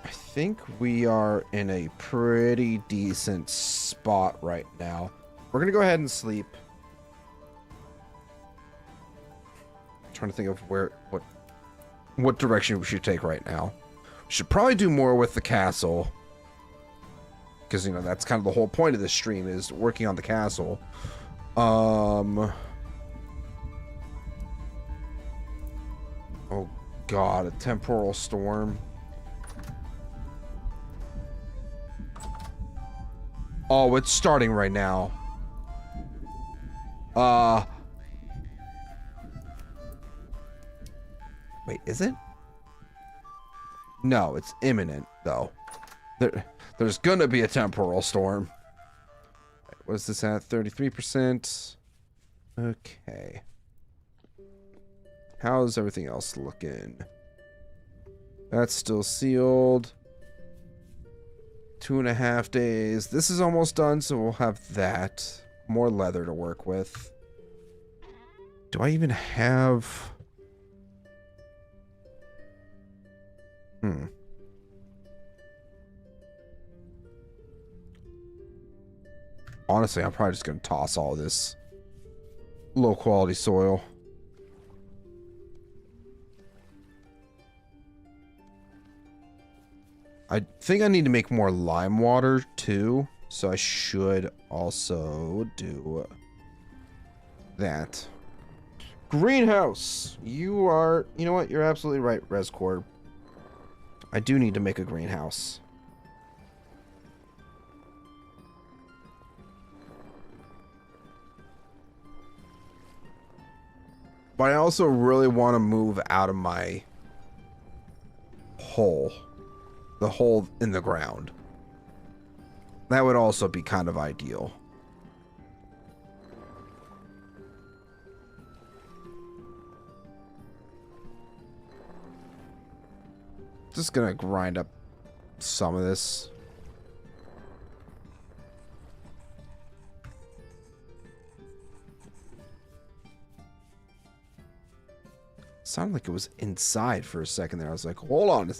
I think we are in a pretty decent spot right now. We're gonna go ahead and sleep. I'm trying to think of what direction we should take right now. We should probably do more with the castle, because you know that's kind of the whole point of this stream, is working on the castle. Oh god, a temporal storm. Oh, it's starting right now. Wait, is it? No, it's imminent, though. There's gonna be a temporal storm. What is this at? 33%. Okay. How's everything else looking? That's still sealed. 2.5 days. This is almost done, so we'll have that. More leather to work with. Do I even have... Hmm. Honestly, I'm probably just going to toss all this low quality soil. I think I need to make more lime water too, so I should also do that. Greenhouse! You know what? You're absolutely right, Rescord. I do need to make a greenhouse. But I also really want to move out of my hole. The hole in the ground. That would also be kind of ideal. Just gonna grind up some of this. Sounded like it was inside for a second there. I was like, hold on.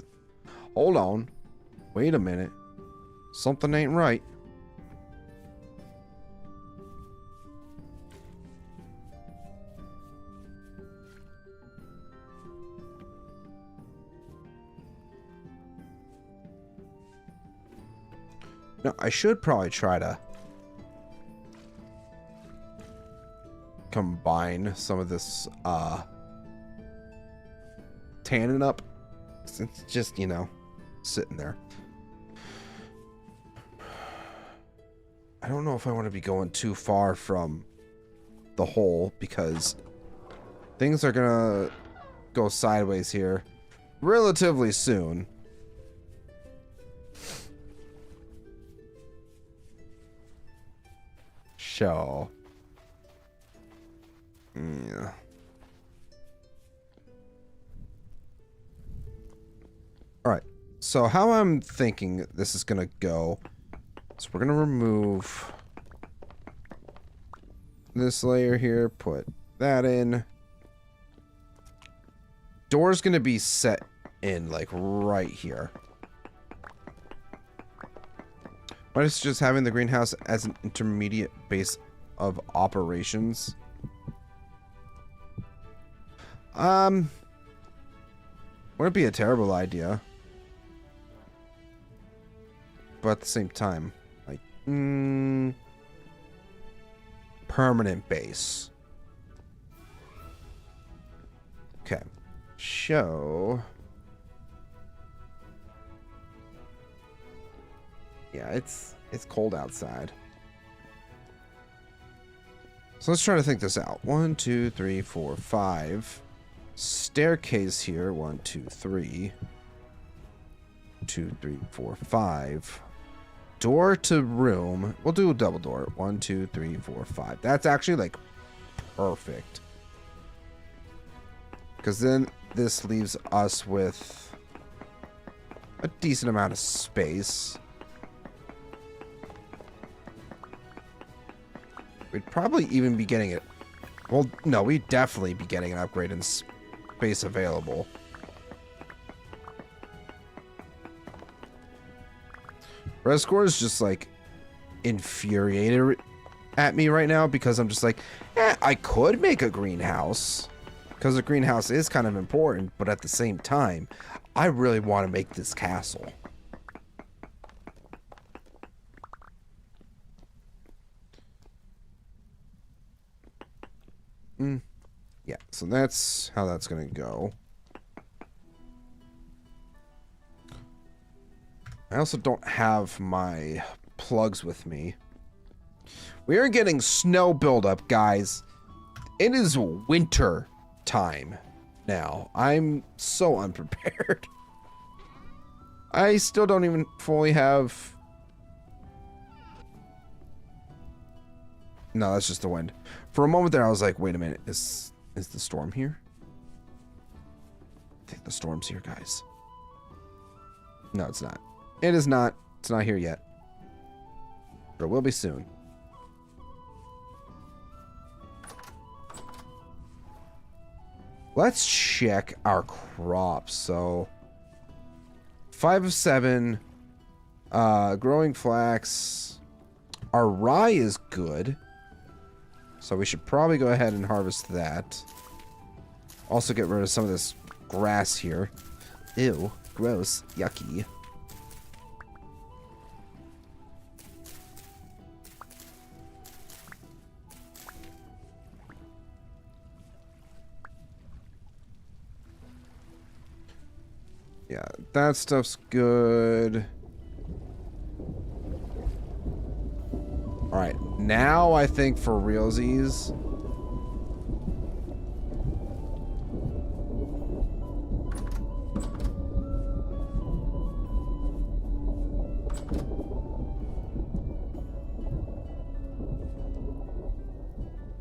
Hold on. Wait a minute. Something ain't right. No, I should probably try to combine some of this tannin up. It's just, you know, sitting there. I don't know if I want to be going too far from the hole because things are gonna go sideways here relatively soon. So, yeah. All right. So how I'm thinking this is gonna go. So we're gonna remove this layer here, put that in. Door's gonna be set in like right here. But it's just having the greenhouse as an intermediate base of operations. Wouldn't be a terrible idea. But at the same time, like, permanent base. Okay. Show. Yeah, it's cold outside. So let's try to think this out. 1, 2, 3, 4, 5. Staircase here. 1, 2, 3. 2, 3, 4, 5. Door to room. We'll do a double door. 1, 2, 3, 4, 5. That's actually like perfect. Because then this leaves us with a decent amount of space. We'd probably even be getting it. Well, no, we'd definitely be getting an upgrade in space available. Rescore is just like infuriated at me right now because I'm just like, I could make a greenhouse because a greenhouse is kind of important, but at the same time, I really want to make this castle. Yeah, so that's how that's gonna go. I also don't have my plugs with me. We are getting snow buildup, guys. It is winter time now. I'm so unprepared. I still don't even fully have... No, that's just the wind. For a moment there, I was like, wait a minute. Is the storm here? I think the storm's here, guys. No, it's not. It is not. It's not here yet. But it will be soon. Let's check our crops. So, 5 of 7. Growing flax. Our rye is good. So we should probably go ahead and harvest that. Also get rid of some of this grass here. Ew. Gross. Yucky. Yeah, that stuff's good. Alright, now I think for realsies.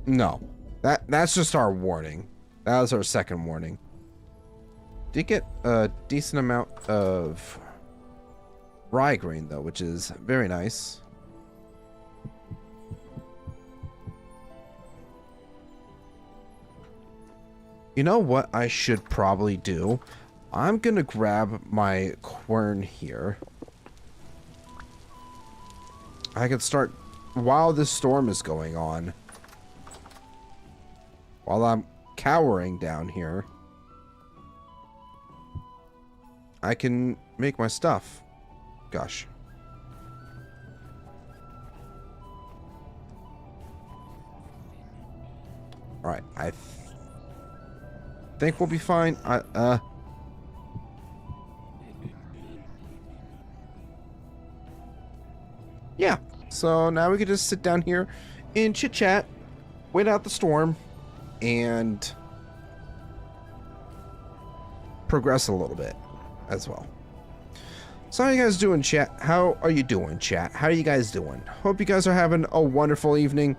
No. That's just our warning. That was our second warning. Did get a decent amount of rye grain though, which is very nice. You know what I should probably do? I'm gonna grab my quern here. I could start while this storm is going on. While I'm cowering down here, I can make my stuff. Gosh. Alright, I think we'll be fine. Yeah. So now we can just sit down here and chit-chat, wait out the storm, and progress a little bit as well. So how you guys doing, chat? How are you doing, chat? How are you guys doing? Hope you guys are having a wonderful evening.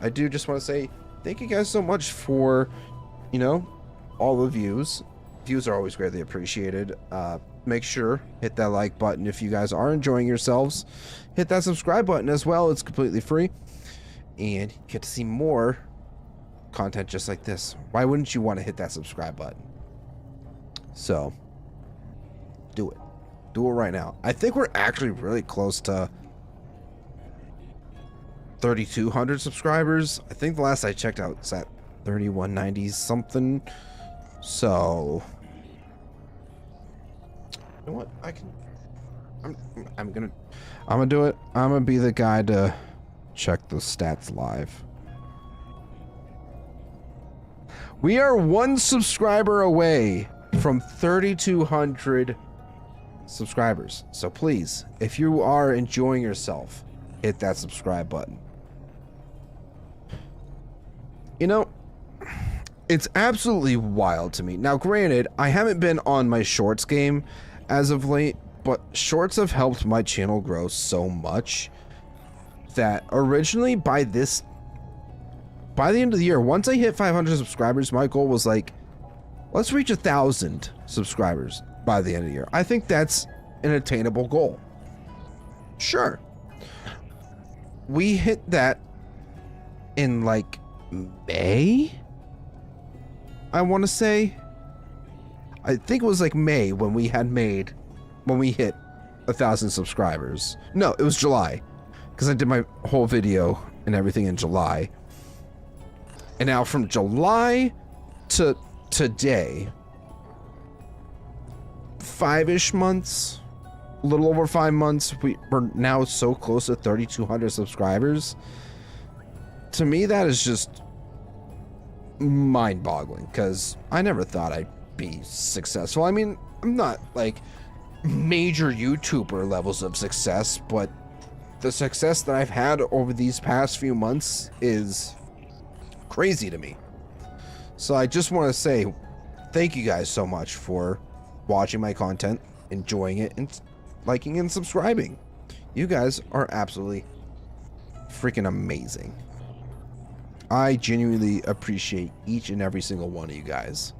I do just want to say thank you guys so much for, you know, all the views. Views are always greatly appreciated. Make sure hit that like button if you guys are enjoying yourselves. Hit that subscribe button as well. It's completely free, and you get to see more content just like this. Why wouldn't you want to hit that subscribe button? So do it. Do it right now. I think we're actually really close to 3,200 subscribers. I think the last I checked out was at 3,190 something. So, you know what? I'm gonna do it. I'm gonna be the guy to check the stats live. We are 1 subscriber away from 3,200 subscribers. So please, if you are enjoying yourself, hit that subscribe button. You know, it's absolutely wild to me. Now, granted, I haven't been on my shorts game as of late, but shorts have helped my channel grow so much that originally by the end of the year, once I hit 500 subscribers, my goal was like, let's reach 1,000 subscribers by the end of the year. I think that's an attainable goal. Sure. We hit that in like May, I want to say. I think it was like May when we hit 1,000 subscribers. No, it was July, because I did my whole video and everything in July. And now from July to today, 5-ish months, a little over 5 months, we're now so close to 3,200 subscribers. To me, that is just mind-boggling, because I never thought I'd be successful. I mean, I'm not like major YouTuber levels of success, but the success that I've had over these past few months is crazy to me. So I just want to say thank you guys so much for watching my content, enjoying it, and liking and subscribing. You guys are absolutely freaking amazing. I genuinely appreciate each and every single one of you guys.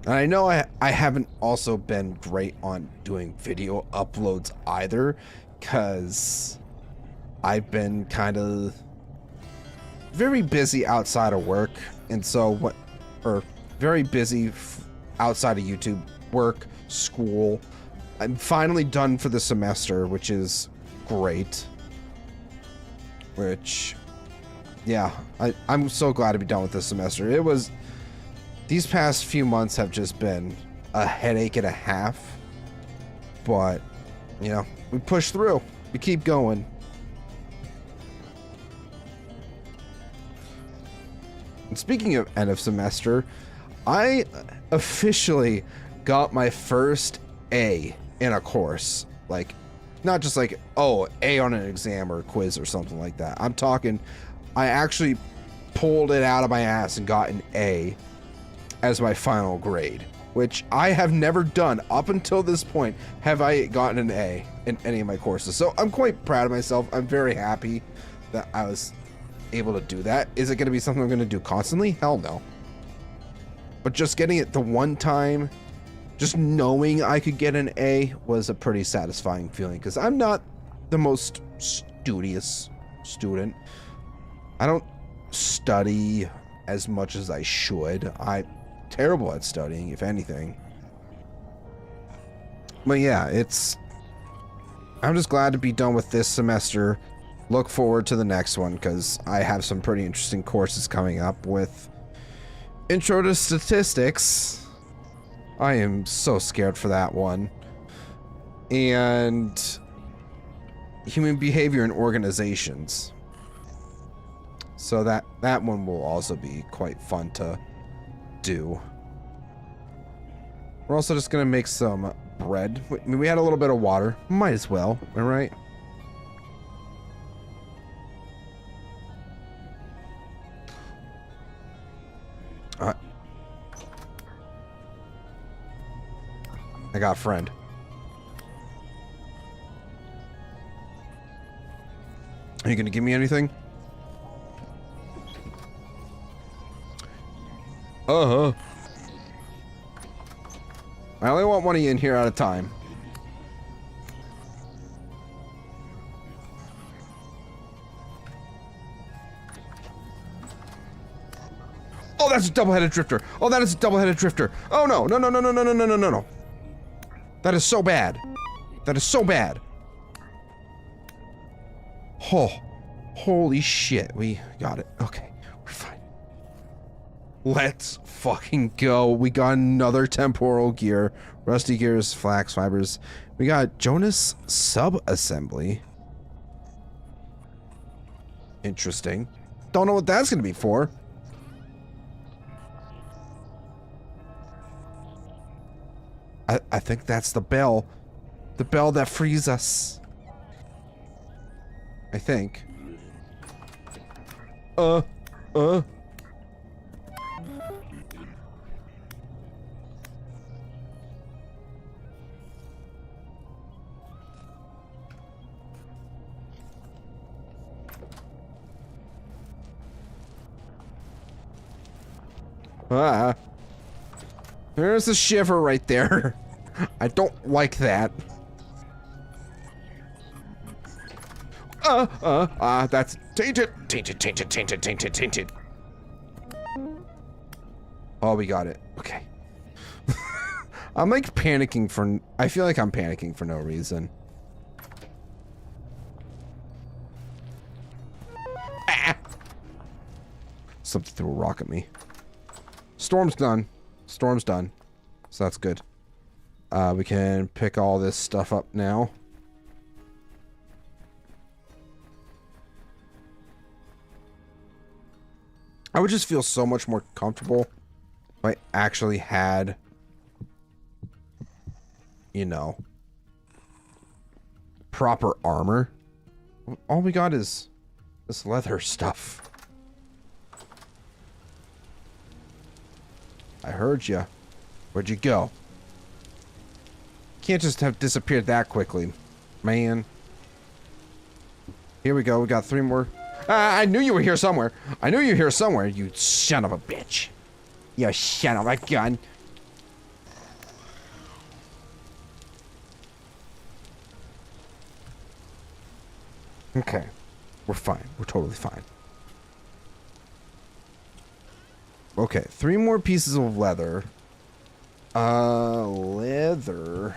And I know I haven't also been great on doing video uploads either, because I've been kind of very busy outside of work, and so very busy outside of YouTube, work, school. I'm finally done for the semester, which is great. Which, yeah, I'm so glad to be done with this semester. It was, these past few months have just been a headache and a half. But, you know, we push through. We keep going. And speaking of end of semester, I officially got my first A in a course. Like, not just like, oh, A on an exam or a quiz or something like that. I'm talking, I actually pulled it out of my ass and got an A as my final grade, which I have never done up until this point. Have I gotten an A in any of my courses? So I'm quite proud of myself. I'm very happy that I was able to do that. Is it going to be something I'm going to do constantly? Hell no. But just getting it the one time, just knowing I could get an A was a pretty satisfying feeling, because I'm not the most studious student. I don't study as much as I should. I'm terrible at studying, if anything. But yeah, I'm just glad to be done with this semester. Look forward to the next one, because I have some pretty interesting courses coming up with Intro to Statistics. I am so scared for that one. And Human Behavior in Organizations. So that one will also be quite fun to do. We're also just gonna make some bread. I mean, we had a little bit of water. Might as well, all right? I got a friend. Are you gonna give me anything? I only want one of you in here at a time. Oh, that's a double-headed drifter. Oh, that is a double-headed drifter. Oh, no. No, no, no, no, no, no, no, no, no, no. That is so bad. That is so bad. Oh, holy shit. We got it. Okay, we're fine. Let's fucking go. We got another temporal gear. Rusty gears, flax fibers. We got Jonas sub-assembly. Interesting. Don't know what that's going to be for. I think that's the bell. The bell that frees us. I think. There's a shiver right there. I don't like that. That's tainted. Tainted. Oh, we got it. Okay. I'm like panicking for, I feel like I'm panicking for no reason. Something threw a rock at me. Storm's done. Storm's done. So that's good. We can pick all this stuff up now. I would just feel so much more comfortable if I actually had, you know, proper armor. All we got is this leather stuff. I heard you. Where'd you go? Can't just have disappeared that quickly, man. Here we go. We got 3 more. I knew you were here somewhere. I knew you were here somewhere, you son of a bitch. You son of a gun. Okay. We're fine. We're totally fine. Okay, 3 more pieces of leather. Leather.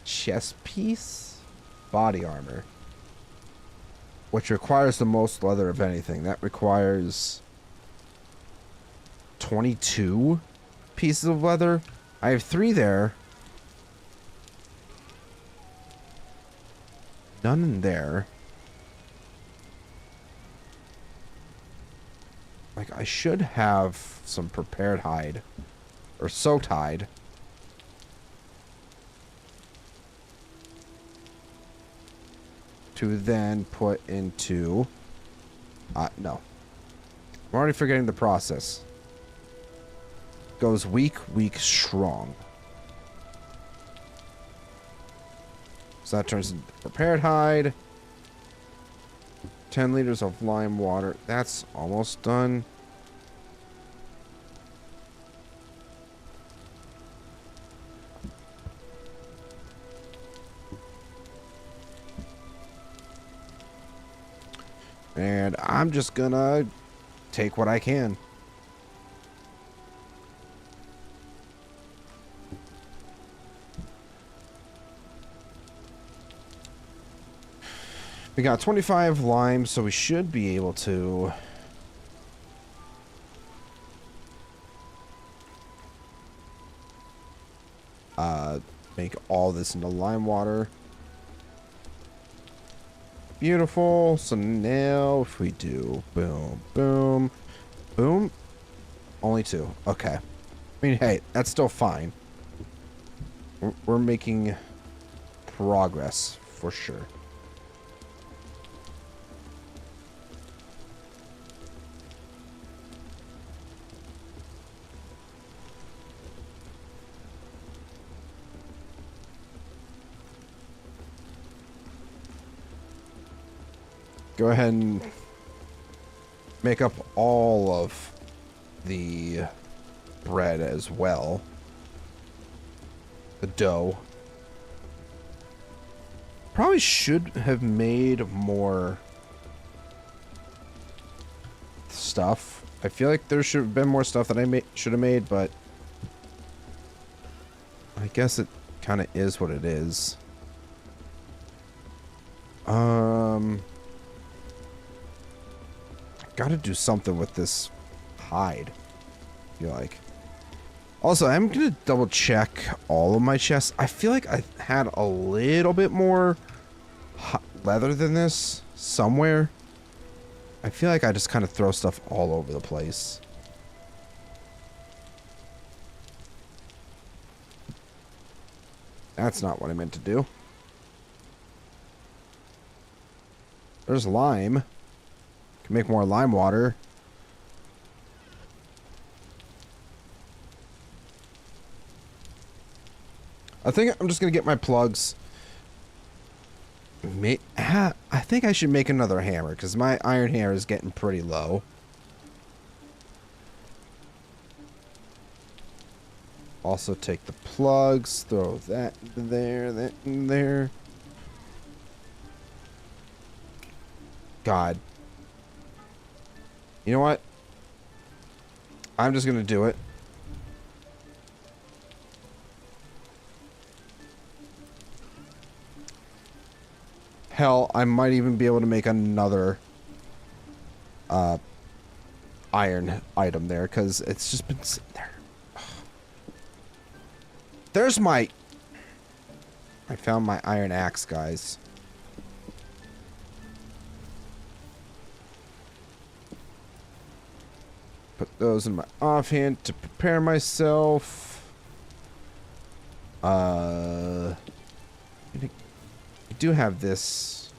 Chest piece? Body armor. Which requires the most leather of anything. That requires 22 pieces of leather. I have 3 there. None in there. Like, I should have some prepared hide. Or soaked hide. To then put into... no. I'm already forgetting the process. Goes weak, weak, strong. So that turns into prepared hide. 10 liters of lime water. That's almost done. And I'm just gonna take what I can. We got 25 lime, so we should be able to... make all this into lime water. Beautiful. So now if we do boom, boom, boom. Only 2. Okay. I mean, hey, that's still fine. We're making progress for sure. Go ahead and make up all of the bread as well. The dough. Probably should have made more stuff. I feel like there should have been more stuff that I should have made, but I guess it kind of is what it is. Gotta do something with this hide, I feel like. Also, I'm gonna double check all of my chests. I feel like I had a little bit more leather than this somewhere. I feel like I just kind of throw stuff all over the place. That's not what I meant to do. There's lime. Can make more lime water. I think I'm just gonna get my plugs. I think I should make another hammer because my iron hammer is getting pretty low. Also take the plugs, throw that in there, that in there. God. You know what? I'm just gonna do it. Hell, I might even be able to make another iron item there because it's just been sitting there. There's my... I found my iron axe, guys. Put those in my offhand to prepare myself. I do have this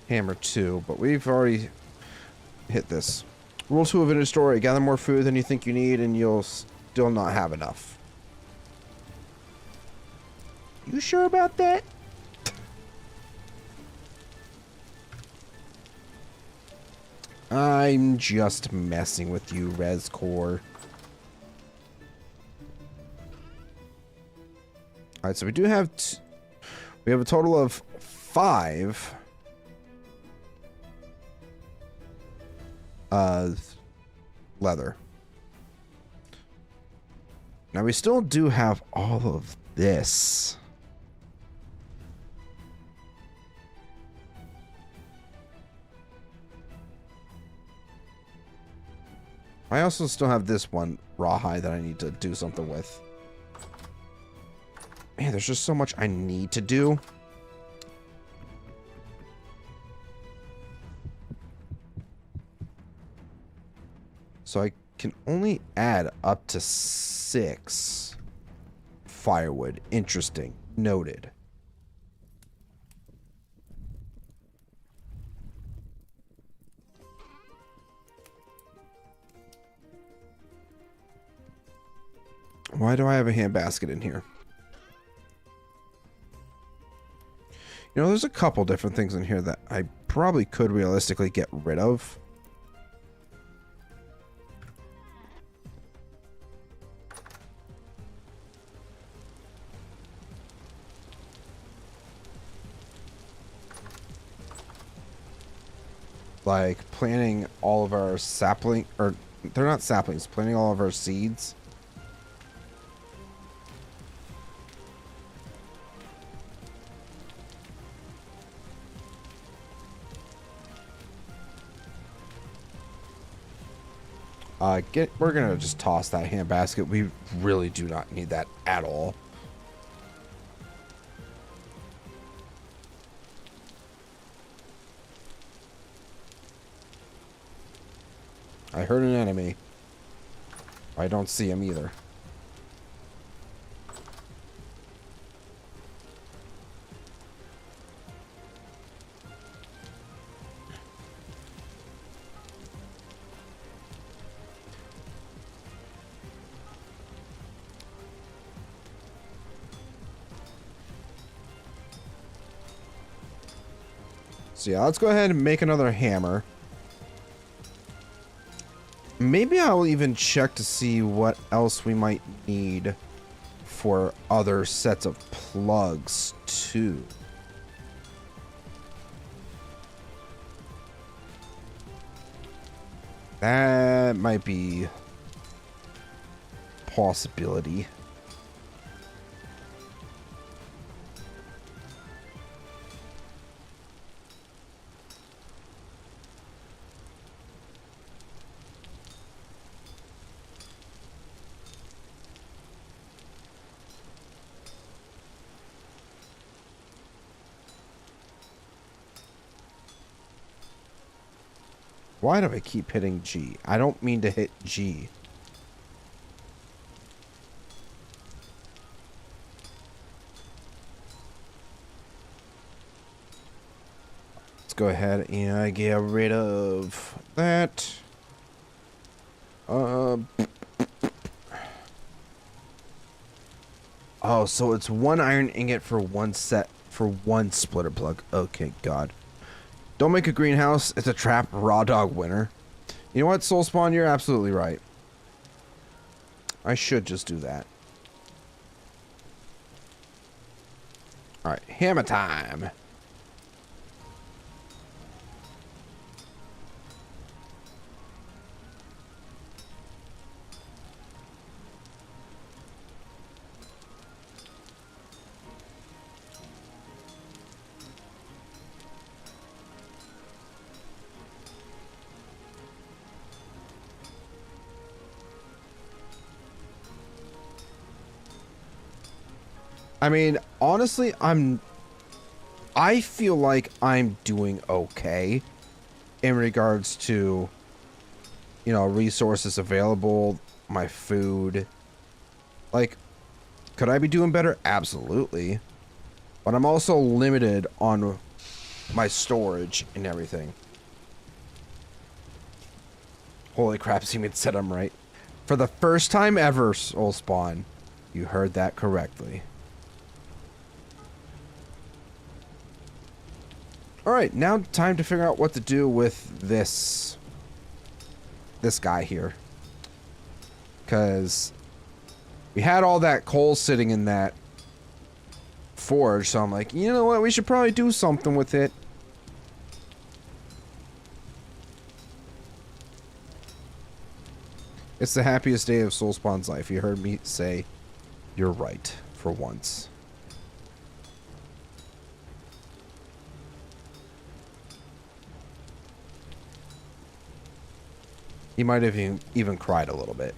hammer too, but we've already hit this. Rule 2 of inventory: gather more food than you think you need, and you'll still not have enough. You sure about that? I'm just messing with you, Rescore. Alright, so we do have... we have a total of 5 uh, leather. Now we still do have all of this. I also still have this one rawhide that I need to do something with. Man, there's just so much I need to do. So I can only add up to 6 firewood. Interesting. Noted. Why do I have a handbasket in here? You know, there's a couple different things in here that I probably could realistically get rid of. Like planting all of our sapling, or they're not saplings, planting all of our seeds. We're gonna just toss that handbasket. We really do not need that at all. I heard an enemy. I don't see him either. So yeah, let's go ahead and make another hammer. Maybe I'll even check to see what else we might need for other sets of plugs too. That might be a possibility. Why do I keep hitting G? I don't mean to hit G. Let's go ahead and get rid of that. Oh, so it's 1 iron ingot for 1 set for 1 splitter plug. Okay, God. Don't make a greenhouse. It's a trap. Raw dog winner. You know what, Soul Spawn? You're absolutely right. I should just do that. Alright, hammer time. I mean, honestly, I feel like I'm doing okay in regards to, you know, resources available, my food. Like, could I be doing better? Absolutely. But I'm also limited on my storage and everything. Holy crap, Seaman said I'm right. For the first time ever, Soul Spawn, you heard that correctly. Alright, now time to figure out what to do with this guy here. Because we had all that coal sitting in that forge, so I'm like, you know what, we should probably do something with it. It's the happiest day of Soulspawn's life. You heard me say you're right for once. He might have even cried a little bit.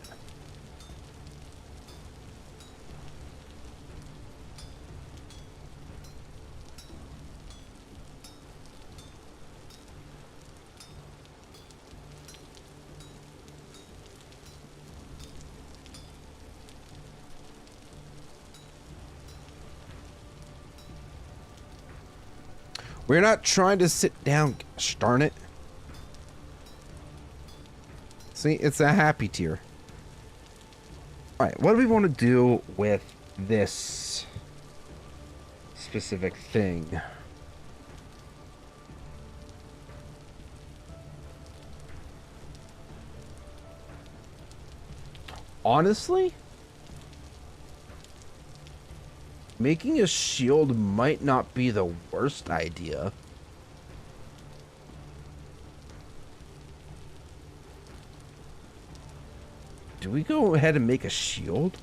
We're not trying to sit down, gosh darn it. See, it's a happy tear. Alright, what do we want to do with this specific thing? Honestly, making a shield might not be the worst idea. Do we go ahead and make a shield?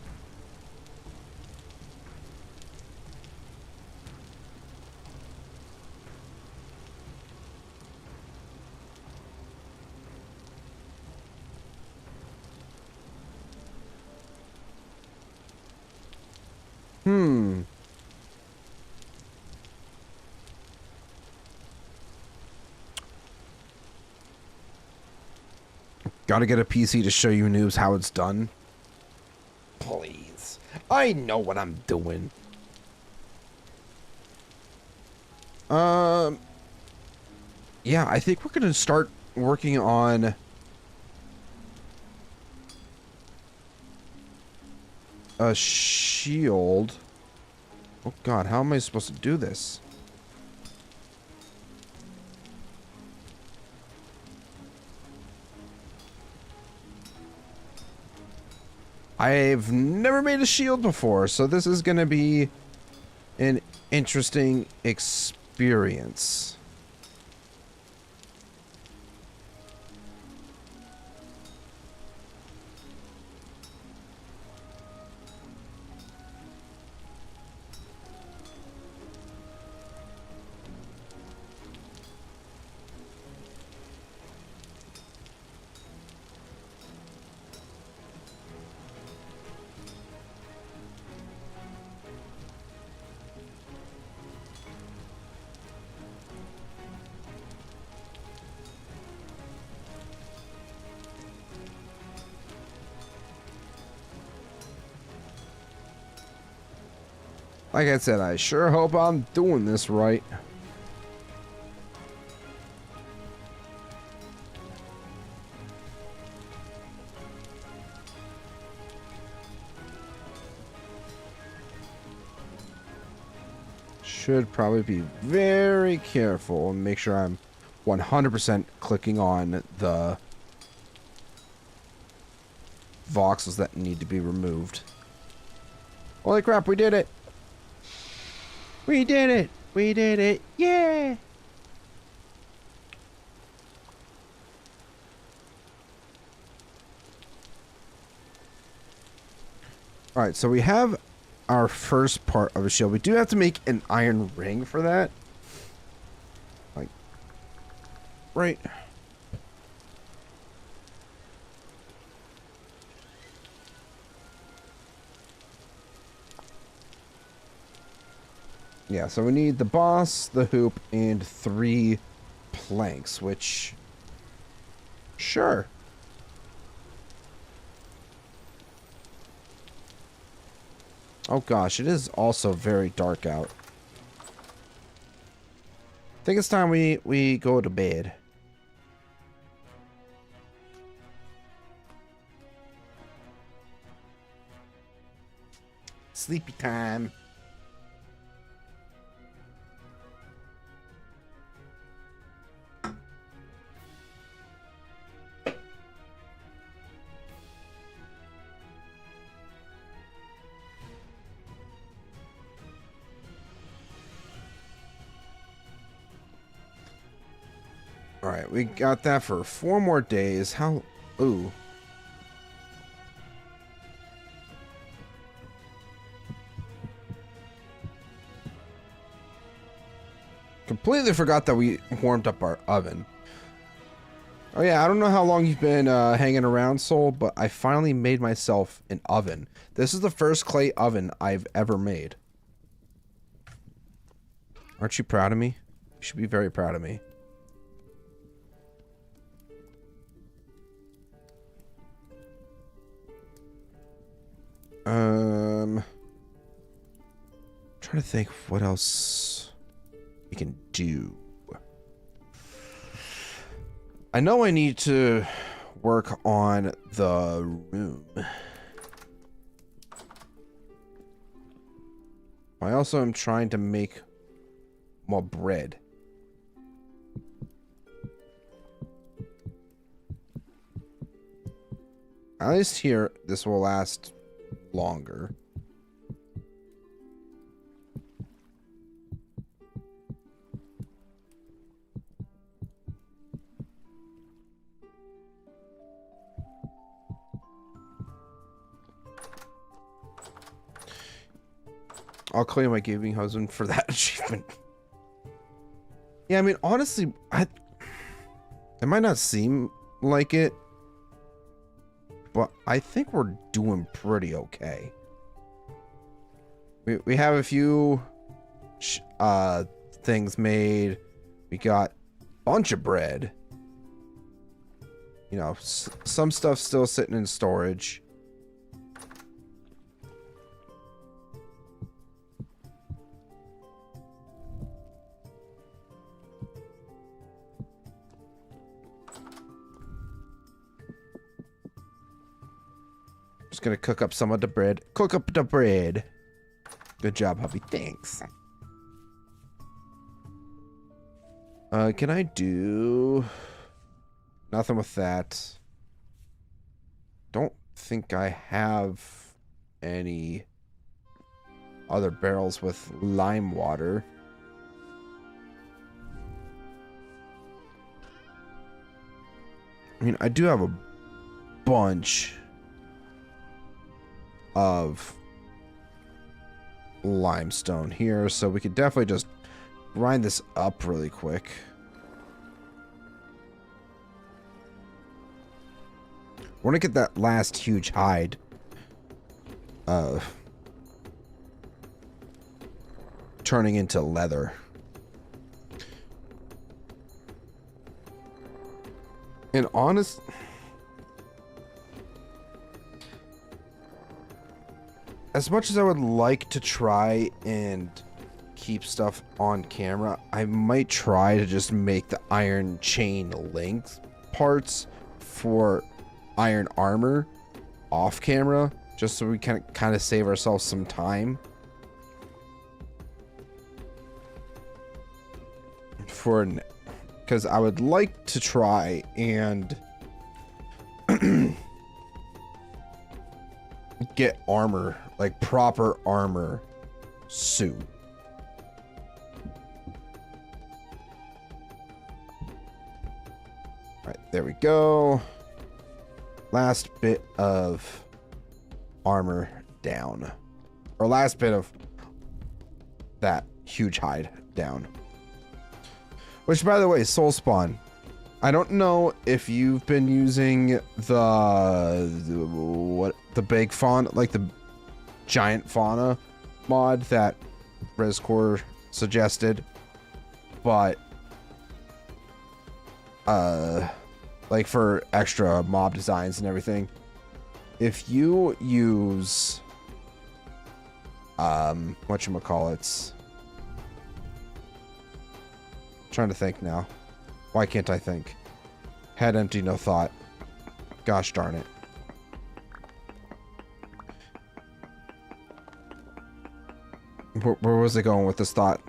Gotta get a PC to show you noobs how it's done. Please. I know what I'm doing. Yeah, I think we're gonna start working on a shield. Oh god, how am I supposed to do this? I've never made a shield before, so this is going to be an interesting experience. Like I said, I sure hope I'm doing this right. Should probably be very careful and make sure I'm 100% clicking on the voxels that need to be removed. Holy crap, we did it! We did it! We did it! Yeah! Alright, so we have our first part of a shield. We do have to make an iron ring for that. Like, right. Yeah, so we need the boss, the hoop, and 3 planks, which... Sure. Oh gosh, it is also very dark out. I think it's time we go to bed. Sleepy time. Alright, we got that for 4 more days. How... Ooh. completely forgot that we warmed up our oven. Oh yeah, I don't know how long you've been hanging around, Soul, but I finally made myself an oven. This is the first clay oven I've ever made. Aren't you proud of me? You should be very proud of me. Trying to think what else we can do. I know I need to work on the room. I also am trying to make more bread. At least here, this will last longer. I'll claim my gaming husband for that achievement. Yeah, I mean, honestly, it might not seem like it, but I think we're doing pretty okay. We have a few things made. We got a bunch of bread. You know, some stuff still sitting in storage. Just gonna cook up some of the bread. Cook up the bread. Good job, hubby. Thanks. Can I do nothing with that? Don't think I have any other barrels with lime water. I mean, I do have a bunch of limestone here, so we could definitely just grind this up really quick. I want to get that last huge hide turning into leather. And honest, as much as I would like to try and keep stuff on camera, I might try to just make the iron chain link parts for iron armor off camera, just so we can kind of save ourselves some time. Because I would like to try and get armor, like proper armor suit. Right, there we go. Last bit of armor down. Or last bit of that huge hide down. Which, by the way, Soul Spawn, I don't know if you've been using the big fauna, like the giant fauna mod that Rescore suggested, but like for extra mob designs and everything, if you use whatchamacallits, trying to think now. Why can't I think? Head empty, no thought. Gosh darn it. Where was I going with this thought?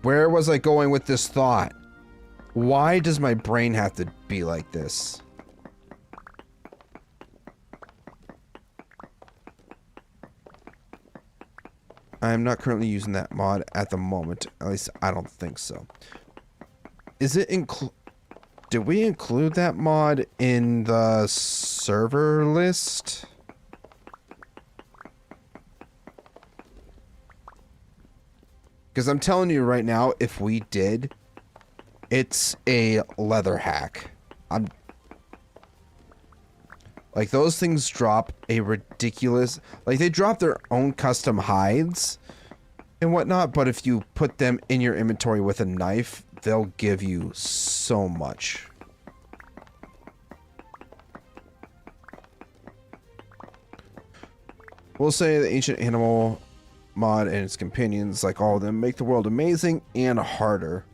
Where was I going with this thought? Why does my brain have to be like this? I am not currently using that mod at the moment. At least I don't think so. Is it did we include that mod in the server list? Because I'm telling you right now, if we did, it's a leather hack. Like, those things drop a ridiculous... Like, they drop their own custom hides and whatnot, but if you put them in your inventory with a knife, they'll give you so much. We'll say the ancient animal mod and its companions, like all of them, make the world amazing and harder.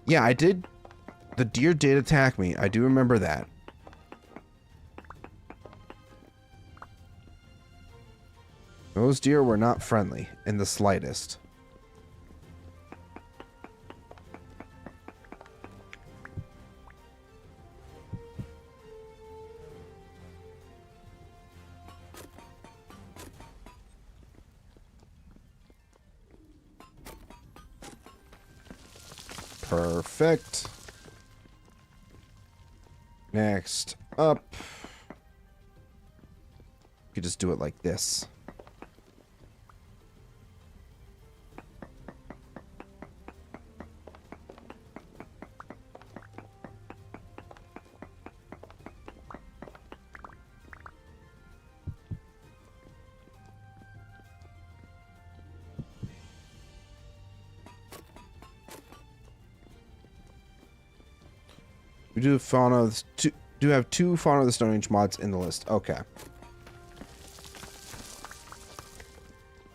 Yeah, I did. The deer did attack me. I do remember that. Those deer were not friendly in the slightest. Perfect. Next up. You could just do it like this. We do have two Fauna of the Stone Age mods in the list. Okay.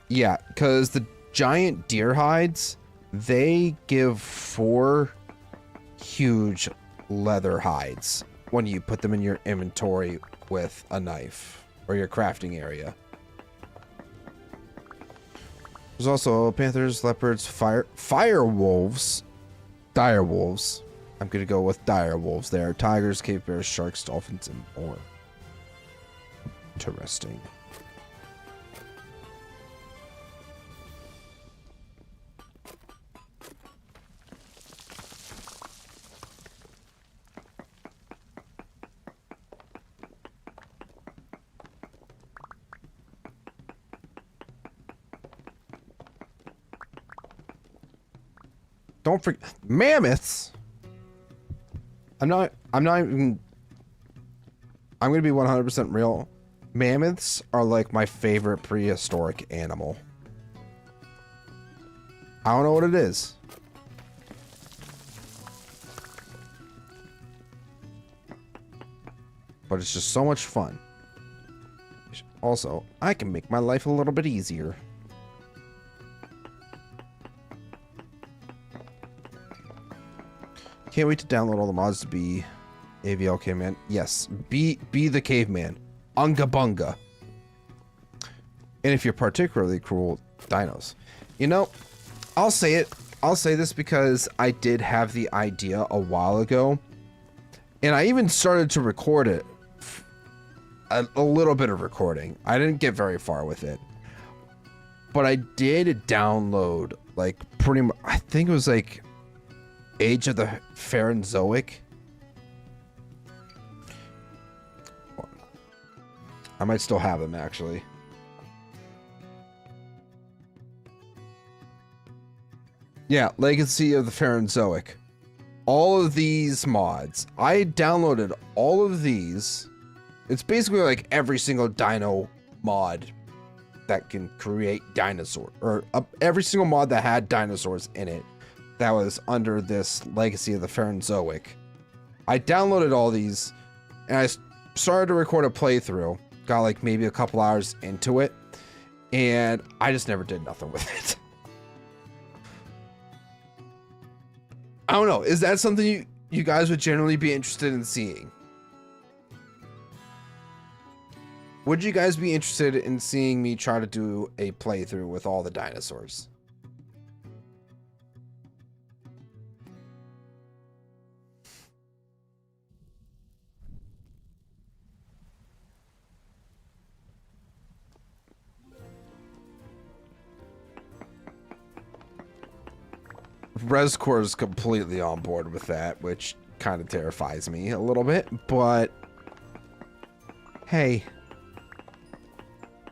Yeah, because the giant deer hides, they give 4 huge leather hides when you put them in your inventory with a knife or your crafting area. There's also panthers, leopards, fire wolves, dire wolves. I'm gonna go with dire wolves there. Tigers, cave bears, sharks, dolphins, and more. Interesting. Don't forget mammoths. I'm not even, I'm going to be 100% real. Mammoths are like my favorite prehistoric animal. I don't know what it is. But it's just so much fun. Also, I can make my life a little bit easier. Can't wait to download all the mods to be AVL Caveman. Yes, be the caveman. Unga bunga. And if you're particularly cruel, dinos. You know, I'll say it. I'll say this because I did have the idea a while ago. And I even started to record it. A little bit of recording. I didn't get very far with it. But I did download, like, pretty much, I think it was like Age of the Phaeronzoic. I might still have them, actually. Yeah, Legacy of the Phaeronzoic. All of these mods. I downloaded all of these. It's basically like every single dino mod that can create dinosaur, or every single mod that had dinosaurs in it that was under this Legacy of the Phaeronzoic. I downloaded all these and I started to record a playthrough. Got like maybe a couple hours into it and I just never did nothing with it. I don't know. Is that something you guys would generally be interested in seeing? Would you guys be interested in seeing me try to do a playthrough with all the dinosaurs? Rescore is completely on board with that, which kind of terrifies me a little bit, but hey,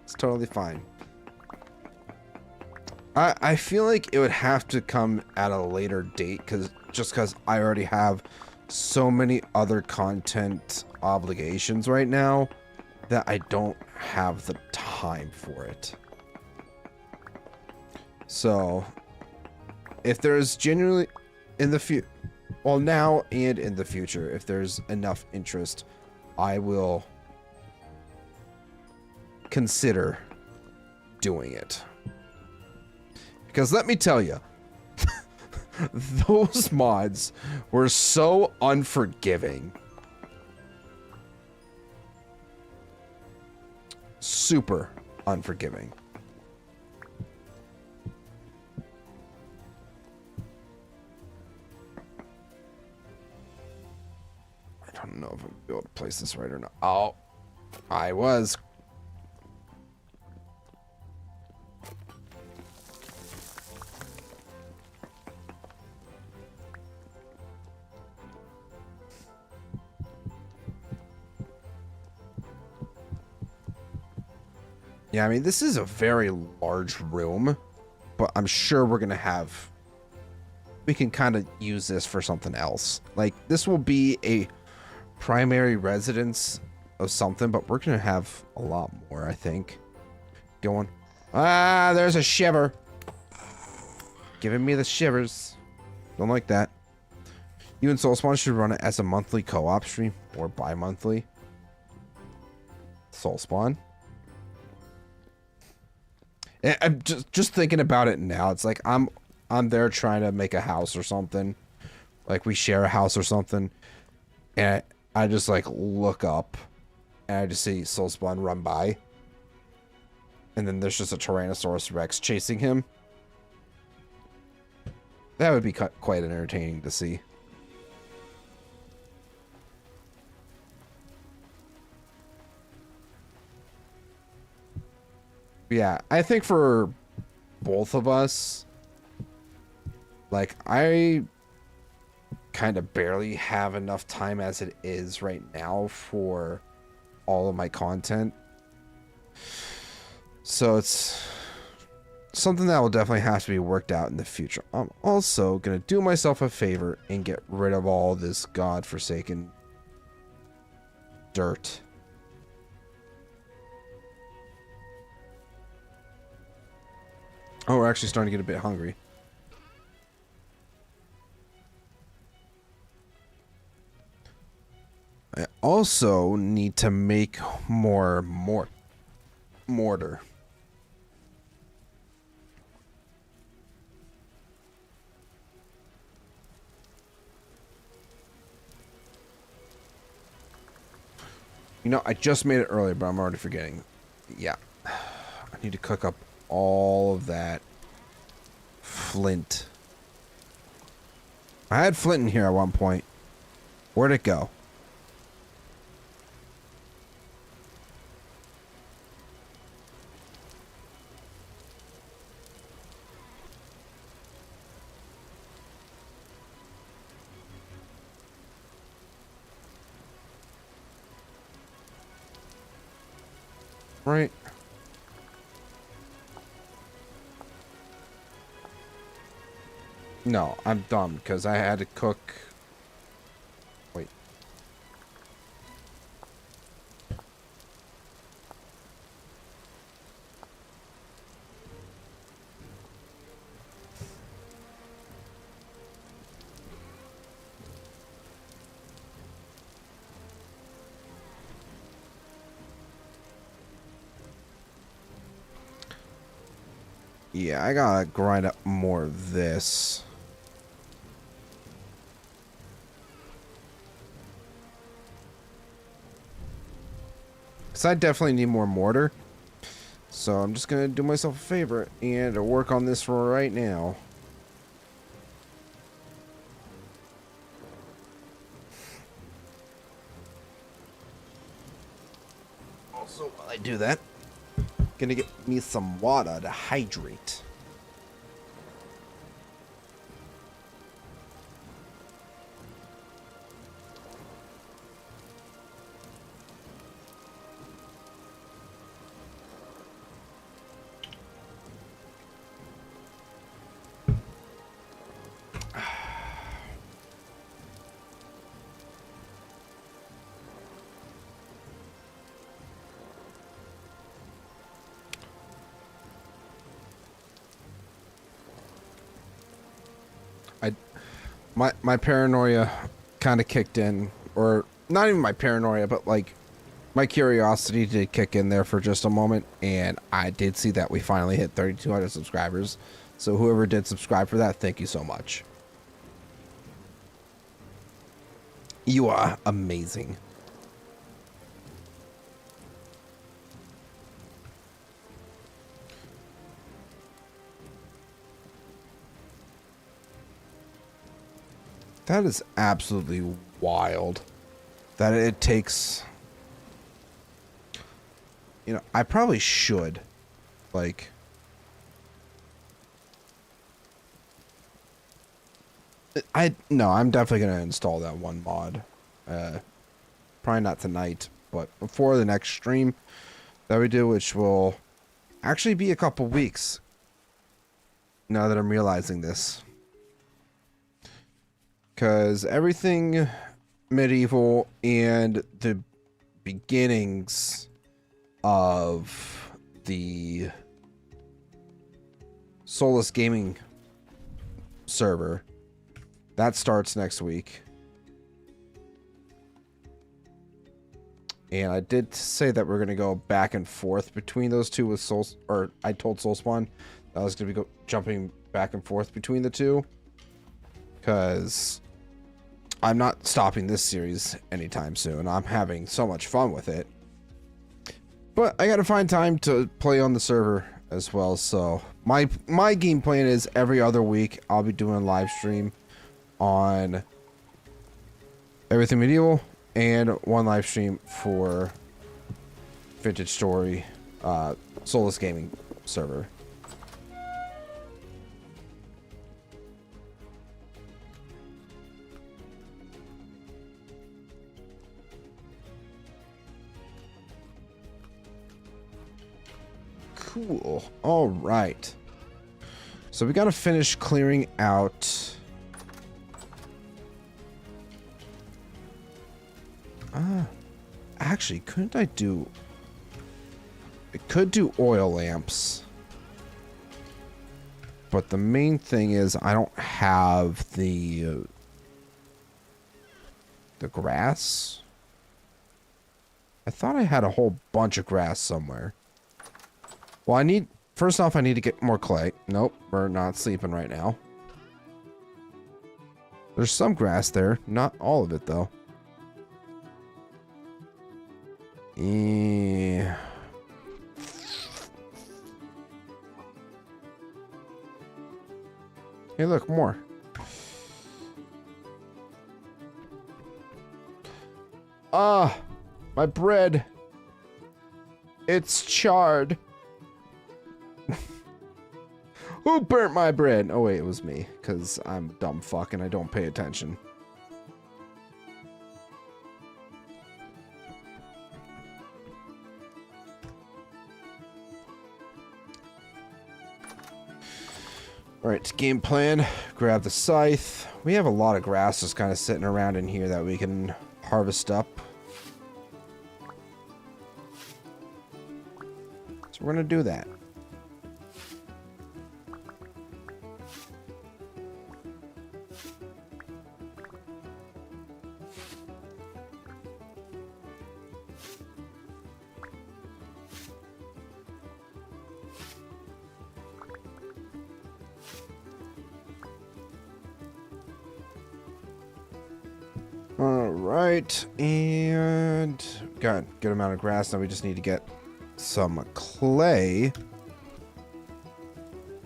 it's totally fine. I feel like it would have to come at a later date because I already have so many other content obligations right now that I don't have the time for it. So, if there's genuinely in the well, now and in the future, if there's enough interest, I will consider doing it. Because let me tell you, those mods were so unforgiving. Super unforgiving. I don't know if I'm able to place this right or not. Oh, I was. Yeah, I mean, this is a very large room, but I'm sure we're going to have... We can kind of use this for something else. Like, this will be a primary residence of something, but we're going to have a lot more, I think. Going. Ah, there's a shiver. Giving me the shivers. Don't like that. You and Soulspawn should run it as a monthly co-op stream or bi-monthly. Soulspawn. I'm just thinking about it now. It's like I'm there trying to make a house or something. Like we share a house or something. And I just like look up and I just see Soulspawn run by. And then there's just a Tyrannosaurus Rex chasing him. That would be quite entertaining to see. Yeah, I think for both of us, like, I kind of barely have enough time as it is right now for all of my content. So it's something that will definitely have to be worked out in the future. I'm also going to do myself a favor and get rid of all this godforsaken dirt. Oh, we're actually starting to get a bit hungry. I also need to make more mortar. You know, I just made it earlier, but I'm already forgetting. Yeah. I need to cook up all of that flint. I had flint in here at one point. Where'd it go? Right. No, I'm dumb because I had to cook. Wait. Yeah, I gotta grind up more of this. Because I definitely need more mortar. So I'm just gonna do myself a favor and work on this for right now. Also, while I do that, gonna get me some water to hydrate. I my paranoia kind of kicked in, or not even my paranoia, but like my curiosity did kick in there for just a moment, and I did see that we finally hit 3,200 subscribers. So whoever did subscribe for that, thank you so much. You are amazing. That is absolutely wild. That it takes... You know, I probably should. Like... No, I'm definitely going to install that one mod. Probably not tonight, but before the next stream that we do, which will actually be a couple weeks. Now that I'm realizing this. Because everything medieval and the beginnings of the Soulless Gaming server, that starts next week. And I did say that we're going to go back and forth between those two with Soul... Or I told Soulspawn that I was going to be jumping back and forth between the two. Because I'm not stopping this series anytime soon. I'm having so much fun with it. But I got to find time to play on the server as well. So my game plan is every other week I'll be doing a live stream on Everything Medieval. And one live stream for Vintage Story, Soulless Gaming server. Cool. All right. So we got to finish clearing out... Actually, couldn't I do... I could do oil lamps. But the main thing is I don't have the grass. I thought I had a whole bunch of grass somewhere. Well, I need... First off, I need to get more clay. Nope, we're not sleeping right now. There's some grass there. Not all of it, though. Yeah. Hey, look, more. Ah, my bread. It's charred. Who burnt my bread? Oh, wait, it was me, because I'm a dumb fuck and I don't pay attention. Alright, game plan. Grab the scythe. We have a lot of grass just kind of sitting around in here that we can harvest up. So we're going to do that. Alright, and got a good amount of grass. Now we just need to get some clay.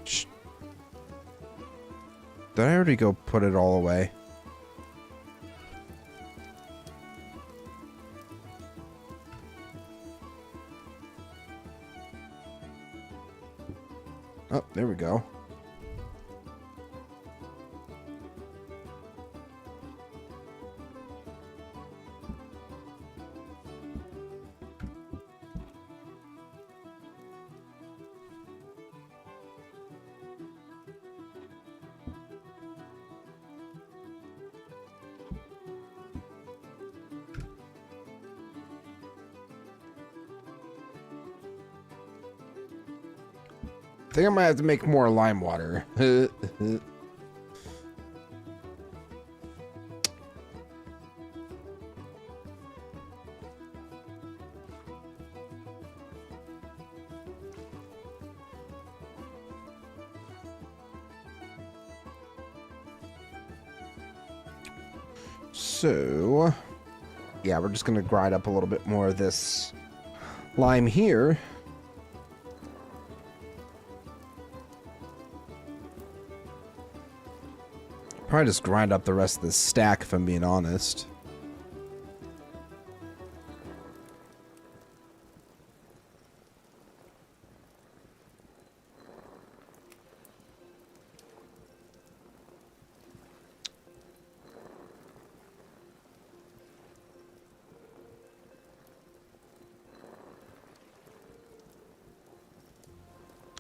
Did I already go put it all away? Oh, there we go. I think I might have to make more lime water. So, yeah, we're just going to grind up a little bit more of this lime here. Probably just grind up the rest of this stack, if I'm being honest.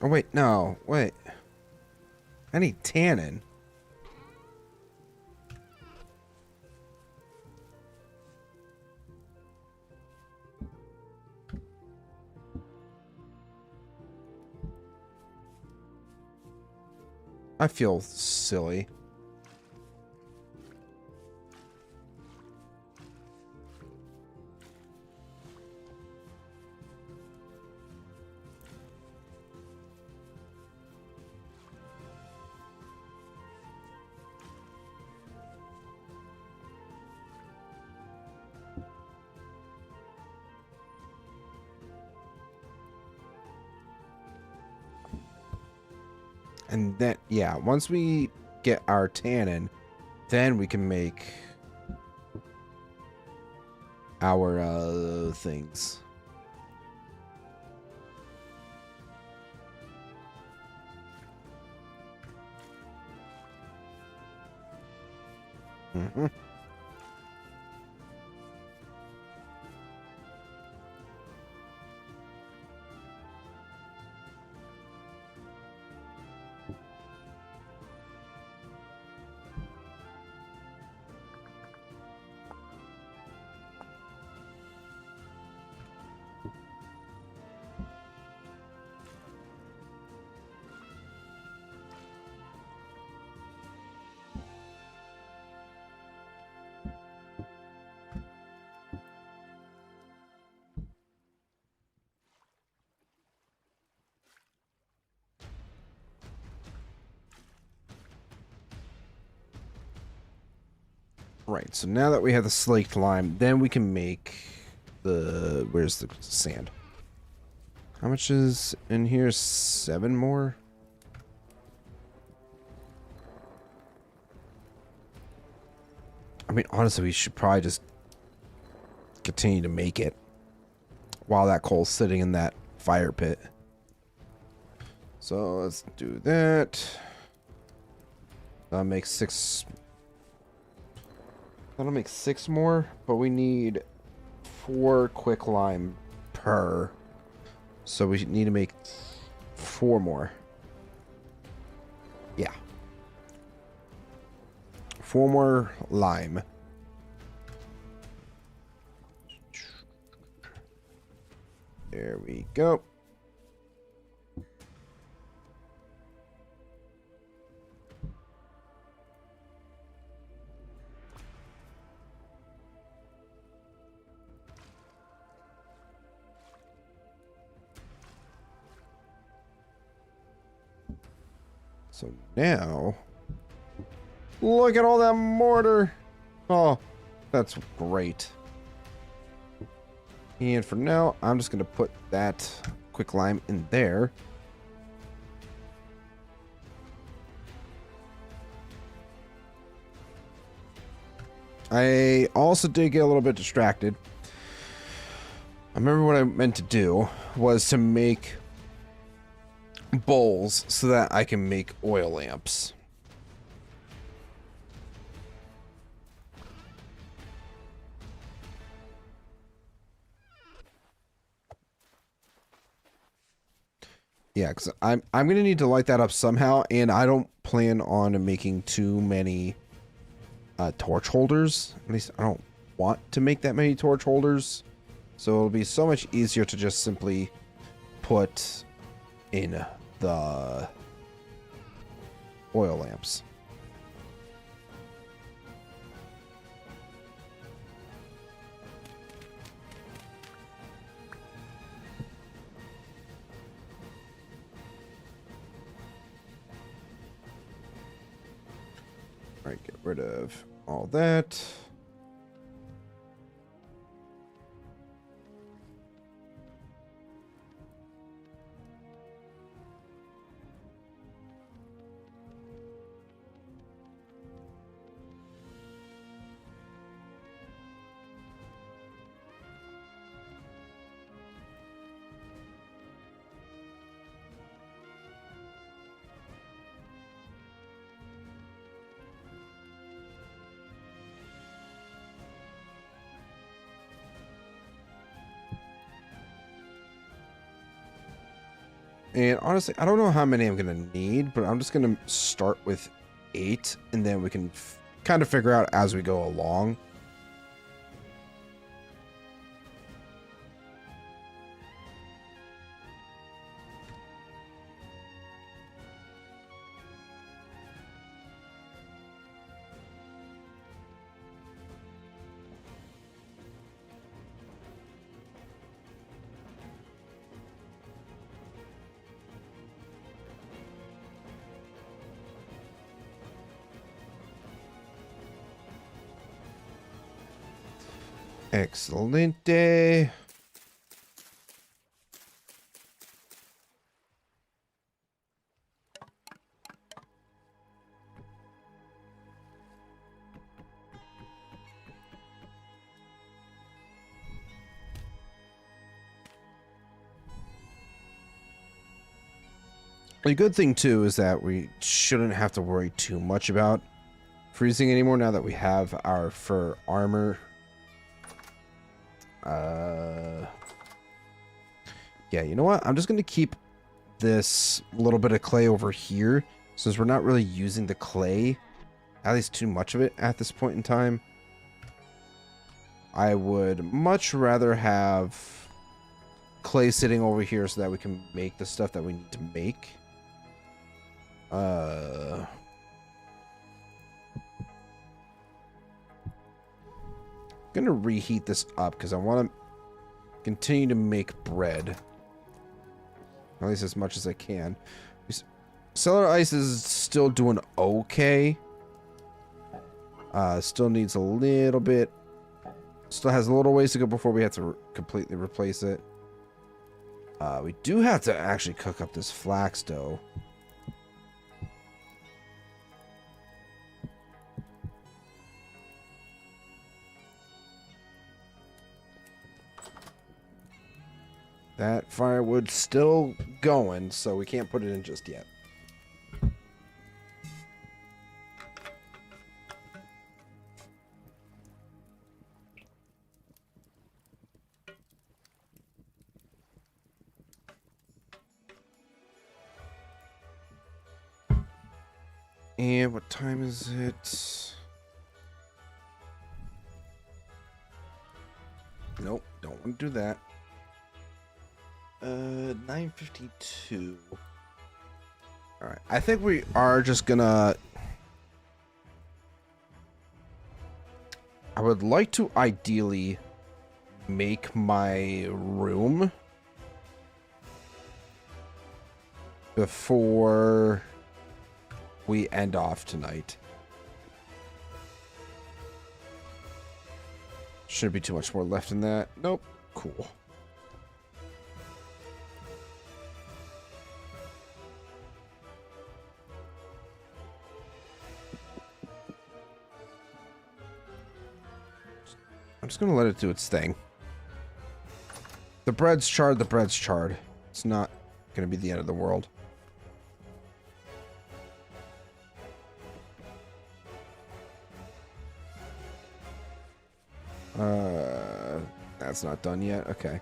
Oh, wait, no, wait. I need tannin. I feel silly. And then, yeah, once we get our tannin, then we can make our things. Mm-hmm. Right, so now that we have the slaked lime, then we can make the... Where's the sand? How much is in here? 7 more? I mean, honestly, we should probably just continue to make it while that coal's sitting in that fire pit. So let's do that. That'll make 6... That'll make 6 more, but we need 4 quick lime per. So we need to make 4 more. Yeah. 4 more lime. There we go. So now, look at all that mortar. Oh, that's great. And for now, I'm just going to put that quick lime in there. I also did get a little bit distracted. I remember what I meant to do was to make bowls so that I can make oil lamps. Yeah, because I'm gonna need to light that up somehow, and I don't plan on making too many torch holders. At least I don't want to make that many torch holders. So it'll be so much easier to just simply put in the oil lamps. All right, get rid of all that. And honestly, I don't know how many I'm going to need, but I'm just going to start with 8, and then we can kind of figure out as we go along. Excelente. The good thing too is that we shouldn't have to worry too much about freezing anymore now that we have our fur armor. Yeah, you know what? I'm just going to keep this little bit of clay over here since we're not really using the clay, at least too much of it at this point in time. I would much rather have clay sitting over here so that we can make the stuff that we need to make. Gonna reheat this up because I want to continue to make bread, at least as much as I can. Cellar ice is still doing okay. Still needs a little bit. Still has a little ways to go before we have to completely replace it. We do have to actually cook up this flax dough. That firewood's still going, so we can't put it in just yet. And what time is it? Nope, don't want to do that. 9:52. All right, I think we are just gonna. I would like to ideally make my room before we end off tonight. Shouldn't be too much more left in that. Nope. Cool. I'm just gonna let it do its thing. The bread's charred, the bread's charred. It's not gonna be the end of the world. That's not done yet. Okay.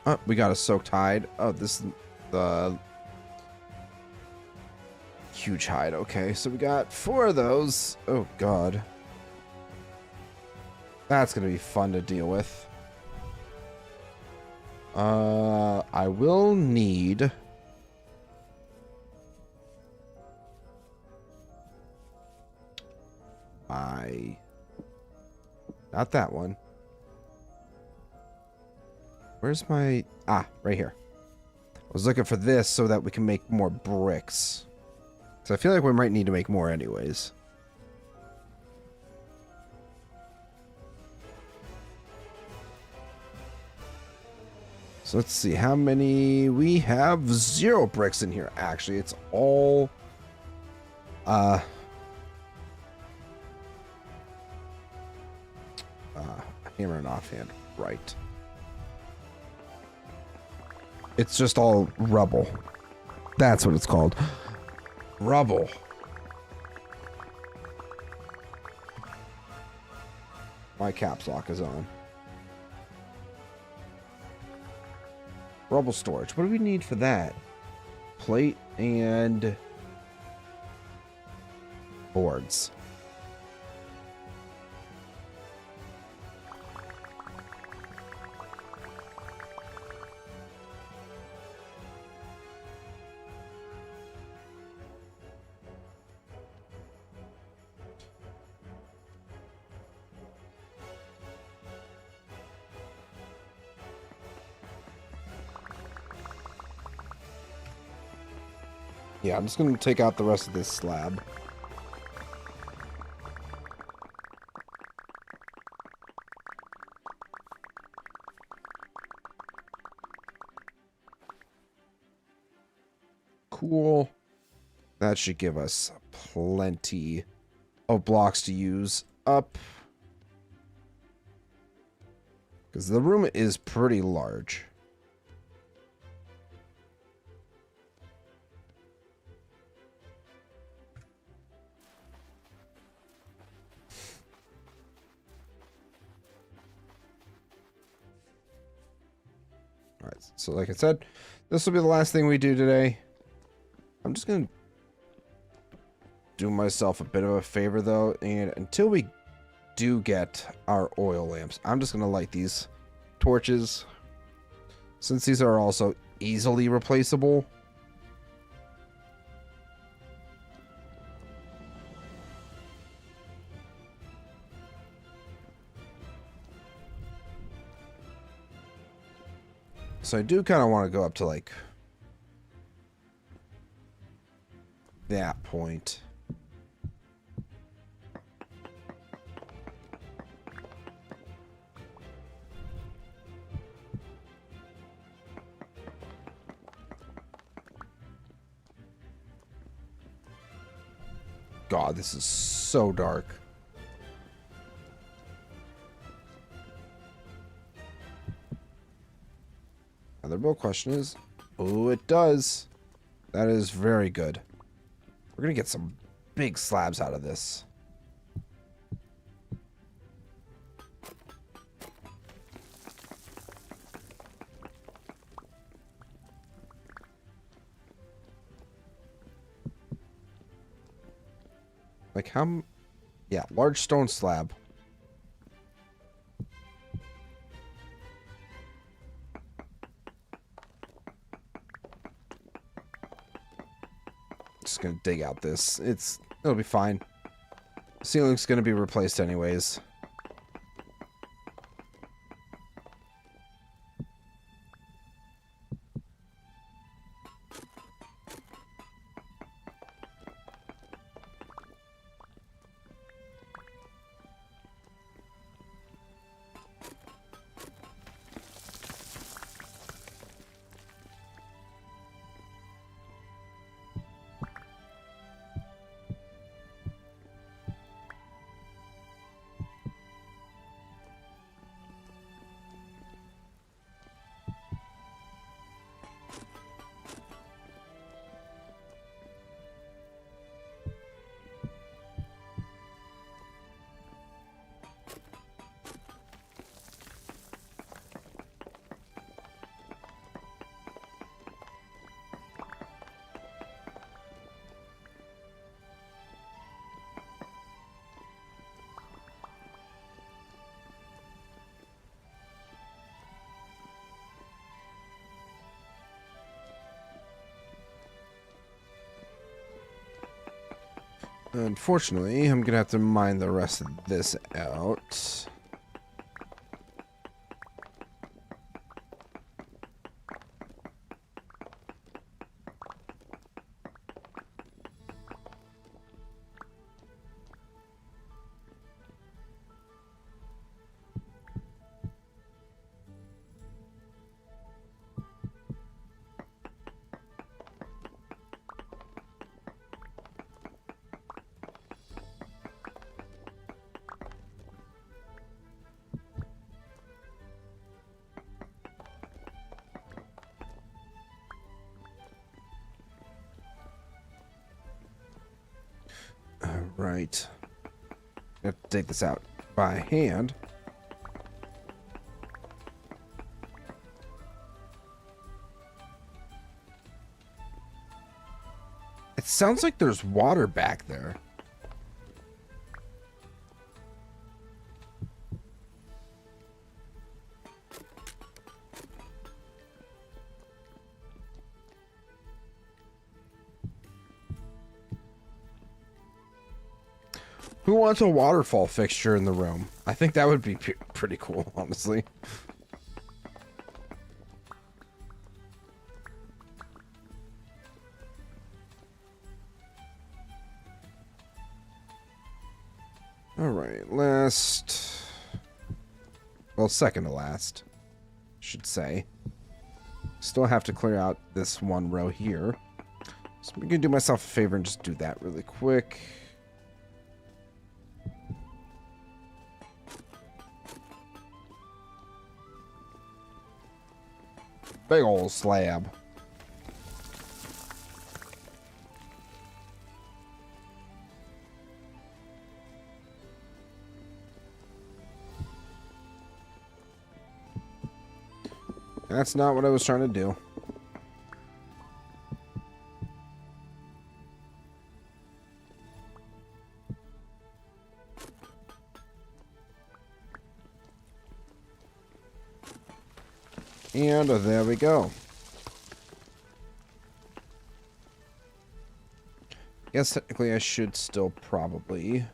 Oh, we got a soaked hide. Oh, this is the huge hide. Okay, so we got 4 of those. Oh, God. That's going to be fun to deal with. I will need... Not that one. Where's my... Ah, right here. I was looking for this so that we can make more bricks. So I feel like we might need to make more anyways. So let's see how many... We have 0 bricks in here, actually. It's all... hammer and offhand. Right. It's just all rubble. That's what it's called. Rubble. My caps lock is on. Rubble storage. What do we need for that? Plate and boards. Yeah, I'm just going to take out the rest of this slab. Cool. That should give us plenty of blocks to use up. Because the room is pretty large. Alright, so like I said, this will be the last thing we do today. I'm just going to do myself a bit of a favor, though, and until we do get our oil lamps, I'm just going to light these torches, since these are also easily replaceable. So I do kind of want to go up to, like, that point. God, this is so dark. Now the real question is, oh, it does. That is very good. We're going to get some big slabs out of this. Like how... Yeah, large stone slab. Just gonna dig out this. It'll be fine. Ceiling's gonna be replaced anyways. Unfortunately, I'm gonna have to mine the rest of this out. Right. I have to take this out by hand. sounds like there's water back there. Who wants a waterfall fixture in the room? I think that would be pretty cool, honestly. All right, well, second to last, should say. Still have to clear out this one row here. So I'm gonna do myself a favor and just do that really quick. Big old slab. That's not what I was trying to do. And there we go. Guess technically I should still probably...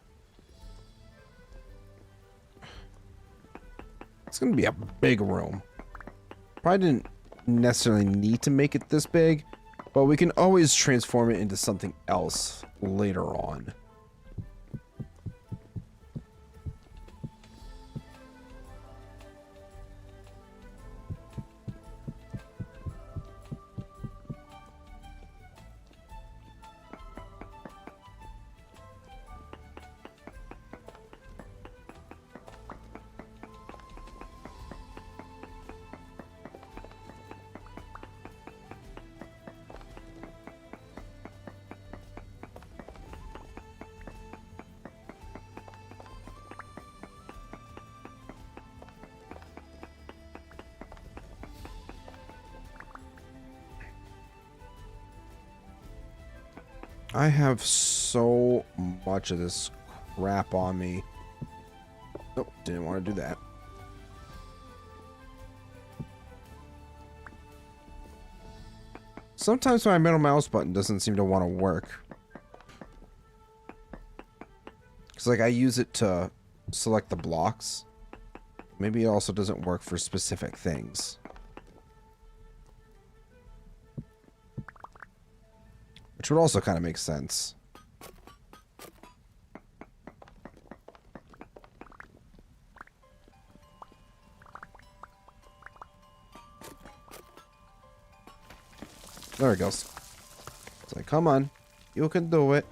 It's going to be a big room. Probably didn't necessarily need to make it this big, but we can always transform it into something else later on. I have so much of this crap on me. Nope, didn't want to do that. Sometimes my middle mouse button doesn't seem to want to work. It's like I use it to select the blocks. Maybe it also doesn't work for specific things. Which would also kind of make sense. There it goes. It's like, come on. You can do it.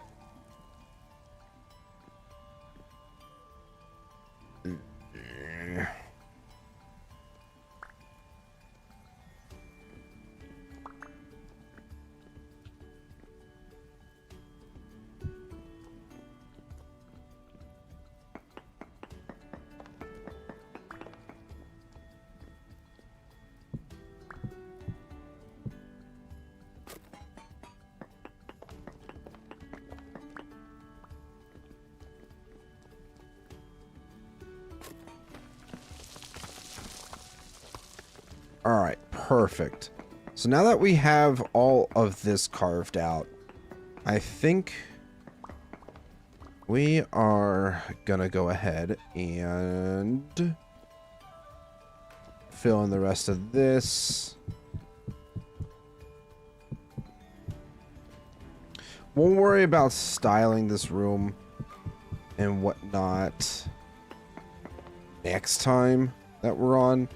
Alright, perfect. So now that we have all of this carved out, I think we are gonna go ahead and fill in the rest of this. We'll worry about styling this room and whatnot next time that we're on.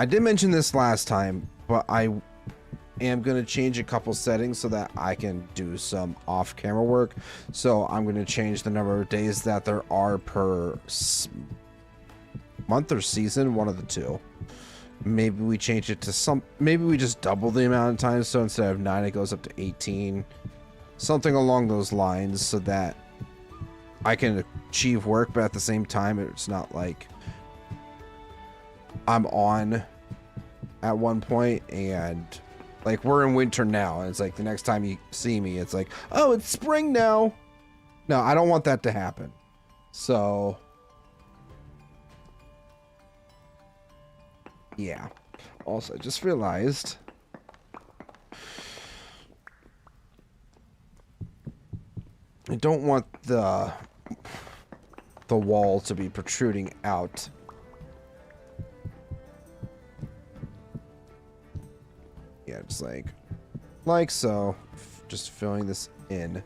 I did mention this last time, but I am going to change a couple settings so that I can do some off-camera work. So I'm going to change the number of days that there are per month or season, one of the two. Maybe we change it to maybe we just double the amount of time, so instead of 9 it goes up to 18. Something along those lines so that I can achieve work, but at the same time it's not like I'm on at one point and Like, we're in winter now, and it's like the next time you see me, it's like, oh, it's spring now. No, I don't want that to happen. So, yeah. Also, I just realized I don't want the wall to be protruding out. Yeah, just like so. Just filling this in.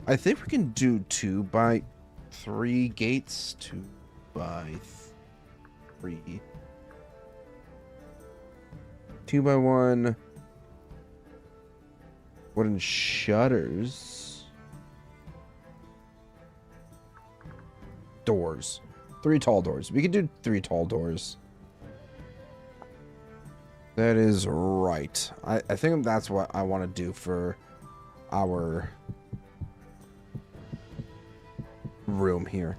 I think we can do 2 by 3 gates. 2 by 3. 2 by 1 wooden shutters. Doors. 3 tall doors. We could do 3 tall doors. That is right. I think that's what I want to do for our room here.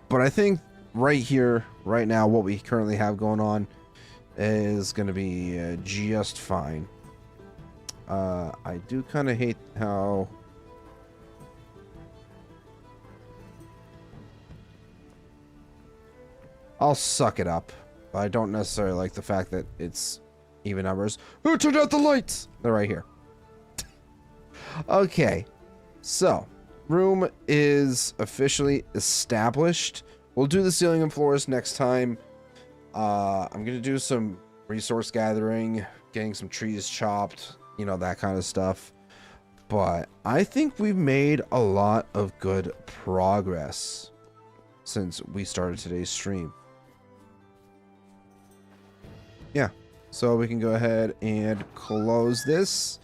But I think right here, right now, what we currently have going on is going to be just fine. I do kind of hate how I'll suck it up. But I don't necessarily like the fact that it's even numbers. Who turned out the lights? They're right here. Okay, so room is officially established. We'll do the ceiling and floors next time. I'm gonna do some resource gathering, getting some trees chopped, you know, that kind of stuff. But I think we've made a lot of good progress since we started today's stream. Yeah, so we can go ahead and close this.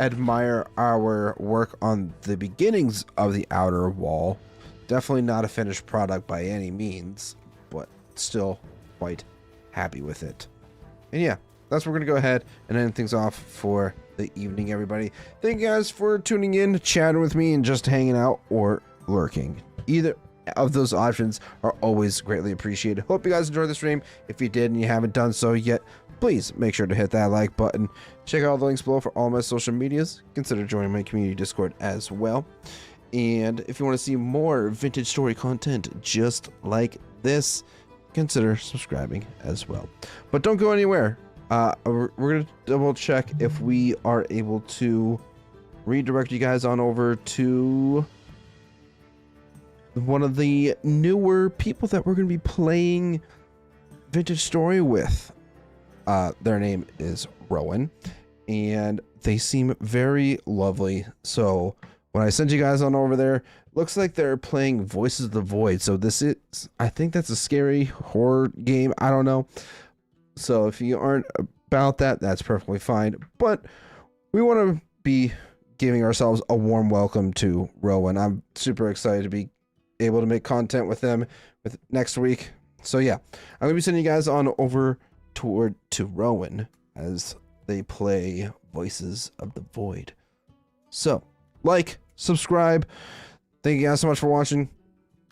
Admire our work on the beginnings of the outer wall. Definitely not a finished product by any means, but still quite happy with it. And yeah, that's where we're gonna go ahead and end things off for the evening, everybody. Thank you guys for tuning in, chatting with me, and just hanging out or lurking. Either of those options are always greatly appreciated. Hope you guys enjoyed the stream. If you did and you haven't done so yet, please make sure to hit that like button. Check out all the links below for all my social medias. Consider joining my community Discord as well. And if you want to see more vintage story content just like this, consider subscribing as well. But don't go anywhere. We're going to double check if we are able to redirect you guys on over to one of the newer people that we're going to be playing Vintage Story with. Their name is Rowan, and they seem very lovely. So when I sent you guys on over there, looks like they're playing Voices of the Void. So this is, I think that's a scary horror game. I don't know. So if you aren't about that, that's perfectly fine. But we want to be giving ourselves a warm welcome to Rowan. I'm super excited to be able to make content with them with next week. So yeah, I'm gonna be sending you guys on over to Rowan as they play Voices of the Void. So like, subscribe. Thank you guys so much for watching.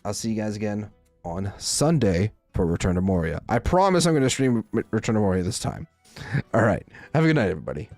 I'll see you guys again on Sunday for Return to Moria. I promise I'm going to stream Return to Moria this time. All right. Have a good night, everybody.